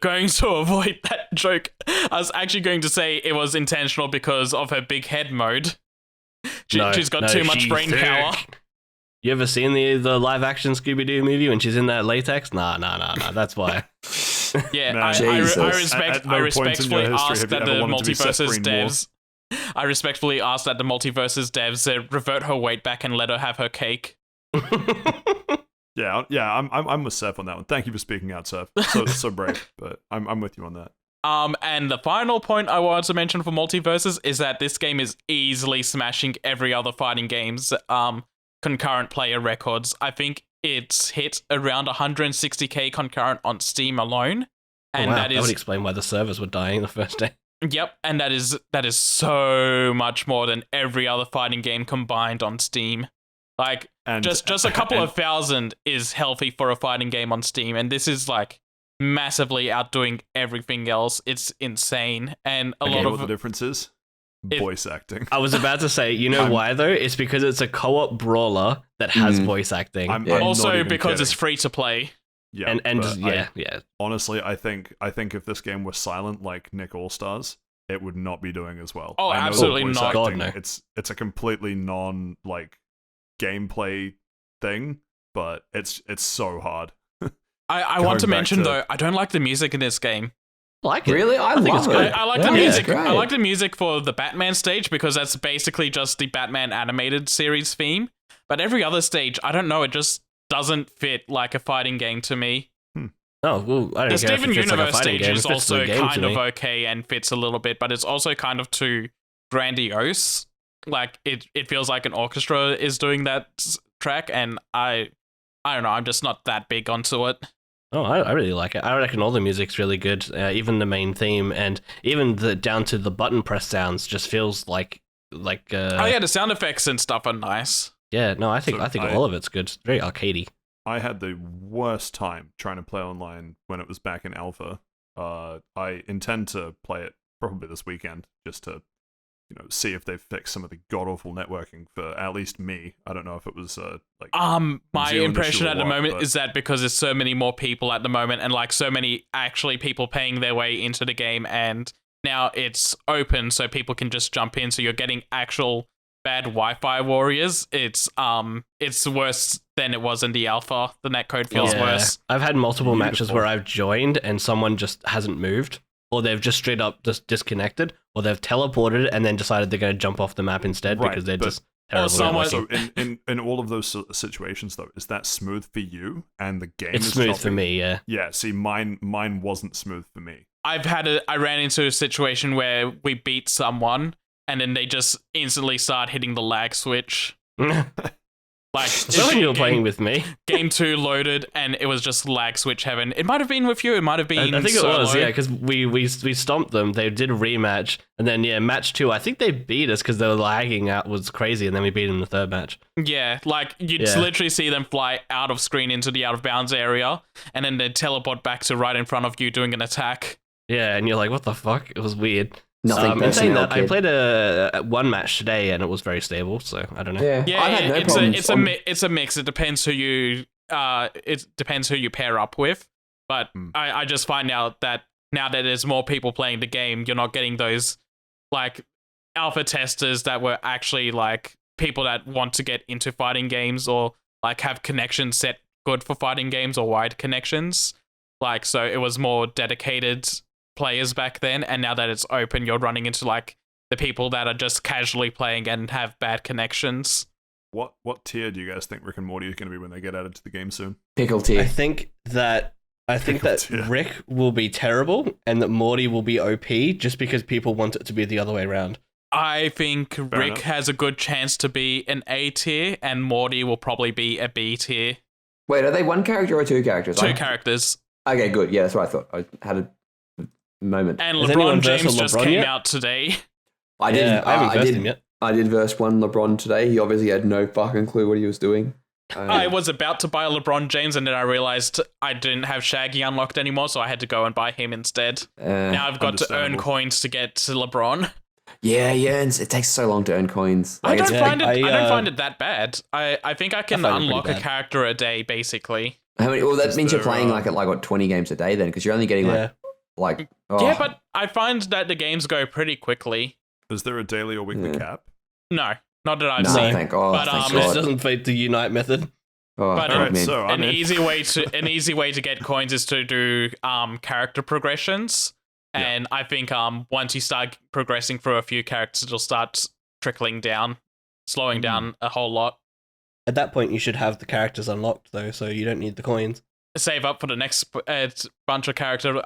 going to avoid that joke. I was actually going to say it was intentional because of her big head mode. She's got too much she's brain thick. power. You ever seen the live action Scooby Doo movie when she's in that latex? Nah. That's why. Yeah, Man, I Jesus. At no point in respectfully your history ask have you that ever the wanted to be Seth Multiversus Green more. devs. I respectfully ask that the Multiversus devs revert her weight back and let her have her cake. Yeah, I'm with Seth on that one. Thank you for speaking out, Seth. So brave, but I'm with you on that. And the final point I wanted to mention for Multiversus is that this game is easily smashing every other fighting game's concurrent player records. I think it's hit around 160k concurrent on Steam alone, and Oh, wow. that That would is explain why the servers were dying the first day. yep, and that is so much more than every other fighting game combined on Steam. Like And just a couple and- of thousand is healthy for a fighting game on Steam, and this is like massively outdoing everything else. It's insane, and a You lot know what the of difference is? It- Voice acting. I was about to say, you know why though? It's because it's a co-op brawler that has voice acting. I'm Yeah. not also even because it's kidding. free to play. Yeah, and but just, yeah. honestly, I think if this game was silent like Nick All Stars, it would not be doing as well. Oh, I know absolutely voice not. acting, God, no. It's a completely non gameplay thing, but it's so hard. I Going want to back mention to- though, I don't like the music in this game. Like it. Really? I think love it's it. good. I like Yeah, the music. it's great. I like the music for the Batman stage because that's basically just the Batman animated series theme. But every other stage, I don't know, it just doesn't fit like a fighting game to me. Oh, well, I don't The care if Steven it fits like a Universe fighting stage game. It is fits also the game to kind of me. okay and fits a little bit, but it's also kind of too grandiose. Like it feels like an orchestra is doing that track, and I don't know. I'm just not that big onto it. Oh, I really like it. I reckon all the music's really good, even the main theme, and even the down to the button press sounds just feels like. Oh yeah, the sound effects and stuff are nice. Yeah, no, I think So all of it's good. It's very arcadey. I had the worst time trying to play online when it was back in alpha. I intend to play it probably this weekend just to, see if they've fixed some of the god awful networking for at least me. I don't know if it was like. My Zero impression issue or at the what, moment but- is that because there's so many more people at the moment, and like so many actually people paying their way into the game, and now it's open so people can just jump in. So you're getting actual bad Wi-Fi warriors, it's worse than it was in the alpha. The netcode feels worse. I've had multiple matches Beautiful. where I've joined and someone just hasn't moved, or they've just straight up just disconnected, or they've teleported and then decided they're going to jump off the map instead Right, because they're but- just terrible. someone- at working. So in all of those situations though, is that smooth for you and the game? It's is smooth for choppy? me, yeah. Yeah, see, mine wasn't smooth for me. I ran into a situation where we beat someone and then they just instantly start hitting the lag switch. Like, So when you were playing with me, Game 2 loaded and it was just lag switch heaven. It might have been with you, it might have been I think it solo. was, yeah, because we stomped them. They did a rematch, and then match 2. I think they beat us because they were lagging out was crazy, and then we beat them in the third match. Yeah, like you'd Yeah. literally see them fly out of screen into the out of bounds area and then they'd teleport back to right in front of you doing an attack. Yeah, and you're like, what the fuck? It was weird. Nothing in saying personal, that, I kid. played a one match today, and it was very stable. So I don't know. Yeah, Yeah, I've had no it's problems. it's a mix. It depends who you pair up with. But I just find out that now that there's more people playing the game, you're not getting those like alpha testers that were actually like people that want to get into fighting games or like have connections set good for fighting games or wide connections. Like, so it was more dedicated players back then, and now that it's open, you're running into like the people that are just casually playing and have bad connections. What tier do you guys think Rick and Morty is going to be when they get added to the game soon? Pickle I tea. think that Yeah. Rick will be terrible, and that Morty will be OP, just because people want it to be the other way around. I think Rick enough. has a good chance to be an A tier, and Morty will probably be a B tier. Wait, are they one character or two characters? Two characters. Okay, good. Yeah, that's what I thought. I had a moment. And Has anyone LeBron James versed just LeBron came yet? out today. I did. Yeah, I haven't I versed did. him yet. I did verse one LeBron today. He obviously had no fucking clue what he was doing. I was about to buy LeBron James, and then I realized I didn't have Shaggy unlocked anymore, so I had to go and buy him instead. Now I've got to earn understandable. coins to get to LeBron. yeah, and it takes so long to earn coins. I Like, don't it's- find it. I, I don't find it that bad. I think I can find it pretty unlock a bad. character a day, basically. How many? Well, that Is means you're there, playing like at like what 20 games a day then, because you're only getting Yeah. like oh, Yeah, but I find that the games go pretty quickly. Is there a daily or weekly Yeah. cap? No, not that I've no, seen. thank God. But, thank um, This God. doesn't fit the Unite method. Oh, but, God, alright, man. So I'm An in. easy way to get coins is to do character progressions, Yeah. and I think once you start progressing through a few characters, it'll start trickling down, slowing down a whole lot. At that point, you should have the characters unlocked, though, so you don't need the coins. Save up for the next bunch of character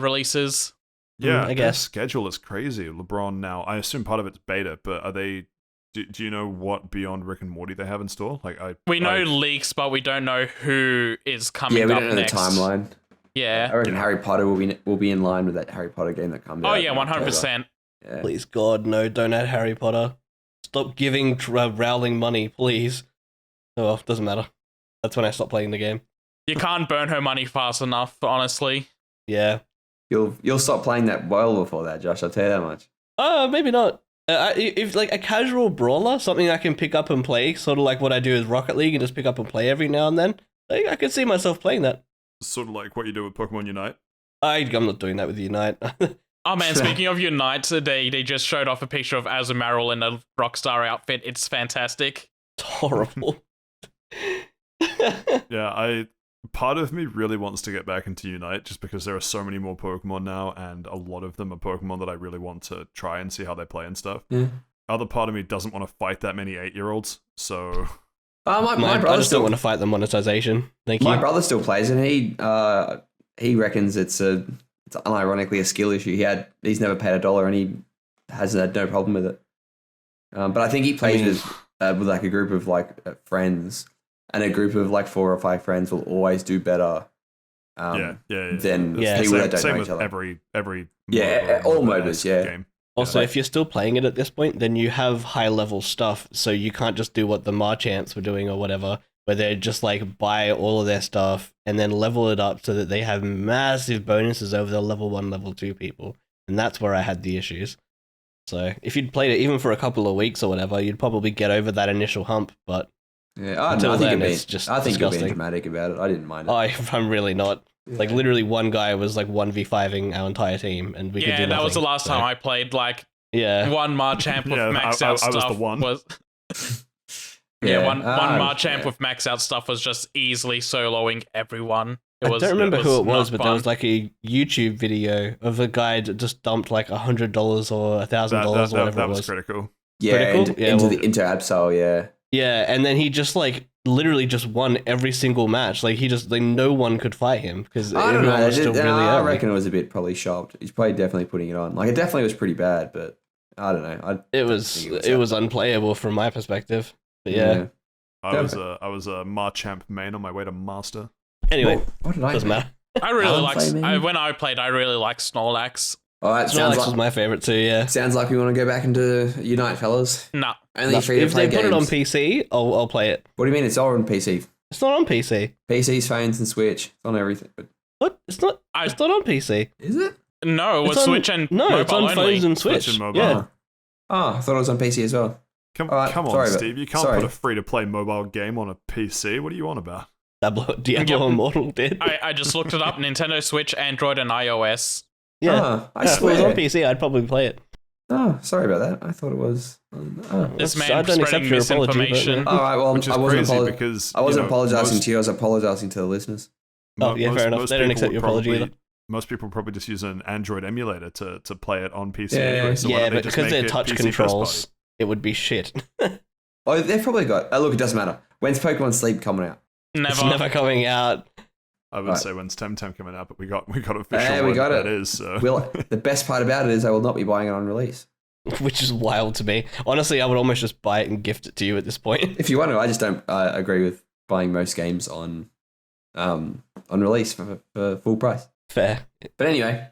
releases. Yeah, I their guess. schedule is crazy. LeBron now, I assume part of it's beta, but are they? Do you know what beyond Rick and Morty they have in store? Like We know leaks, but we don't know who is coming Yeah, we up don't know next. the timeline. Yeah. I reckon Harry Potter will be in line with that Harry Potter game that comes out. Oh yeah, in October. 100%. Yeah. Please, God, no, don't add Harry Potter. Stop giving Rowling money, please. Oh, well, doesn't matter. That's when I stopped playing the game. You can't burn her money fast enough, honestly. Yeah. You'll stop playing that well before that, Josh. I'll tell you that much. Maybe not. If like a casual brawler, something I can pick up and play, sort of like what I do with Rocket League and just pick up and play every now and then, I could see myself playing that. sort of like what you do with Pokemon Unite. I'm not doing that with Unite. Oh man, speaking of Unite, they just showed off a picture of Azumarill in a Rockstar outfit. It's fantastic. It's horrible. Yeah, part of me really wants to get back into Unite just because there are so many more Pokemon now, and a lot of them are Pokemon that I really want to try and see how they play and stuff. Yeah. Other part of me doesn't want to fight that many 8-year-olds, so My I brother just don't still want to fight the monetization. Thank my you. brother still plays, and he reckons it's unironically a skill issue. He's never paid $1, and he has had no problem with it. But I think he plays with like a group of like friends, and a group of like 4 or 5 friends will always do better. yeah. Than Yeah. people Same, that don't same know with each other. every Yeah, all MOBA MOBAs, yeah. game. Also, Yeah. if you're still playing it at this point, then you have high level stuff, so you can't just do what the Marchants were doing or whatever, where they just like buy all of their stuff and then level it up so that they have massive bonuses over the level 1, level 2 people. And that's where I had the issues. So if you'd played it even for a couple of weeks or whatever, you'd probably get over that initial hump, but Yeah, Until I think then, you're it's just I think you're being disgusting. dramatic about it. I didn't mind it. I'm really not. Like, literally one guy was like 1v5ing our entire team, and we could do Yeah, that was the nothing, last so- time I played. Like, Yeah. one Marchamp with Yeah, max I out was the stuff one. was. One Ah, Marchamp yeah. with max out stuff was just easily soloing everyone. I don't remember who it was, not but there was fun. like a YouTube video of a guy that just dumped like $100 or $1,000 or whatever that it was was. critical. Yeah, Critical? Yeah, well- into Absol, yeah. Yeah, and then he just like literally just won every single match. Like he just like no one could fight him because I don't everyone know. was still really I early. reckon it was a bit probably shopped. He's probably definitely putting it on. Like it definitely was pretty bad, but I don't know. It was think unplayable from my perspective. But yeah. I was a Marchamp main on my way to Master. Anyway, What did I doesn't do? matter. I really Alan like. Flaming? When I played, I really liked Snorlax. Oh, that Snorlax was my favorite too. Yeah. sounds like we want to go back into Unite, fellas. Nah, Only No, free to if play they games. put it on PC, I'll play it. What do you mean? It's all on PC. It's not on PC. PCs, phones, and Switch. It's on everything. But What? It's not. I- It's not on PC. is it? no, it was It's on- Switch and no, mobile it's on only. phones and Switch Switch. and mobile. Yeah. Oh, I thought it was on PC as well. Come All right, on, sorry, but- Steve. You can't sorry. put a free-to-play mobile game on a PC. What are you on about? Diablo Immortal did. I just looked it up. Nintendo Switch, Android, and iOS. Yeah. Oh, I Yeah, if it was swear. on PC, I'd probably play it. Oh, sorry about that. I thought it was. Oh. This I man don't accept spreading your apology, but, misinformation. yeah. All right. Well, Which is I wasn't, crazy because I wasn't you know, apologizing most- to you. I was apologizing to the listeners. Oh, yeah, fair enough. They don't people accept would your apology probably- either. Most people probably just use an Android emulator to play it on PC. Yeah, anyway, so why Yeah, don't they but just because make they're it touch PC first controls, it would be shit. Oh, they've probably got. Oh, look, it doesn't matter. When's Pokemon Sleep coming out? It's Never. never coming out. party? I would Right. say when's Temtem coming out, but we got official. Yeah, we when got that it. is. So. Will the best part about it is I will not be buying it on release. Which is wild to me. Honestly, I would almost just buy it and gift it to you at this point. If you want to, I just don't agree with buying most games on release for full price. Fair. But anyway,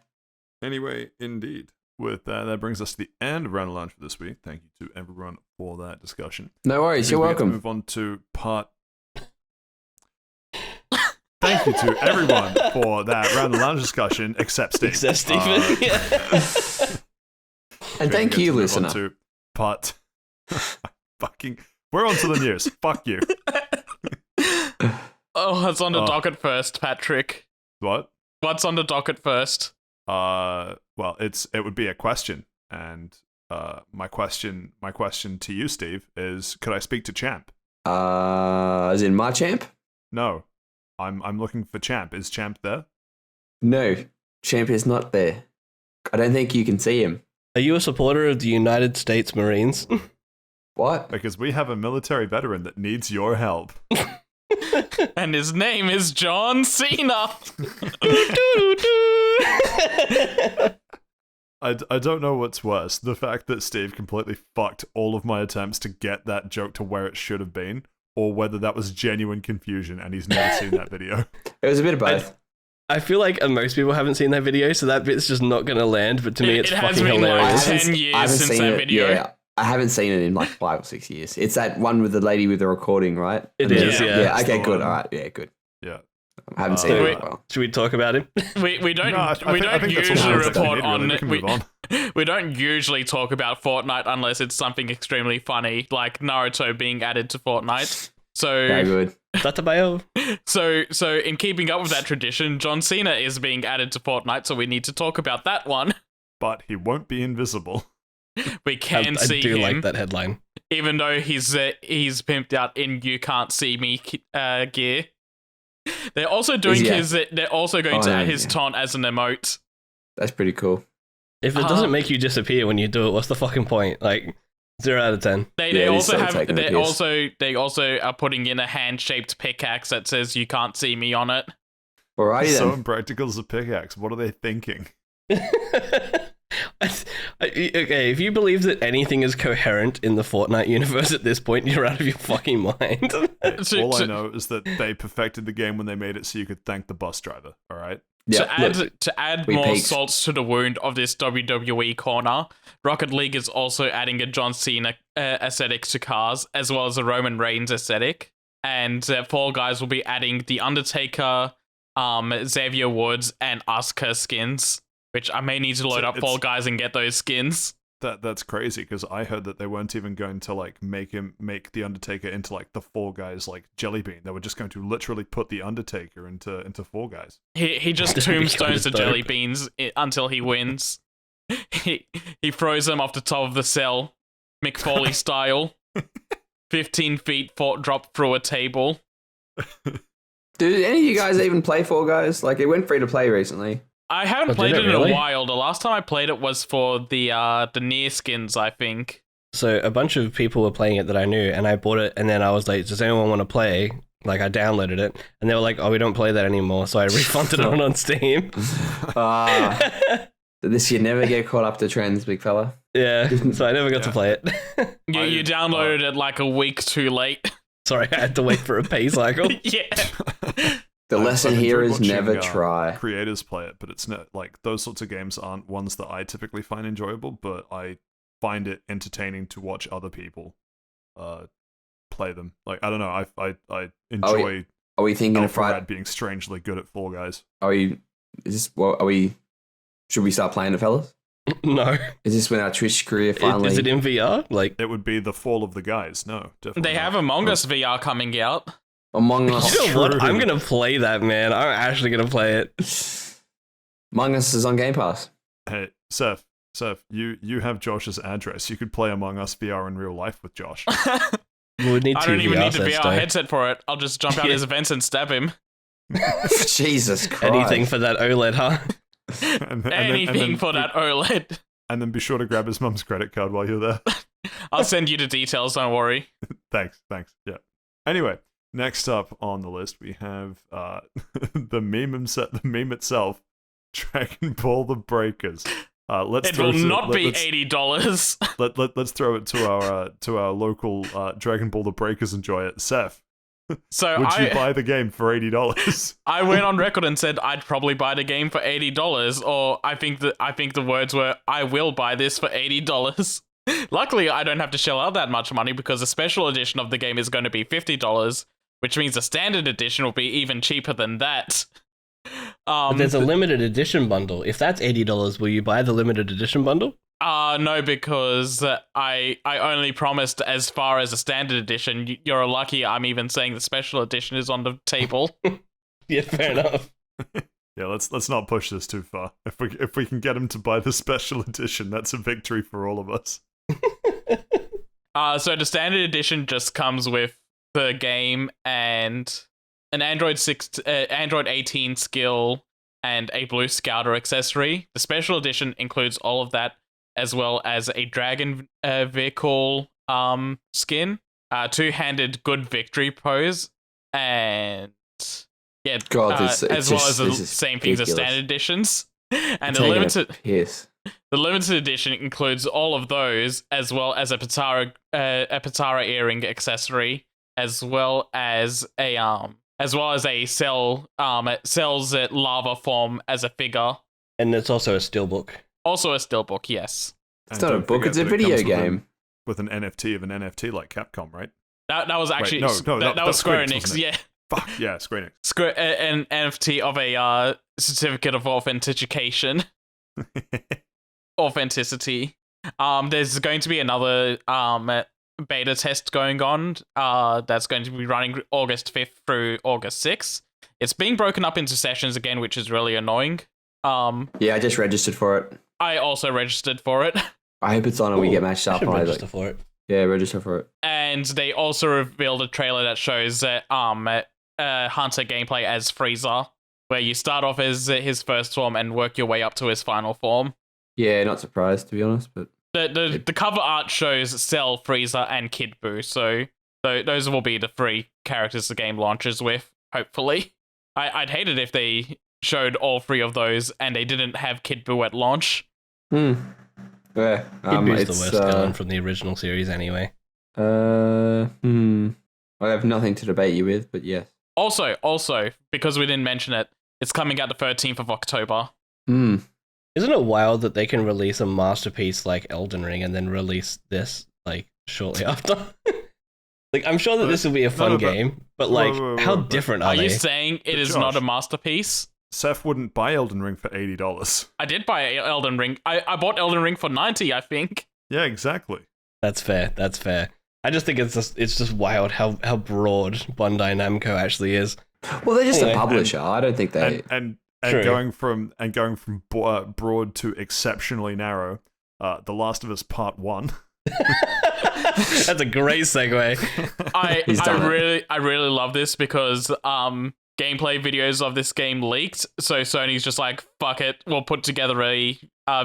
Anyway, indeed. With that brings us to the end of Round of Lunch for this week. Thank you to everyone for that discussion. no worries. You're We get to welcome. move on to part. Thank you to everyone for that Round of Lunch discussion, except Steve. Except Stephen. Yeah. And thank you, listener. To part. Fucking. We're on to the news. Fuck you. Oh, it's on the Oh. docket first, Patrick. What? What's on the docket first? Well, it would be a question, and my question to you, Steve, is: could I speak to Champ? As in Marchamp? No, I'm looking for Champ. Is Champ there? No, Champ is not there. I don't think you can see him. Are you a supporter of the United States Marines? What? Because we have a military veteran that needs your help. And his name is John Cena. I don't know what's worse, the fact that Steve completely fucked all of my attempts to get that joke to where it should have been, or whether that was genuine confusion and he's never seen that video. It was a bit of both. I feel like most people haven't seen that video, so that bit's just not going to land, but to me it's It has fucking been like hilarious. 10 years since seen that it. video. Yeah, I haven't seen it in like 5 or 6 years. It's that one with the lady with the recording, right? It And is, then- yeah. Yeah, okay, It's the good. one. All right, yeah, good. Yeah. I haven't seen Uh, it in wait. a while. Should we talk about him? We don't No, I think that's all usually the answers I report need, really. on We can we, move on. we don't usually talk about Fortnite unless it's something extremely funny, like Naruto being added to Fortnite. Very So good. Tatabayo. so in keeping up with that tradition, John Cena is being added to Fortnite, so we need to talk about that one. But he won't be invisible. We can I see do him, like that headline. even though he's pimped out in "You Can't See Me" gear. They're also doing Yeah. They're also going Oh, to no, add his yeah. taunt as an emote. That's pretty cool. If it doesn't make you disappear when you do it, what's the fucking point? Like, 0 out of 10. They Yeah, it is also sort of have taking the piss. they also are putting in a hand-shaped pickaxe that says "You can't see me" on it. Alrighty So then. impractical as a pickaxe. What are they thinking? Okay, if you believe that anything is coherent in the Fortnite universe at this point, you're out of your fucking mind. So- All I so- know is that they perfected the game when they made it so you could thank the bus driver. All right. Yeah, look, To add we more peaked. salts to the wound of this WWE corner, Rocket League is also adding a John Cena aesthetic to cars, as well as a Roman Reigns aesthetic. And Fall Guys will be adding The Undertaker, Xavier Woods, and Asuka skins, which I may need to load So up it's- Fall Guys and get those skins. That's crazy because I heard that they weren't even going to like make the Undertaker into like the Fall Guys like jelly bean. They were just going to literally put the Undertaker into Fall Guys. He just That'd be tombstones the kinda jelly dope. beans until he wins. he throws him off the top of the cell, Mick Foley style. 15 feet drop through a table. Do any of you guys even play Fall Guys? Like, it went free to play recently. I haven't played it really? in a while. The last time I played it was for the Nier skins, I think. So a bunch of people were playing it that I knew, and I bought it, and then I was like, does anyone want to play? Like, I downloaded it, and they were like, oh, we don't play that anymore, so I refunded it on Steam. This you never get caught up to trends, big fella. Yeah, so I never got to play it. You downloaded it like a week too late. Sorry, I had to wait for a pay cycle. Yeah. The lesson here is watching, never try. Creators play it, but it's not like those sorts of games aren't ones that I typically find enjoyable, but I find it entertaining to watch other people play them. Like, I don't know, I enjoy Are we thinking of Friday? being strangely good at Fall Guys. Should we start playing it, fellas? No. Is this when our Twitch career finally... Is it in VR? Like, It would be the fall of the guys. No, definitely They have Among Us VR coming out. Among Us? you know what? I'm going to play that, man. I'm actually going to play it. Among Us is on Game Pass. Hey, Seth, you have Josh's address. You could play Among Us VR in real life with Josh. We would need I two don't even VR need the sets, VR though. headset for it. I'll just jump out his events and stab him. Jesus Christ. Anything for that OLED, huh? Anything for that OLED. And then be sure to grab his mum's credit card while you're there. I'll send you the details, don't worry. Thanks. Yeah. Anyway, next up on the list we have the meme itself, Dragon Ball the Breakers. It will not be $80. Let's throw it to our local Dragon Ball the Breakers enjoyer, Seth. So Would you buy the game for $80? I went on record and said I'd probably buy the game for $80, or I think the words were, I will buy this for $80. Luckily, I don't have to shell out that much money because the special edition of the game is going to be $50, which means the standard edition will be even cheaper than that. But there's a limited edition bundle. If that's $80, will you buy the limited edition bundle? No, because I only promised as far as a standard edition. You're lucky I'm even saying the special edition is on the table. Yeah, fair enough. Yeah, let's not push this too far. If we can get him to buy the special edition, that's a victory for all of us. So the standard edition just comes with the game and an Android 18 skill and a Blue Scouter accessory. The special edition includes all of that, as well as a dragon vehicle skin, two-handed good victory pose, and yeah, God, as well as the same things as standard editions. And the limited edition includes all of those, as well as a Patara earring accessory, as well as a Cell Cell's lava form as a figure. And it's also a steelbook. Also a steelbook, yes. It's not a book, it's a video game. With an NFT of an NFT like Capcom, right? That was actually... Wait, no, that was Square Enix, yeah. Fuck, yeah, Square Enix. An NFT of a certificate of authentication. Authenticity. There's going to be another beta test going on that's going to be running August 5th through August 6th. It's being broken up into sessions again, which is really annoying. Yeah, I just registered for it. I also registered for it. I hope it's on and we get matched up. Register for it. Yeah, register for it. And they also revealed a trailer that shows Hunter gameplay as Frieza, where you start off as his first form and work your way up to his final form. Yeah, not surprised to be honest, but the cover art shows Cell, Frieza, and Kid Buu, so those will be the three characters the game launches with, hopefully. I'd hate it if they showed all three of those and they didn't have Kid Buu at launch. Yeah. Kid Buu's the worst villain from the original series anyway. I have nothing to debate you with, but yes. Also, because we didn't mention it, it's coming out the 13th of October. Isn't it wild that they can release a masterpiece like Elden Ring and then release this like shortly after? Like, I'm sure that this will be a fun game, but like, how different are they? Are you saying it is not a masterpiece? Seth wouldn't buy Elden Ring for $80. I did buy Elden Ring. I bought Elden Ring for $90, I think. Yeah, exactly. That's fair. I just think it's just wild how broad Bandai Namco actually is. Well, they're just a publisher. I don't think they... And going from broad to exceptionally narrow. The Last of Us Part 1. That's a great segue. I really love this because gameplay videos of this game leaked, so Sony's just like, fuck it, we'll put together a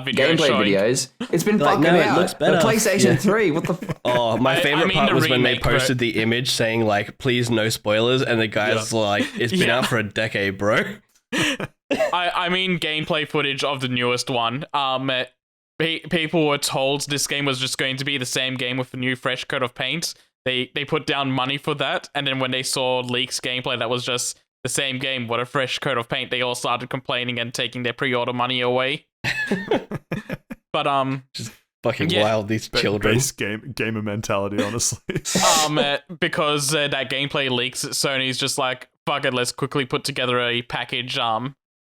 video gameplay showing. videos. It's been Like, fucking no, it out. looks better. The PlayStation 3. What the? Oh, my favorite mean part the was when they remake, posted the image saying like, "Please no spoilers," and the guy's like, "It's been out for a decade, bro." I mean gameplay footage of the newest one. People were told this game was just going to be the same game with a new fresh coat of paint. They put down money for that, and then when they saw leaks gameplay that was just the same game with a fresh coat of paint, they all started complaining and taking their pre-order money away. But just fucking wild, these children. Base gamer mentality, honestly. Because that gameplay leaks, Sony's just like, fuck it, let's quickly put together a package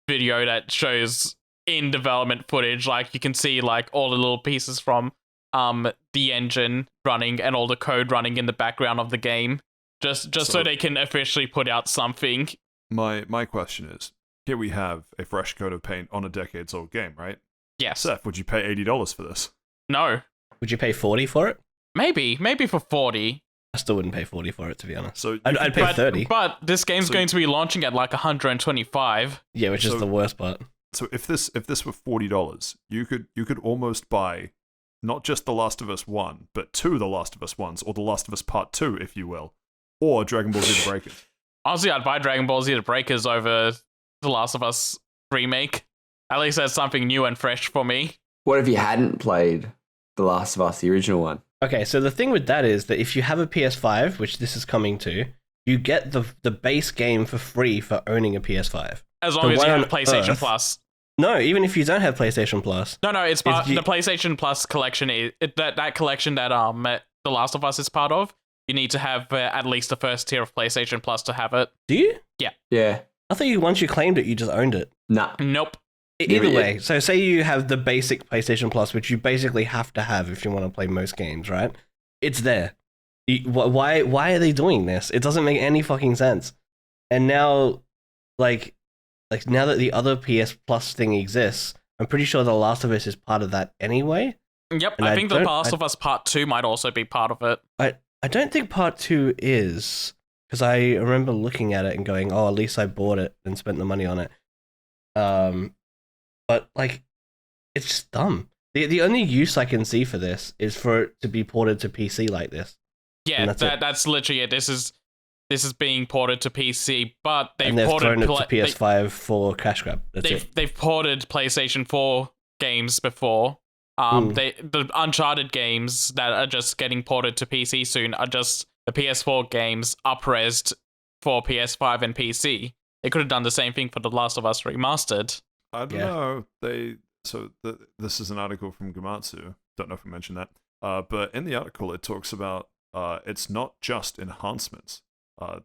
video that shows in development footage. Like you can see like all the little pieces from the engine running and all the code running in the background of the game. Just so they can officially put out something. My question is, here we have a fresh coat of paint on a decades-old game, right? Yes. Seth, would you pay $80 for this? No. Would you pay 40 for it? Maybe for 40. I still wouldn't pay 40 for it, to be honest. So I'd pay 30. But this game's going to be launching at like 125. Yeah, which is the worst part. So if this were $40, you could almost buy not just The Last of Us 1, but 2 The Last of Us 1s, or The Last of Us Part 2, if you will, or Dragon Ball Z The Breakers. Honestly, I'd buy Dragon Ball Z The Breakers over The Last of Us Remake. At least that's something new and fresh for me. What if you hadn't played The Last of Us, the original one? Okay, so the thing with that is that if you have a PS5, which this is coming to, you get the base game for free for owning a PS5. As long as you have PlayStation Plus. No, even if you don't have PlayStation Plus. No, it's part the PlayStation Plus collection. That collection that The Last of Us is part of. You need to have at least the first tier of PlayStation Plus to have it. Do you? Yeah. I thought once you claimed it, you just owned it. Nah. Nope. Either way, so say you have the basic PlayStation Plus, which you basically have to have if you want to play most games, right? It's there. Why are they doing this? It doesn't make any fucking sense. And now, like now that the other PS Plus thing exists, I'm pretty sure The Last of Us is part of that anyway. Yep, And I think The Last of Us Part 2 might also be part of it. I don't think Part 2 is, because I remember looking at it and going, oh, at least I bought it and spent the money on it. But, like, it's just dumb. The only use I can see for this is for it to be ported to PC like this. Yeah, that's literally it. This is being ported to PC, but they've ported thrown it to PS5 for cash grab. They've ported PlayStation 4 games before. The Uncharted games that are just getting ported to PC soon are just the PS4 games up-resed for PS5 and PC. They could have done the same thing for The Last of Us Remastered. I don't know. This is an article from Gamatsu. Don't know if I mentioned that. But in the article, it talks about it's not just enhancements.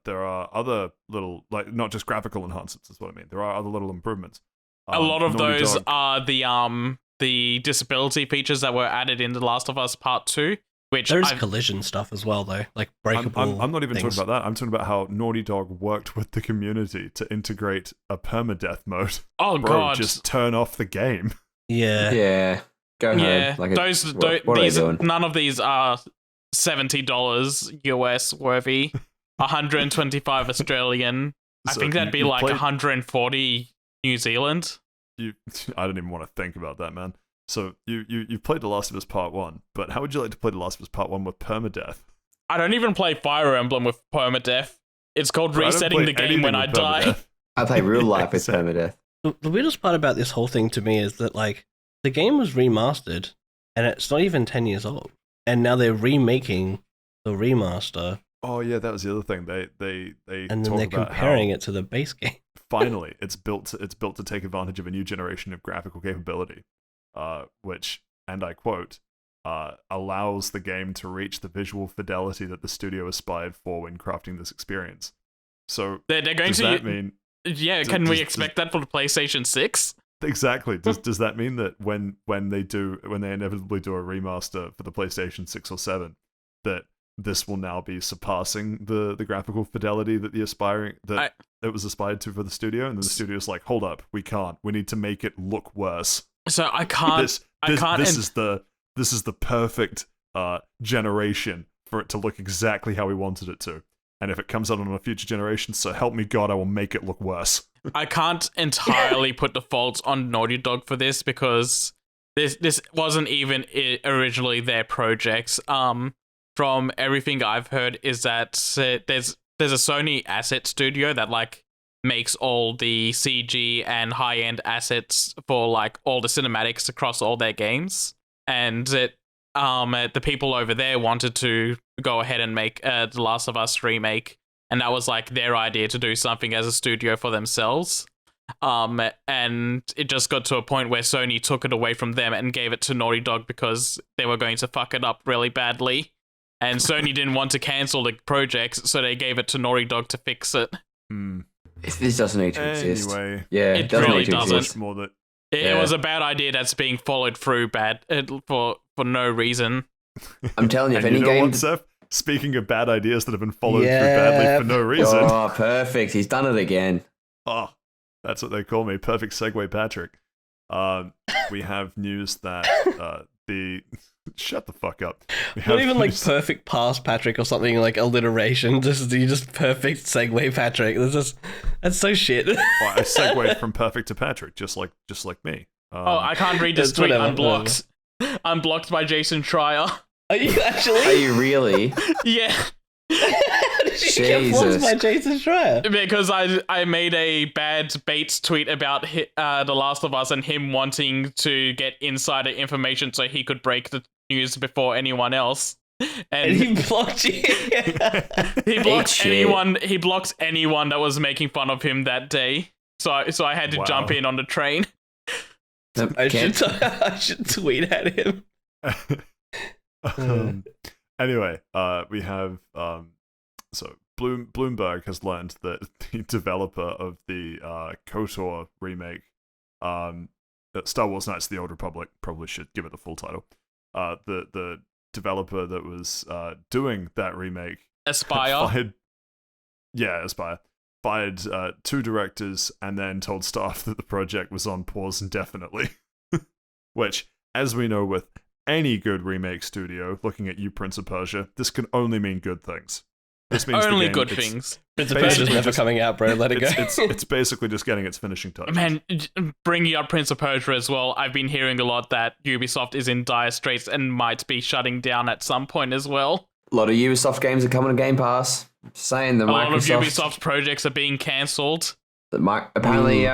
There are other little, like, not just graphical enhancements, is what I mean. There are other little improvements. A lot of those are the disability features that were added in The Last of Us Part 2. Which there's collision stuff as well, though, like breakable. I'm not even things. talking about that. I'm talking about how Naughty Dog worked with the community to integrate a permadeath mode. Oh, Bro, God. just turn off the game. Yeah. Yeah. Go ahead. Like none of these are $70 US worthy. 125 Australian. I think that'd be like 140 New Zealand. I don't even want to think about that, man. So you've played The Last of Us Part 1, but how would you like to play The Last of Us Part 1 with permadeath? I don't even play Fire Emblem with permadeath. It's called resetting the game when I die. I play real life with permadeath. The weirdest part about this whole thing to me is that, like, the game was remastered, and it's not even 10 years old. And now they're remaking the remaster. Oh yeah, that was the other thing. They and then they're comparing it to the base game. Finally, it's built to take advantage of a new generation of graphical capability, which, and I quote, allows the game to reach the visual fidelity that the studio aspired for when crafting this experience. So they're going does to that mean? Yeah, can we expect that for the PlayStation 6? Exactly. Does that mean that when they inevitably do a remaster for the PlayStation 6 or 7, that this will now be surpassing the graphical fidelity that it was aspired to for the studio, and then the studio's like, hold up, we can't. We need to make it look worse. So I can't. This is the perfect generation for it to look exactly how we wanted it to. And if it comes out on a future generation, so help me God, I will make it look worse. I can't entirely put the faults on Naughty Dog for this because this wasn't even originally their projects. From everything I've heard is that there's a Sony asset studio that like makes all the CG and high-end assets for like all the cinematics across all their games, and the people over there wanted to go ahead and make The Last of Us remake, and that was like their idea to do something as a studio for themselves. And it just got to a point where Sony took it away from them and gave it to Naughty Dog because they were going to fuck it up really badly. And Sony didn't want to cancel the project, so they gave it to Naughty Dog to fix it. This doesn't need to exist. Anyway, Yeah, it doesn't really need to doesn't. exist. more that It was a bad idea that's being followed through for no reason. I'm telling you, if and any you know game. what, Seth? Speaking of bad ideas that have been followed through badly for no reason. Oh, perfect. He's done it again. Oh, that's what they call me. Perfect segue, Patrick. We have news that the... Shut the fuck up. Not even like perfect past Patrick or something like alliteration. You just perfect segue Patrick. That's so shit. Well, I segued from perfect to Patrick, just like me. I can't read this tweet. Unblocked. Unblocked by Jason Schreier. Are you actually? Are you really? Yeah. Jesus. By Jason Schreier. Because I made a bad Bates tweet about The Last of Us and him wanting to get insider information so he could break the news before anyone else. And he blocked you. He blocked anyone. He blocked anyone that was making fun of him that day. So I had to jump in on the train. I should tweet at him. Anyway, we have so Bloomberg has learned that the developer of the KOTOR remake, Star Wars Knights of the Old Republic, probably should give it the full title. The developer that was doing that remake, Aspire. Aspire fired 2 directors and then told staff that the project was on pause indefinitely. Which, as we know with any good remake studio, looking at you, Prince of Persia, this can only mean good things. This means only good things. Prince of Persia's never coming out, bro. Let it go. It's basically just getting its finishing touches. Man, bringing up Prince of Persia as well, I've been hearing a lot that Ubisoft is in dire straits and might be shutting down at some point as well. A lot of Ubisoft games are coming to Game Pass. Saying the a lot of Ubisoft projects are being cancelled. Apparently,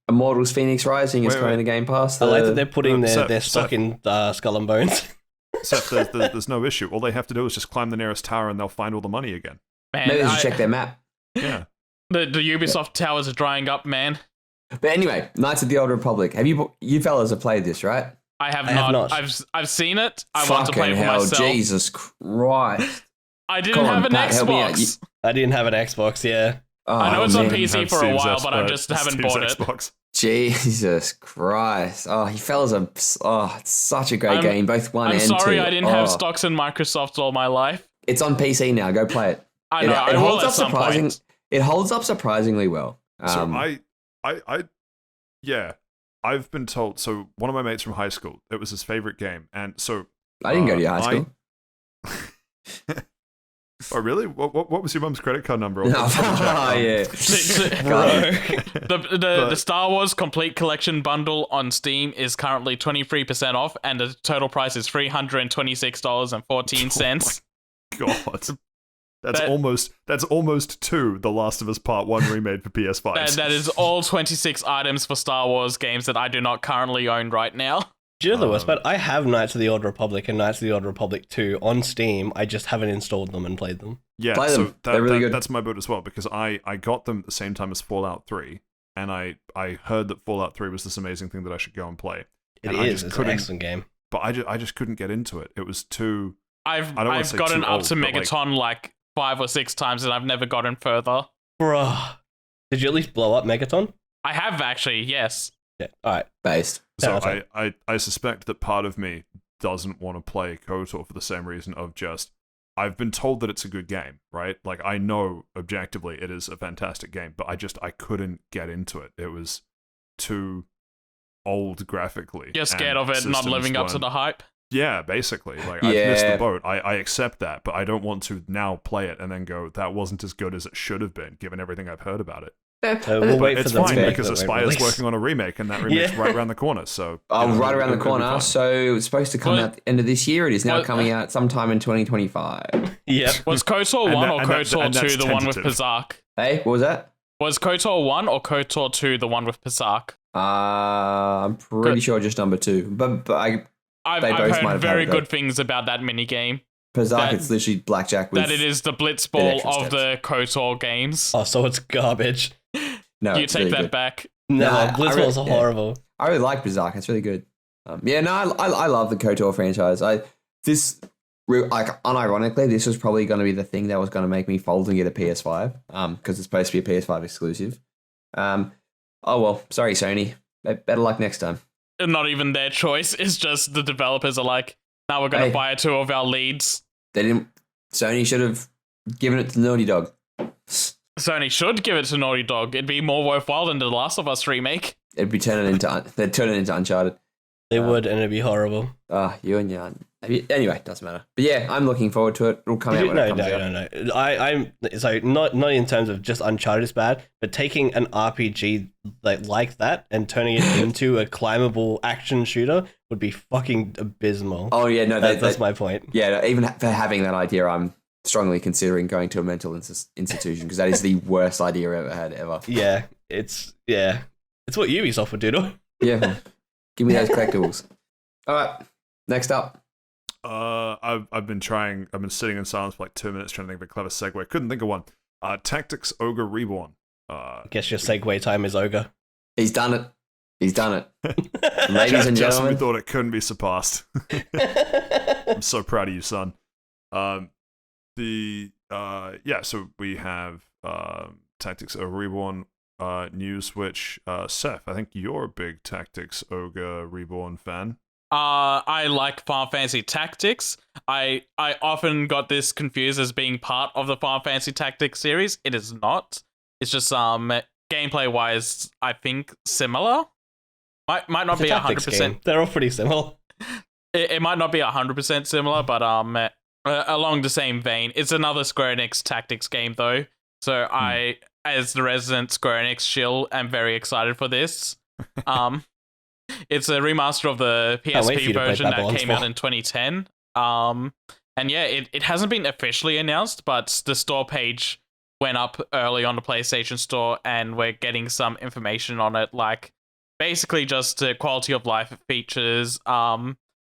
Immortals Phoenix Rising is coming to Game Pass. I like that they're putting their stock in Skull and Bones. Except there's no issue. All they have to do is just climb the nearest tower and they'll find all the money again. Man, maybe they should check their map. Yeah. The Ubisoft towers are drying up, man. But anyway, Knights of the Old Republic. Have you fellas have played this, right? I have not. I've seen it. I want to play it for myself. Jesus Christ. I didn't have an Xbox. I didn't have an Xbox, yeah. Oh, I know it's on PC for a while, but I just haven't bought it. Xbox. Jesus Christ. Oh, you fellas are... Oh, it's such a great game, both 1 and 2. I'm sorry I didn't have stocks in Microsoft all my life. It's on PC now. Go play it. I know. I will at some point. It holds up surprisingly well. So I've been told. So one of my mates from high school, it was his favorite game, and so I didn't go to your high school. Oh really? What was your mum's credit card number? Yeah. The Star Wars Complete Collection bundle on Steam is currently 23% off, and the total price is $326.14. Oh God. That's almost 2 The Last of Us Part 1 remade for PS5. That is all 26 items for Star Wars games that I do not currently own right now. Do you know the worst part? I have Knights of the Old Republic and Knights of the Old Republic 2 on Steam. I just haven't installed them and played them. Yeah, Play them. They're really good. That's my boat as well, because I got them at the same time as Fallout 3, and I heard that Fallout 3 was this amazing thing that I should go and play. It's an excellent game. But I just couldn't get into it. It was too... I've gotten up to Megaton like 5 or 6 times, and I've never gotten further. Bruh. Did you at least blow up Megaton? I have actually, yes. Yeah, alright. Based. So I suspect that part of me doesn't want to play KOTOR for the same reason of just, I've been told that it's a good game, right? Like, I know objectively it is a fantastic game, but I couldn't get into it. It was too old graphically. You're scared and of it not systems living up to weren't- the hype. Yeah, basically. Like, I've missed the Yeah. boat. I accept that, but I don't want to now play it and then go, that wasn't as good as it should have been, given everything I've heard about it. So we'll But wait for it's the fine remake because that won't Aspire's release. working on a remake, and that remake's Yeah. right around the corner. So Oh, right around the it'll be corner. fine. So it's supposed to come Well- out at the end of this year. It is now well- coming out sometime in 2025. Yep. Was KOTOR And 1 that- or and that- KOTOR and 2 that's the one with tentative. Pizark? Hey, what was that? Was KOTOR 1 or KOTOR 2 the one with Pizark? I'm pretty Good. sure just number 2. But I've They both might heard have very had good that. things about that minigame. Pizark, That- it's literally blackjack with. That it is the blitzball extra of steps. the KOTOR games. Oh, so it's garbage. No, you it's take really that good. back. No, Nah, I Blitzball's really- horrible. I really like Berserk. It's really good. I love the KOTOR franchise. Unironically, this was probably going to be the thing that was going to make me fold and get a PS5. Because it's supposed to be a PS5 exclusive. Oh well, sorry Sony. Better luck next time. Not even their choice. It's just the developers are like, now we're going to Hey. fire 2 of our leads. They didn't. Sony should have given it to Naughty Dog. Sony should give it to Naughty Dog. It'd be more worthwhile than the Last of Us remake. They'd turn it into Uncharted. They would, and it'd be horrible. You and your anyway, doesn't matter. But yeah, I'm looking forward to it. It'll come out when it comes out. No. I'm so not in terms of just Uncharted is bad, but taking an RPG like that and turning it into a climbable action shooter would be fucking abysmal. Oh yeah, no, That's my point. yeah. No, even for having that idea, I'm strongly considering going to a mental institution because that is the worst idea I've ever had ever. Yeah, it's what Ubisoft would do to it. Yeah, give me those collectibles. All right, next up. I've been sitting in silence for like 2 minutes trying to think of a clever segue. Couldn't think of one. Tactics Ogre Reborn. Guess your segue time is ogre. He's done it. Ladies and Just when we gentlemen. thought it couldn't be surpassed. I'm so proud of you, son. So we have Tactics Ogre Reborn news, which Seth, I think you're a big Tactics Ogre Reborn fan. I like Final Fantasy Tactics. I often got this confused as being part of the Final Fantasy Tactics series. It is not. It's just gameplay wise, I think similar. Might not It's a be tactics 100%. game. They're all pretty similar. It might not be 100% similar, but along the same vein. It's another Square Enix Tactics game though. So I, as the resident Square Enix shill, am very excited for this. It's a remaster of the Can't wait for PSP you to play version that Babylon's came out Fall. in 2010. And yeah, it hasn't been officially announced, but the store page went up early on the PlayStation Store, and we're getting some information on it, like basically just quality of life features.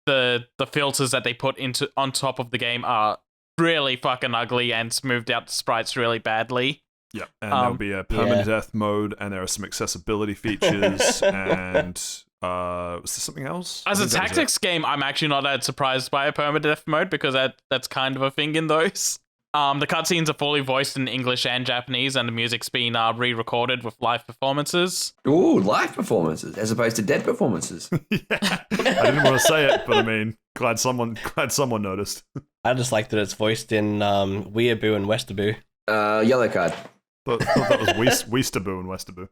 The filters that they put on top of the game are really fucking ugly and smoothed out the sprites really badly. Yeah, and there'll be a permanent death mode, and there are some accessibility features, and was there something else? As I a think that was it. tactics game, I'm actually not that surprised by a permadeath mode because that's kind of a thing in those. The cutscenes are fully voiced in English and Japanese, and the music's been re-recorded with live performances. Ooh, live performances as opposed to dead performances. Yeah. I didn't want to say it, but I mean, glad someone noticed. I just like that it's voiced in Weeaboo and Westaboo. Yellow card. Thought that was Weestaboo and Westaboo.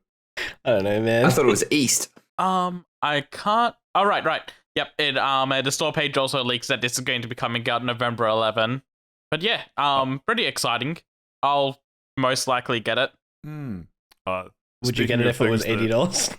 I don't know, man. I thought it was East. I can't. Oh, right. Yep. The store page also leaks that this is going to be coming out November 11. But yeah, pretty exciting. I'll most likely get it. Would you get it if it was $80?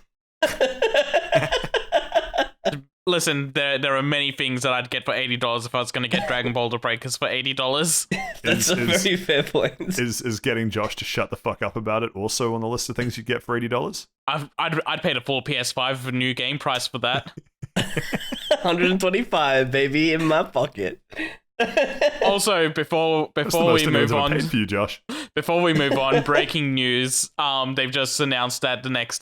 Listen, there are many things that I'd get for $80 if I was going to get Dragon Ball The Breakers for $80. That's a very fair point. Is getting Josh to shut the fuck up about it also on the list of things you get for $80? I'd pay the full PS5 for new game price for that. 125, baby, in my pocket. Also, before That's the we most I've move ever on, paid for you, Josh. before we move on, breaking news. They've just announced that the next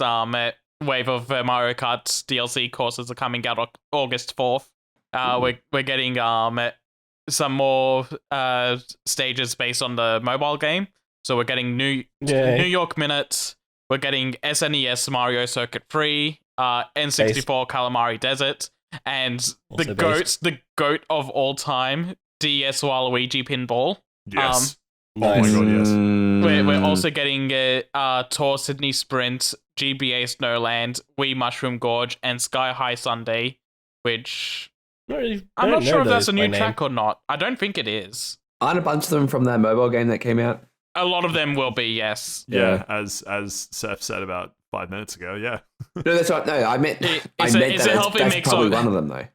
wave of Mario Kart DLC courses are coming out August 4th. We're getting some more stages based on the mobile game. So we're getting New York Minute. We're getting SNES Mario Circuit 3, N64 Calamari Desert, and Also the goat of all time, DS Waluigi Pinball. Yes. Nice. Oh my god, yes. We're also getting Tour Sydney Sprint, GBA Snowland, Wii Mushroom Gorge, and Sky High Sunday, which I'm not sure if that's a new track or not. I don't think it is. Aren't a bunch of them from that mobile game that came out? A lot of them will be, yes. Yeah, as Seth said about 5 minutes ago, yeah. No, that's right. No, I meant It's that's mix probably of- one of them though.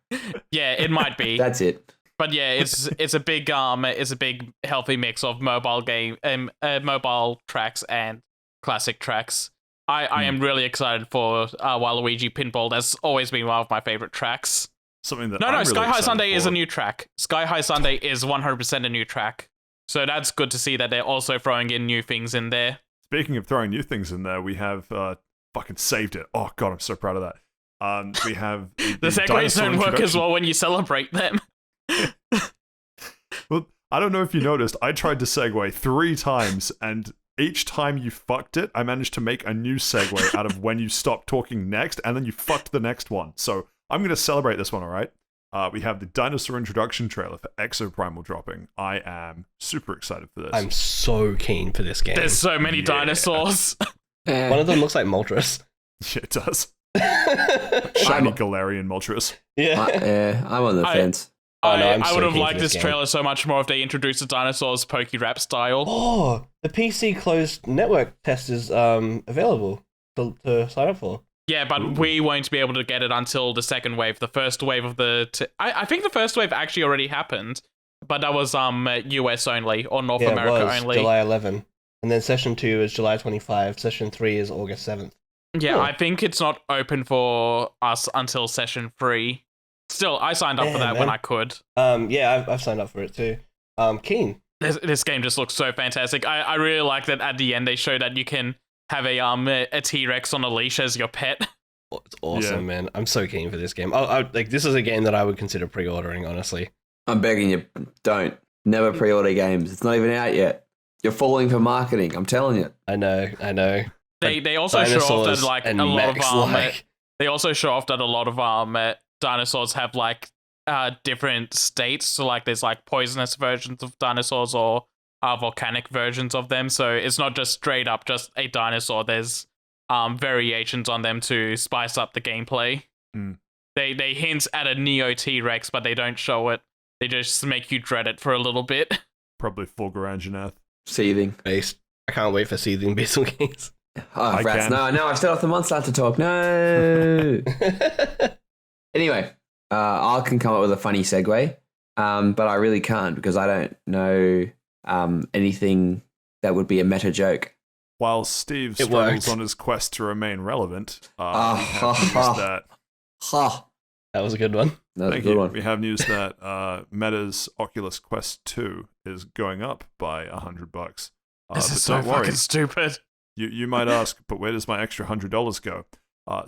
Yeah, it might be. That's it. But yeah, it's a big healthy mix of mobile tracks and classic tracks. I am really excited for Waluigi Pinball. That's always been one of my favorite tracks. Something that No, I'm really Sky High excited Sunday is for. a new track. Sky High Sunday is 100% a new track. So that's good to see that they're also throwing in new things in there. Speaking of throwing new things in there, we have fucking saved it. Oh god, I'm so proud of that. We have The segues dinosaur don't work as introduction. well when you celebrate them. Well, I don't know if you noticed, I tried to segue 3 times, and each time you fucked it, I managed to make a new segue out of when you stopped talking next, and then you fucked the next one. So I'm going to celebrate this one, all right? We have the dinosaur introduction trailer for Exoprimal dropping. I am super excited for this. I'm so keen for this game. There's so many Yeah. dinosaurs. One of them looks like Moltres. Yeah, it does. yeah. Shiny Galarian Moltres. I'm on the fence. Oh, no, I'm I so would have keen for liked this this game. trailer so much more if they introduced the dinosaurs Poke-Rap style. Oh, the PC closed network test is available to sign up for. Yeah, but we won't be able to get it until the second wave. The first wave of I think the first wave actually already happened, but that was US only or North America it was only. July 11. And then session 2 is July 25. Session 3 is August 7th. Yeah, Cool. I think it's not open for us until session 3. Still, I signed up for that when man. I could. Yeah, I've signed up for it too. Keen. This game just looks so fantastic. I really like that at the end they show that you can have a T-Rex on a leash as your pet. Oh, it's awesome, Yeah. man. I'm so keen for this game. Like this is a game that I would consider pre-ordering, honestly. I'm begging you, don't. Never pre-order games. It's not even out yet. You're falling for marketing. I'm telling you. I know. They also show off that Dinosaurs like a and lot mechs, of like- they also show off that a lot of dinosaurs have like different states. So like there's like poisonous versions of dinosaurs or volcanic versions of them. So it's not just straight up just a dinosaur. There's variations on them to spice up the gameplay. Mm. They hint at a Neo T-Rex, but they don't show it. They just make you dread it for a little bit. Probably Fulguranjanath. Seething. Based. I can't wait for Seething Beetle games. Oh, I rats. can. No, I've still got the monster to talk. No. Anyway, I can come up with a funny segue, but I really can't because I don't know anything that would be a meta joke. While Steve It struggles worked. on his quest to remain relevant, we Ah, have news ha, ha. that Ha! That was a good one. That was a Thank good you. one. We have news that Meta's Oculus Quest 2 is going up by $100. This But is so don't worry. fucking stupid. You might ask, but where does my extra $100 go?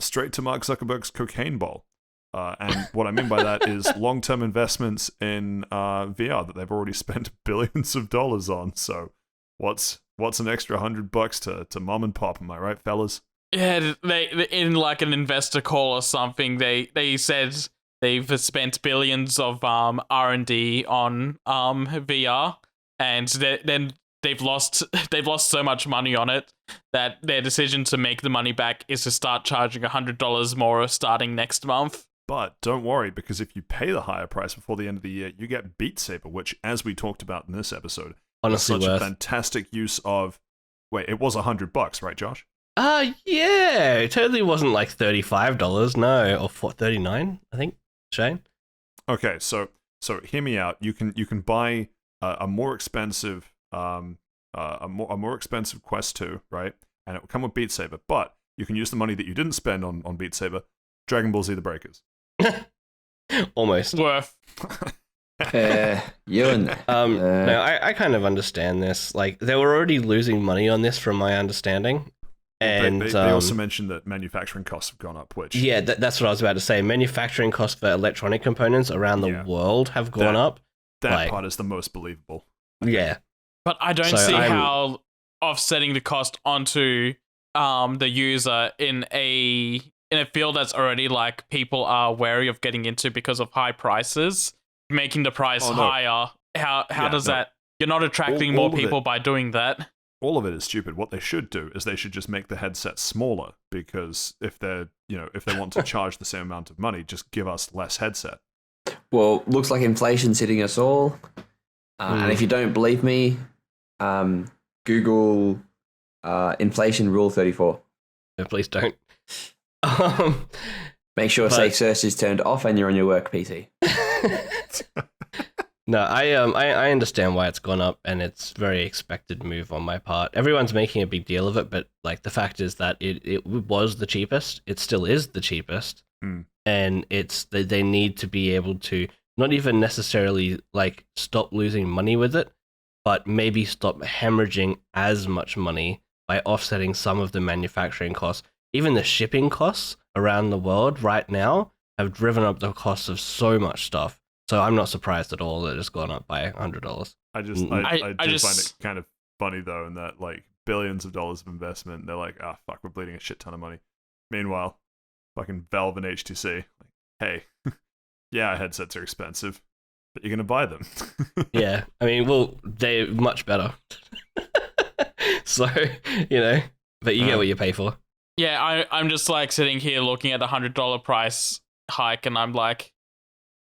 Straight to Mark Zuckerberg's cocaine bowl. And what I mean by that is long-term investments in VR that they've already spent billions of dollars on. So what's an extra $100 to mom and pop? Am I right, fellas? Yeah, they in like an investor call or something. They said they've spent billions of R&D on VR, and then they've lost so much money on it that their decision to make the money back is to start charging $100 more starting next month. But don't worry, because if you pay the higher price before the end of the year, you get Beat Saber, which, as we talked about in this episode, Honestly, is such worth. a fantastic use of. Wait, it was $100, right, Josh? Yeah. It totally wasn't like $35, no, or $39, I think. Shane? Okay, so hear me out. You can buy a more expensive a more expensive Quest 2, right? And it will come with Beat Saber, but you can use the money that you didn't spend on Beat Saber, Dragon Ball Z: The Breakers. Almost. Worth. You and that. No, I kind of understand this. Like, they were already losing money on this from my understanding. And they also mentioned that manufacturing costs have gone up, which yeah, that's what I was about to say. Manufacturing costs for electronic components around the Yeah. world have gone up. that like- part is the most believable. Yeah. But I don't So see I'm- how offsetting the cost onto the user in a field that's already like people are wary of getting into because of high prices, making the price Oh, no. higher how Yeah, does no. that? You're not attracting All more of it. people by doing that. All of it is stupid. What they should do is they should just make the headset smaller, because if they're, if they want to charge the same amount of money, just give us less headset. Well, looks like inflation's hitting us all. And if you don't believe me, Google inflation rule 34. No, please don't. Make sure Safe Search is turned off and you're on your work PC. No, I understand why it's gone up, and it's a very expected move on my part. Everyone's making a big deal of it, but like the fact is that it was the cheapest. It still is the cheapest, and it's they need to be able to not even necessarily like stop losing money with it, but maybe stop hemorrhaging as much money by offsetting some of the manufacturing costs. Even the shipping costs around the world right now have driven up the cost of so much stuff. So I'm not surprised at all that it's gone up by $100. I do find it kind of funny though, in that like billions of dollars of investment, they're like, fuck, we're bleeding a shit ton of money. Meanwhile, fucking Valve and HTC, like, hey, yeah, headsets are expensive, but you're gonna buy them. Yeah, I mean, well, they're much better. So, but you get what you pay for. Yeah, I'm just like sitting here looking at the $100 price hike, and I'm like,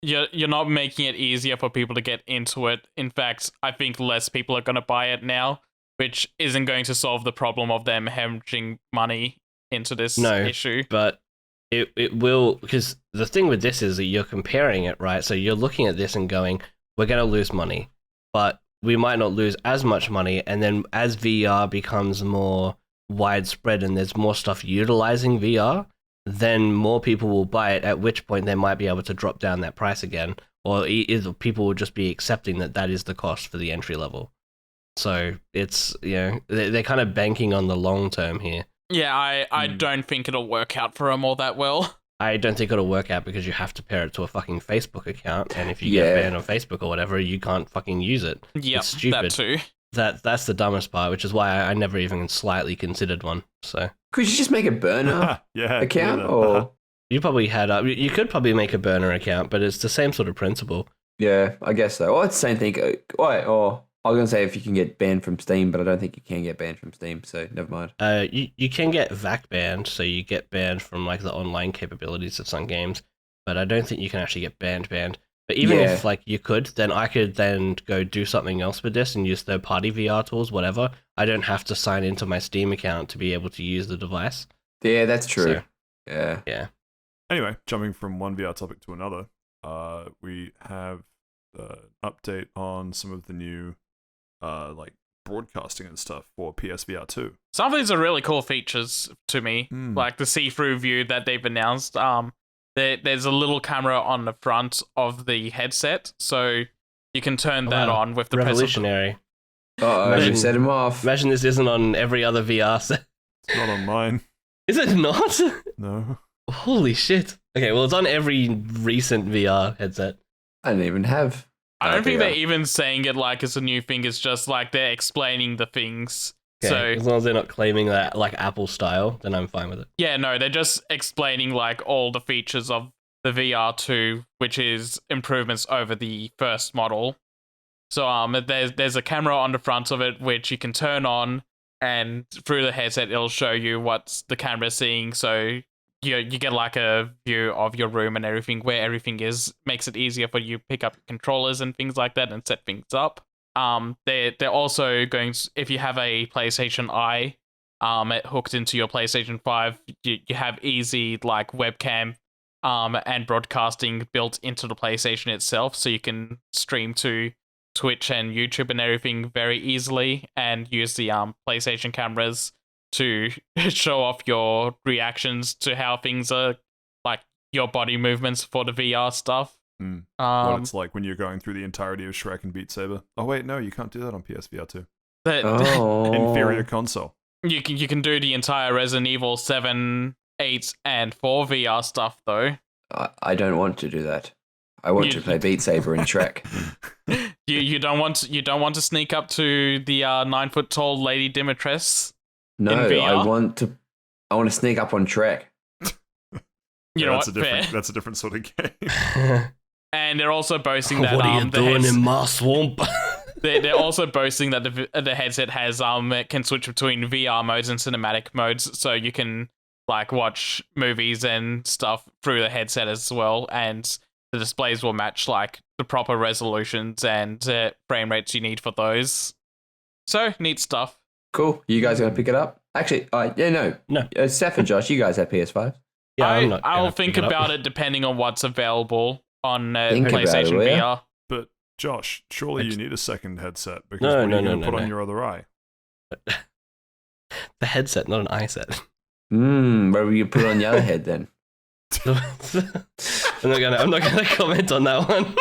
you're not making it easier for people to get into it. In fact, I think less people are going to buy it now, which isn't going to solve the problem of them hemorrhaging money into this issue. But it will, because the thing with this is that you're comparing it, right? So you're looking at this and going, we're going to lose money, but we might not lose as much money. And then as VR becomes more widespread and there's more stuff utilizing VR, then more people will buy it, at which point they might be able to drop down that price again, or either people will just be accepting that is the cost for the entry level. So it's, they're kind of banking on the long term here. Yeah, I don't think it'll work out for them all that well. I don't think it'll work out because you have to pair it to a fucking Facebook account, and if you get banned on Facebook or whatever, you can't fucking use it. Yep, it's stupid. that too. That's the dumbest part, which is why I never even slightly considered one. So could you just make a burner account, or you probably had you could probably make a burner account, but it's the same sort of principle. Yeah, I guess so. Or it's the same thing. Or I was gonna say if you can get banned from Steam, but I don't think you can get banned from Steam, so never mind. You can get VAC banned, so you get banned from like the online capabilities of some games, but I don't think you can actually get banned. But even if like you could, then I could then go do something else with this and use third-party VR tools, whatever. I don't have to sign into my Steam account to be able to use the device. Yeah, that's true. So, yeah. Anyway, jumping from one VR topic to another, we have an update on some of the new like broadcasting and stuff for PSVR 2. Some of these are really cool features to me, like the see-through view that they've announced. There's a little camera on the front of the headset, so you can turn that on with the revolutionary. You set him off. Imagine this isn't on every other VR set. It's not on mine. Is it not? No. Holy shit. Okay, well, it's on every recent VR headset. I didn't even have. I don't think they're even saying it like it's a new thing. It's just like they're explaining the things. Okay, so as long as they're not claiming that like Apple style, then I'm fine with it. Yeah, no, they're just explaining like all the features of the VR2, which is improvements over the first model. So there's a camera on the front of it which you can turn on, and through the headset it'll show you what the camera's seeing. So you get like a view of your room and everything, where everything is. Makes it easier for you to pick up controllers and things like that and set things up. They're also going to, if you have a PlayStation Eye hooked into your PlayStation 5, you have easy like webcam and broadcasting built into the PlayStation itself, so you can stream to Twitch and YouTube and everything very easily, and use the PlayStation cameras to show off your reactions to how things are, like your body movements for the VR stuff. What it's like when you're going through the entirety of Shrek and Beat Saber. Oh wait, no, you can't do that on PSVR 2. Inferior console. You can do the entire Resident Evil 7, 8, and 4 VR stuff though. I don't want to do that. I want to play Beat Saber and Shrek. You don't want to sneak up to the 9-foot tall Lady Dimitrescu. No, I want to sneak up on Shrek. You know that's what? That's a different sort of game. And they're also boasting that What are you doing in my swamp? they're also boasting that the headset has it can switch between VR modes and cinematic modes, so you can like watch movies and stuff through the headset as well, and the displays will match like the proper resolutions and frame rates you need for those. So neat stuff. Cool. You guys gonna pick it up? Actually, no. Steph and Josh, you guys have PS5. Yeah, I'll think about it depending on what's available on Think about it, PlayStation will ya? VR. But Josh, surely you need a second headset because No, what are no, you no, going to no, put no. on your other eye? The headset, not an eye set. Where will you put it on the other head then? I'm not gonna comment on that one.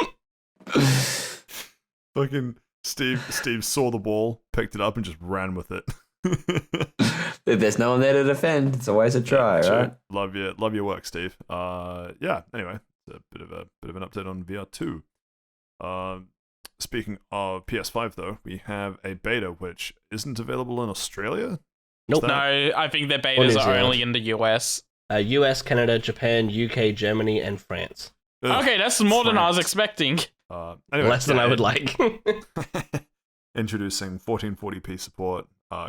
Fucking Steve saw the ball, picked it up, and just ran with it. If there's no one there to defend, it's always a try, Sure. right? Love your work, Steve. Yeah. Anyway, it's a bit of an update on VR2. Speaking of PS5, though, we have a beta which isn't available in Australia. Nope. No, I think their betas are only in the US. US, Canada, Japan, UK, Germany, and France. Ugh, Okay, that's more than I was France. expecting. Anyway, Less than I would like. Introducing 1440p support,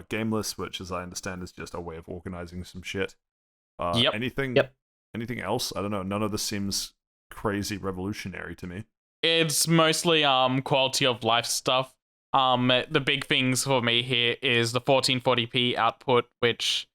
gameless, which, as I understand, is just a way of organizing some shit. Yep. Anything else? I don't know. None of this seems crazy revolutionary to me. It's mostly quality of life stuff. The big things for me here is the 1440p output, which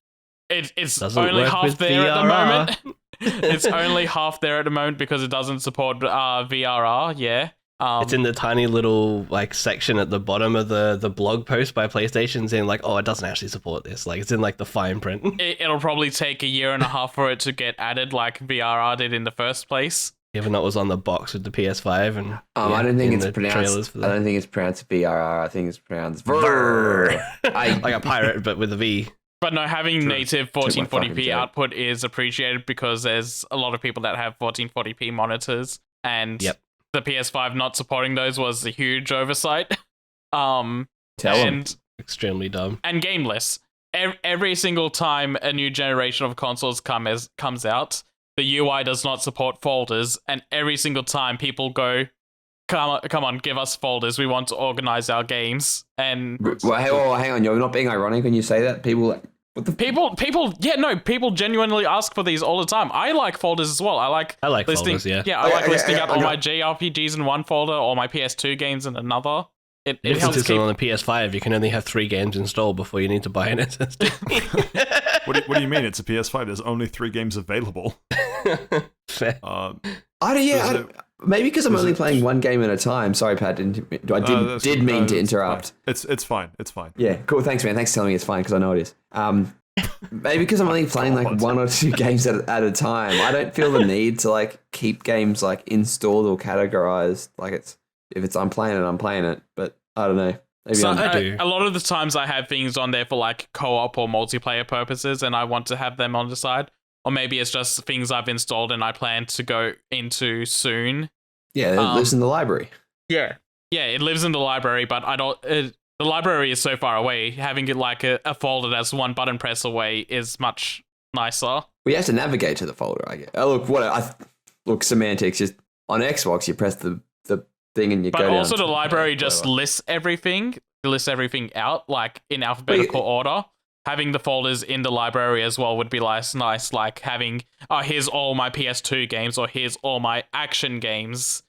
it's Doesn't only work half with there at the VRR. moment. It's only half there at the moment because it doesn't support VRR. Yeah. It's in the tiny little like section at the bottom of the blog post by PlayStation saying like, oh, it doesn't actually support this. Like it's in like the fine print. It'll probably take a year and a half for it to get added like VRR did in the first place. Even though it was on the box with the PS5 and I don't think in it's the trailers pronounced. for I that. don't think it's pronounced VRR. I think it's pronounced Like a pirate but with a V. But no, having True. native Took my fucking 1440p joke. output is appreciated because there's a lot of people that have 1440p monitors, and Yep. the PS5 not supporting those was a huge oversight. Tell 'em. and Extremely dumb. and gameless. Every single time a new generation of consoles comes out, the UI does not support folders, and every single time people go, come on, give us folders. We want to organize our games. And Well, hang on. You're not being ironic when you say that. People, like, what the? people genuinely ask for these all the time. I like folders as well. I like listing. folders, yeah. I like Okay, listing okay, out all my JRPGs in one folder, all my PS2 games in another. It If helps it's keep. on the PS5, you can only have 3 games installed before you need to buy an SSD. What do you mean? It's a PS5. There's only 3 games available. Fair. Maybe because I'm is only it- playing one game at a time. Sorry, Pat. I That's did fine. mean to It's interrupt. fine. It's fine. It's fine. Yeah, cool. Thanks, man. Thanks for telling me it's fine because I know it is. Maybe because I'm only playing like God. 1 or 2 games at a time. I don't feel the need to like keep games like installed or categorized. Like if I'm playing it. But I don't know. Maybe So, I do. a lot of the times I have things on there for like co-op or multiplayer purposes, and I want to have them on the side. Or maybe it's just things I've installed and I plan to go into soon. yeah, it lives in the library. Yeah, it lives in the library, but I don't. The library is so far away. Having it like a folder that's one button press away is much nicer. We have to navigate to the folder. I guess. Look, semantics. Just on Xbox, you press the thing and you go But down. also the library just whatever. lists everything out like in alphabetical order. Having the folders in the library as well would be nice, like having, here's all my PS2 games, or here's all my action games,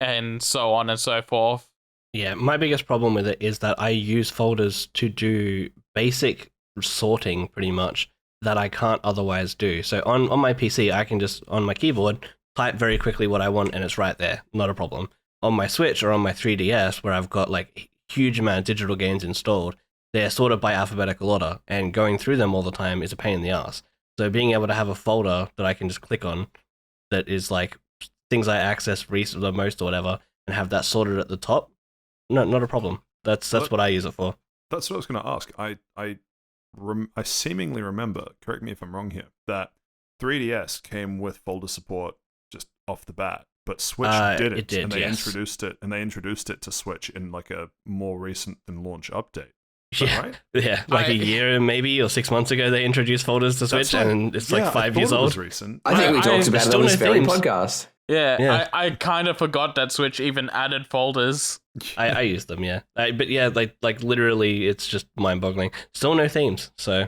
and so on and so forth. Yeah, my biggest problem with it is that I use folders to do basic sorting pretty much that I can't otherwise do. So on my PC, I can just, on my keyboard, type very quickly what I want and it's right there. Not a problem. On my Switch or on my 3DS, where I've got like huge amount of digital games installed, they're sorted by alphabetical order, and going through them all the time is a pain in the ass. So being able to have a folder that I can just click on that is like things I access the most or whatever, and have that sorted at the top, no, not a problem. That's what I use it for. That's what I was going to ask. I seemingly remember, correct me if I'm wrong here, that 3DS came with folder support just off the bat, but Switch didn't. It did, and they yes. introduced it to Switch in like a more recent than launch update. Is that Yeah, right? yeah, like a year maybe or 6 months ago they introduced folders to Switch, and it's like 5 years It old. was recent. I think we talked about it still on this no very themes. podcast. Yeah. I kind of forgot that Switch even added folders. I use them, yeah. But yeah, like literally, it's just mind-boggling. Still no themes, so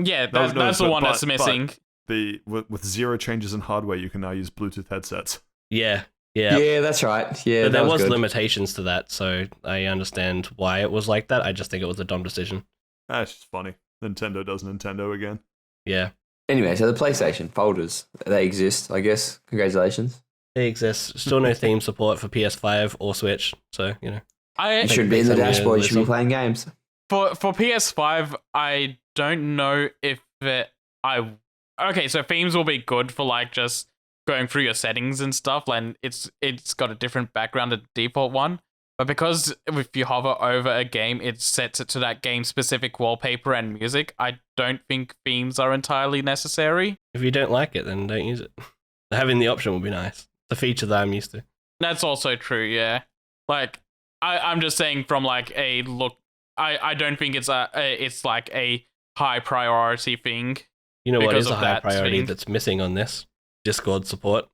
Yeah, No, that's the one but- that's missing. With zero changes in hardware, you can now use Bluetooth headsets. yeah. Yeah, that's right. Yeah, But that there was good. limitations to that, so I understand why it was like that. I just think it was a dumb decision. That's just funny. Nintendo does Nintendo again. Yeah, Anyway, so the PlayStation folders, they exist, I guess. Congratulations. they exist. Still no theme support for PS5 or Switch, so you know. You I should be in the Something to dashboard. You should be listen. playing games. for PS5, I don't know if okay, so themes will be good for like just going through your settings and stuff, and it's got a different background than the default one. But because if you hover over a game, it sets it to that game specific wallpaper and music, I don't think themes are entirely necessary. If you don't like it, then don't use it. Having the option would be nice. The feature that I'm used to. That's also true, yeah. Like I'm just saying from like a look, I don't think it's like a high priority thing. You know what Because is a of high that priority thing. that's missing on this? Discord support.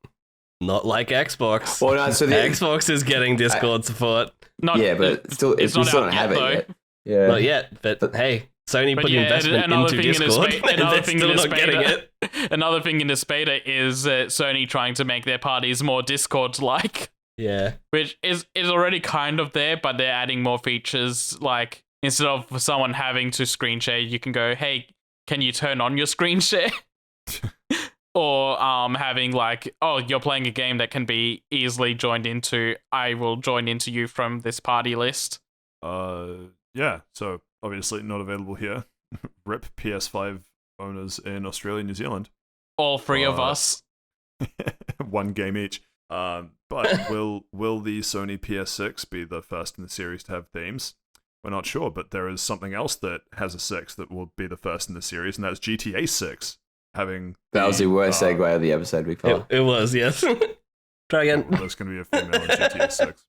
Not like Xbox. Well, no, so the, Xbox is getting Discord support. Not yeah, but still, it's we not still out don't have yet, it though. yet. Yeah. Not yet, but hey, Sony But put yeah, investment another into thing in this Discord, beta- and another they're thing still in this not getting beta- it. Another thing in this beta is Sony trying to make their parties more Discord-like, Yeah. which is already kind of there, but they're adding more features. Like instead of someone having to screen share, you can go, "Hey, can you turn on your screen share?" Or having like, "Oh, you're playing a game that can be easily joined into. I will join into you from this party list." Yeah, so obviously not available here. RIP PS5 owners in Australia and New Zealand. All three of Uh, us. One game each. But will the Sony PS6 be the first in the series to have themes? We're not sure, but there is something else that has a 6 that will be the first in the series, and that's GTA 6 having. That was the worst segue of the episode we far. It was, yes. Try again. There's going to be a female in GTA 6.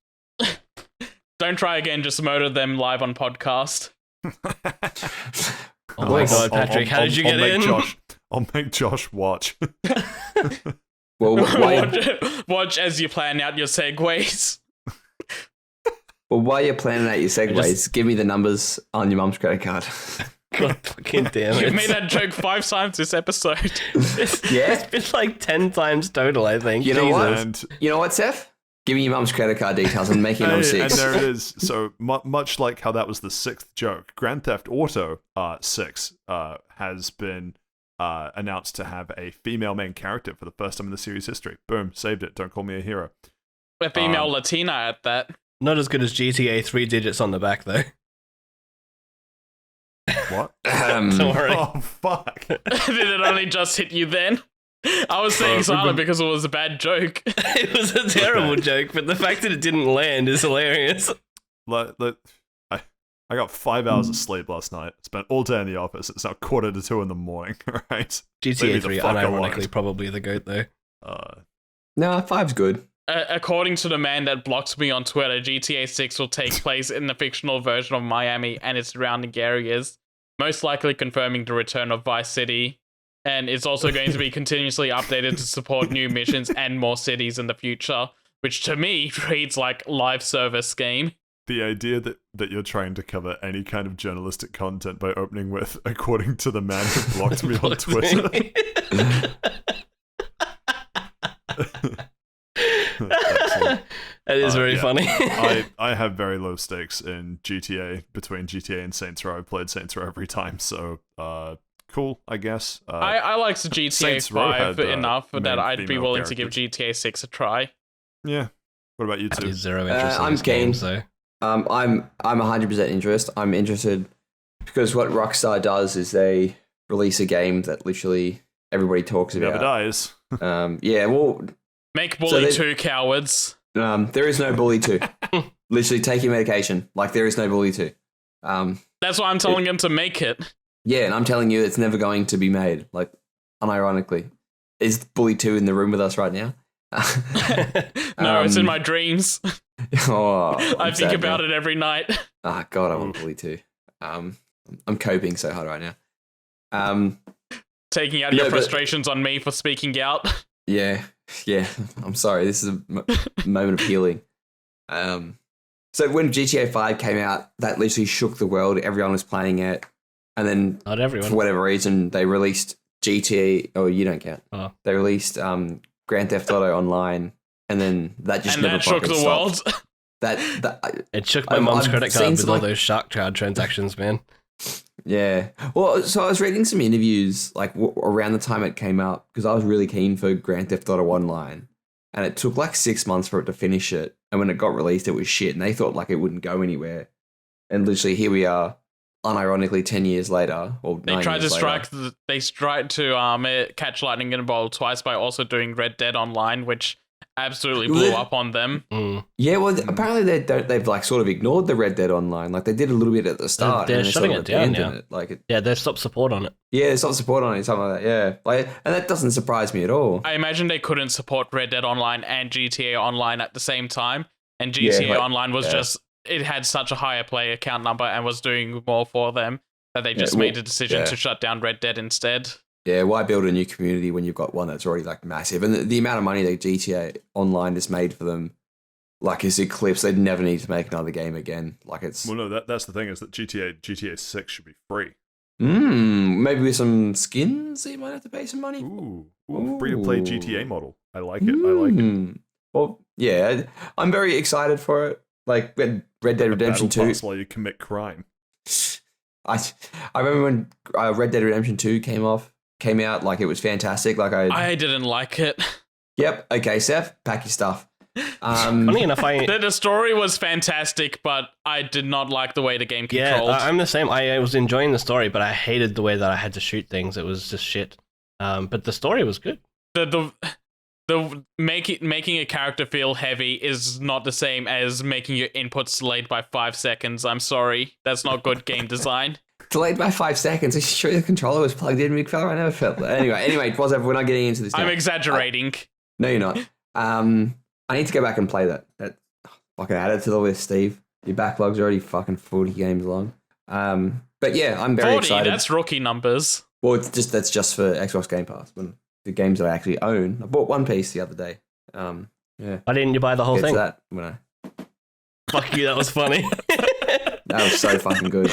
Don't try again. Just murder them live on podcast. Oh my god, Patrick, how did you get in? I'll make Josh watch. Well, Watch as you plan out your segues. while you're planning out your segues, give me the numbers on your mum's credit card. God fucking damn it. You've made that joke 5 times this episode. Yeah? It's been like 10 times total, I think. You know what? And You know what, Seth? Give me your mum's credit card details and make it on and 6. there it is. So much like how that was the 6th joke, Grand Theft Auto 6 has been announced to have a female main character for the first time in the series history. Boom, saved it. Don't call me a hero. A female Latina at that. Not as good as GTA 3 digits on the back, though. What? Don't worry. Oh, fuck. Did it only just hit you then? I was saying silent because it was a bad joke. It was a terrible joke, but the fact that it didn't land is hilarious. I got 5 hours of sleep last night. Spent all day in the office. It's now 1:45 in the morning, right? Leave me GTA the 3, fuck unironically, alone. probably the GOAT, though. No, 5's good. According to the man that blocks me on Twitter, GTA 6 will take place in the fictional version of Miami and its surrounding areas, most likely confirming the return of Vice City. And it's also going to be continuously updated to support new missions and more cities in the future, which to me reads like live service game. The idea that you're trying to cover any kind of journalistic content by opening with, according to the man who blocked me on Twitter. That is very yeah. funny. I have very low stakes in GTA. Between GTA and Saints Row, I've played Saints Row every time, so cool, I guess. I like the GTA Saints Row 5 had, enough that main I'd be female willing to give characters. GTA 6 a try. Yeah. What about you I two? have zero interest in I'm this game, keen. so... I'm 100% interested. I'm interested because what Rockstar does is they release a game that literally everybody talks Never about. dies. Yeah, well, Make Bully they- 2 cowards. there is no Bully 2. Literally take your medication. Like, there is no Bully 2. That's why I'm telling him to make it. Yeah, and I'm telling you it's never going to be made. Like, unironically. Is Bully 2 in the room with us right now? No, it's in my dreams. Oh, I think about it every night. Ah, God, I want Bully 2. I'm coping so hard right now. Taking out No, your but- frustrations on me for speaking out. Yeah. Yeah, I'm sorry. This is a moment of healing. So when GTA 5 came out, that literally shook the world. Everyone was playing it. And then Not everyone. for whatever reason, they released GTA. Oh, you don't count. Oh. They released Grand Theft Auto Online. And then that just And never that shook fucking the stopped. world. It shook my I've- mom's I've credit seen card with some, all like- those shark card transactions, man. Yeah. Well, so I was reading some interviews like around the time it came out because I was really keen for Grand Theft Auto Online, and it took like 6 months for it to finish it. And when it got released, it was shit, and they thought like it wouldn't go anywhere. And literally, here we are, unironically, 10 years later, or They 9 tried to years strike. later. They tried to catch lightning in a bottle twice by also doing Red Dead Online, which absolutely blew up on them. Mm. Yeah, well, apparently they've like sort of ignored the Red Dead Online. Like they did a little bit at the start. They're and then shutting sort of it down abandoned now. it. Like Yeah, they've stopped support on it. yeah, there's some support on it, something like that. Yeah, like, and that doesn't surprise me at all. I imagine they couldn't support Red Dead Online and GTA Online at the same time, and GTA like, Online was yeah. just it had such a higher player count number and was doing more for them that they just well, made a decision yeah. to shut down Red Dead instead. Yeah, why build a new community when you've got one that's already like massive? And the amount of money that GTA Online has made for them, like, is eclipsed. They'd never need to make another game again. Like it's Well, no, that's the thing is that GTA 6 should be free. maybe with some skins, you might have to pay some money. Ooh, free to play Ooh. GTA model. I like it. I like it. Well, yeah, I'm very excited for it. Like Red Dead Redemption Battle 2. pass while you commit crime. I remember when Red Dead Redemption 2 came out, like it was fantastic. Like I didn't like it. Yep, okay, Seth, pack your stuff. Funny enough, The story was fantastic, but I did not like the way the game controlled. I'm the same. I was enjoying the story, but I hated the way that I had to shoot things. It was just shit. But the story was good. The making a character feel heavy is not the same as making your inputs delayed by 5 seconds. I'm sorry, that's not good game design. Delayed by 5 seconds. Are you sure the controller was plugged in, big fella? I never felt that. Anyway, whatever. We're not getting into this now. I'm exaggerating. No, you're not. I need to go back and play that. Fucking add it to the list, Steve. Your backlog's already fucking 40 games long. But yeah, I'm very 40, excited. that's rookie numbers. Well, that's just for Xbox Game Pass. When the games that I actually own. I bought One Piece the other day. Yeah. Why didn't you buy the whole Get to thing? that when I. Fuck you, that was funny. That was so fucking good.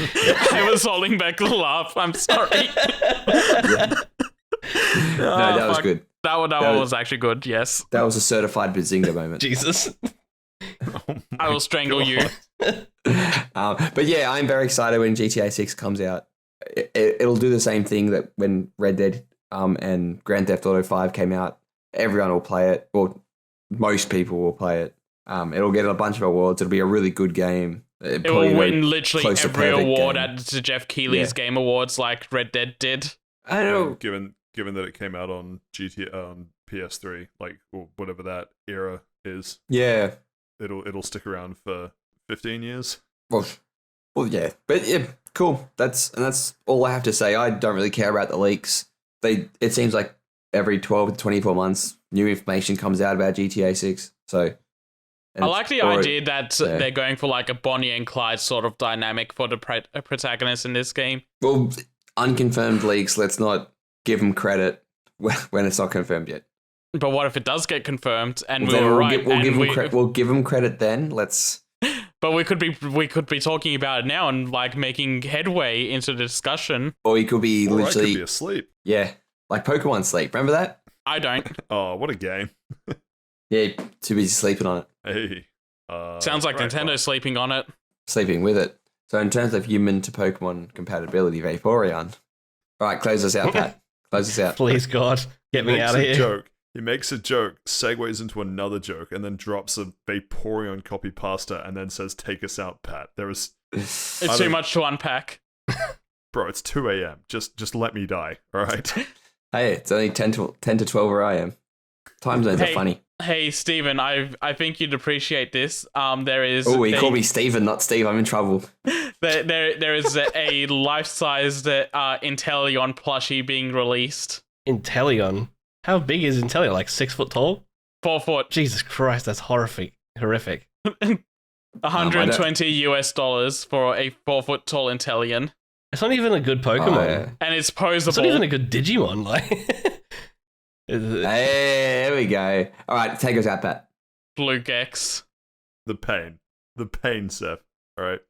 I was holding back the laugh. I'm sorry. No, that was good. That one was actually good, yes. That was a certified Bazinga moment. Jesus. Oh I will strangle you. But yeah, I'm very excited when GTA 6 comes out. It'll do the same thing that when Red Dead and Grand Theft Auto 5 came out. Everyone will play it, or most people will play it. It'll get a bunch of awards. It'll be a really good game. It will win literally close to every perfect award game. at the Jeff Keighley's Game Awards like Red Dead did. I don't know. Given that it came out on PS3, like or whatever that era is, Yeah. it'll stick around for 15 years. Well, yeah. But yeah, cool. That's all I have to say. I don't really care about the leaks. It seems like every 12 to 24 months, new information comes out about GTA 6. So I like the idea that they're going for like a Bonnie and Clyde sort of dynamic for the protagonist in this game. Well, unconfirmed leaks, let's not give them credit when it's not confirmed yet. But what if it does get confirmed and Then we were right? We'll give them credit then. Let's. But we could be talking about it now and like making headway into the discussion. Or he could be Or I literally. could be asleep. Yeah, like Pokemon Sleep. Remember that? I don't. Oh, what a game! Yeah, too busy sleeping on it, Hey, Sounds like right, Nintendo well, sleeping on it. sleeping with it. So in terms of human to Pokemon compatibility, Vaporeon. All right, close us out, Pat. Close us out. Please, God, get me makes out of a here. joke. He makes a joke, segues into another joke, and then drops a Vaporeon copy pasta, and then says, "Take us out, Pat." It's too much to unpack. Bro, it's 2 a.m. Just let me die. All right. Hey, it's only 10 to 12 where I am. Time zones are funny. Hey, Steven, I think you'd appreciate this. There is. Oh, he called me Steven, not Steve. I'm in trouble. There is a life-sized Inteleon plushie being released. Inteleon. How big is Inteleon? Like 6 foot tall? 4 foot. Jesus Christ, that's horrific. Horrific. $120 for a 4 foot tall Inteleon. It's not even a good Pokemon. Oh, yeah. And it's It's not posable. even a good Digimon. Like, Hey, there we go. All right, take us out, Pat. Blue Gex. The pain, Seth. All right,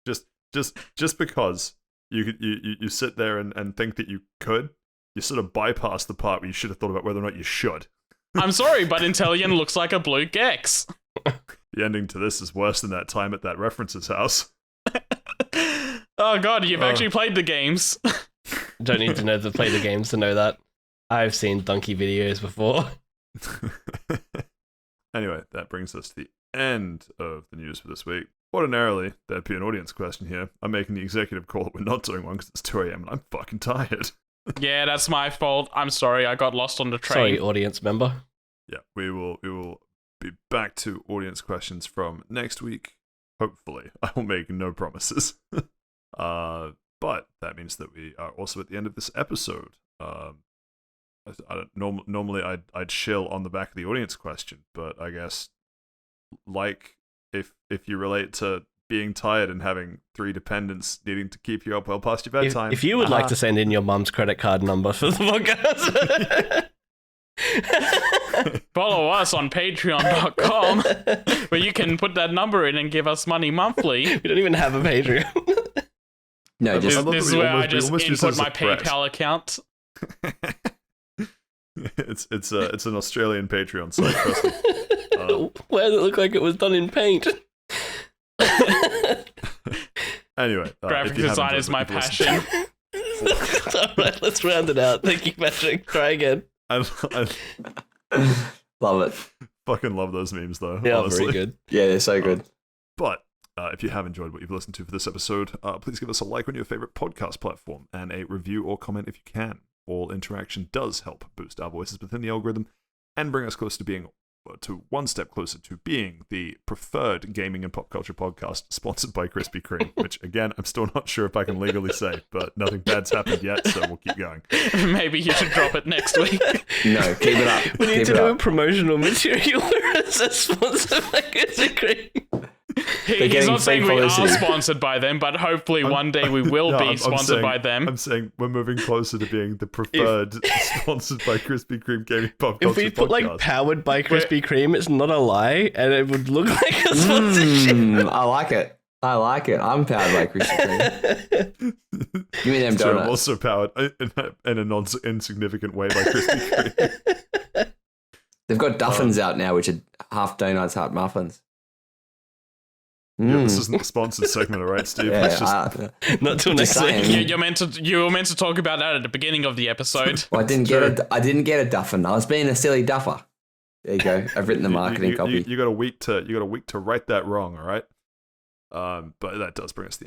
just because you sit there and think that you could, you sort of bypass the part where you should have thought about whether or not you should. I'm sorry, but Intellion looks like a blue Gex. The ending to this is worse than that time at that references house. Oh god, you've actually played the games. Don't need to know to play the games to know that. I've seen donkey videos before. Anyway, that brings us to the end of the news for this week. Ordinarily, there'd be an audience question here. I'm making the executive call that we're not doing one because it's 2 a.m. and I'm fucking tired. Yeah, that's my fault. I'm sorry, I got lost on the train. Sorry, audience member. Yeah, we will be back to audience questions from next week. Hopefully. I will make no promises. But that means that we are also at the end of this episode. Normally I'd chill on the back of the audience question, but I guess like if you relate to being tired and having 3 dependents needing to keep you up well past your bedtime. If you would like to send in your mum's credit card number for the podcast, follow us on patreon.com where you can put that number in and give us money monthly. We don't even have a Patreon. No, This just is where I just input my PayPal account. It's an Australian Patreon site, trust me. Why does it look like it was done in paint? Anyway, Graphic design is my passion. Alright, let's round it out. Thank you, Patrick. Try again. I love it. fucking love those memes, though. Yeah, honestly. very good. Yeah, they're so good. But if you have enjoyed what you've listened to for this episode, please give us a like on your favorite podcast platform and a review or comment if you can. All interaction does help boost our voices within the algorithm and bring us close to being one step closer to being the preferred gaming and pop culture podcast sponsored by Krispy Kreme, which again I'm still not sure if I can legally say, but nothing bad's happened yet, so we'll keep going. Maybe you should drop it next week. No, keep it up. We need Keep to it do up. a promotional material where it says sponsored by Krispy Kreme. He's getting not saying free we are publicity. sponsored by them, but hopefully one day we will be sponsored by them. I'm saying we're moving closer to being the preferred sponsored by Krispy Kreme gaming pop culture If we put podcast. like powered by Krispy Kreme, it's not a lie, and it would look like a sponsorship. I like it. I'm powered by Krispy Kreme. Give me them So I'm donuts. also powered in a non-insignificant way by Krispy Kreme. They've got Duffins out now, which are half donuts, half muffins. Yeah, this isn't the sponsored segment, alright, Steve? Yeah, It's just, Not till Just next week. saying. You were meant to talk about that at the beginning of the episode. well, I didn't get a Duffin. I was being a silly duffer. There you go. I've written the marketing copy. You got a week to right that wrong, all right? But that does bring us to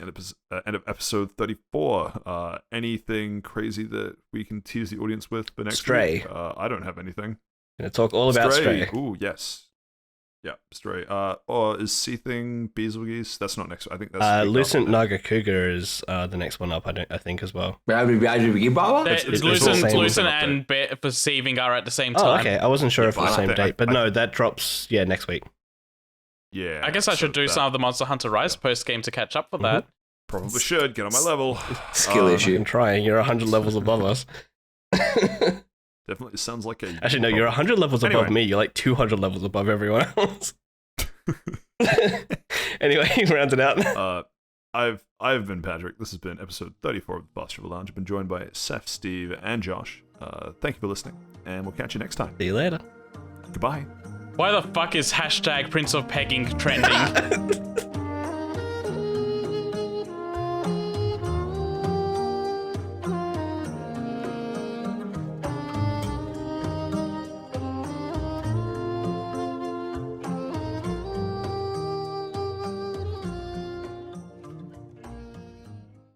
the end of episode 34. Anything crazy that we can tease the audience with for next Stray. week? I don't have anything. Gonna talk all about Stray. Ooh, yes. Yeah, Stray. Or is Seething Betelgeuse? That's not next. I think that's Lucent Naga Cougar is the next one up. I think as well. It's Lucent all same and Perceiving are at the same Oh, time. okay. I wasn't sure if it was the same I- date, but I- no, that drops next week. Yeah. I guess I should do that some of the Monster Hunter Rise post game to catch up for Mm-hmm. that. Probably should get on my level. Skill You issue. can try. You're 100 levels above us. Definitely sounds like a. Actually, no, you're 100 levels above Anyway. me. You're like 200 levels above everyone else. Anyway, round it out. I've been Patrick. This has been episode 34 of the Boss Travel Lounge. I've been joined by Seth, Steve, and Josh. Thank you for listening, and we'll catch you next time. See you later. Goodbye. Why the fuck is hashtag Prince of Pegging trending?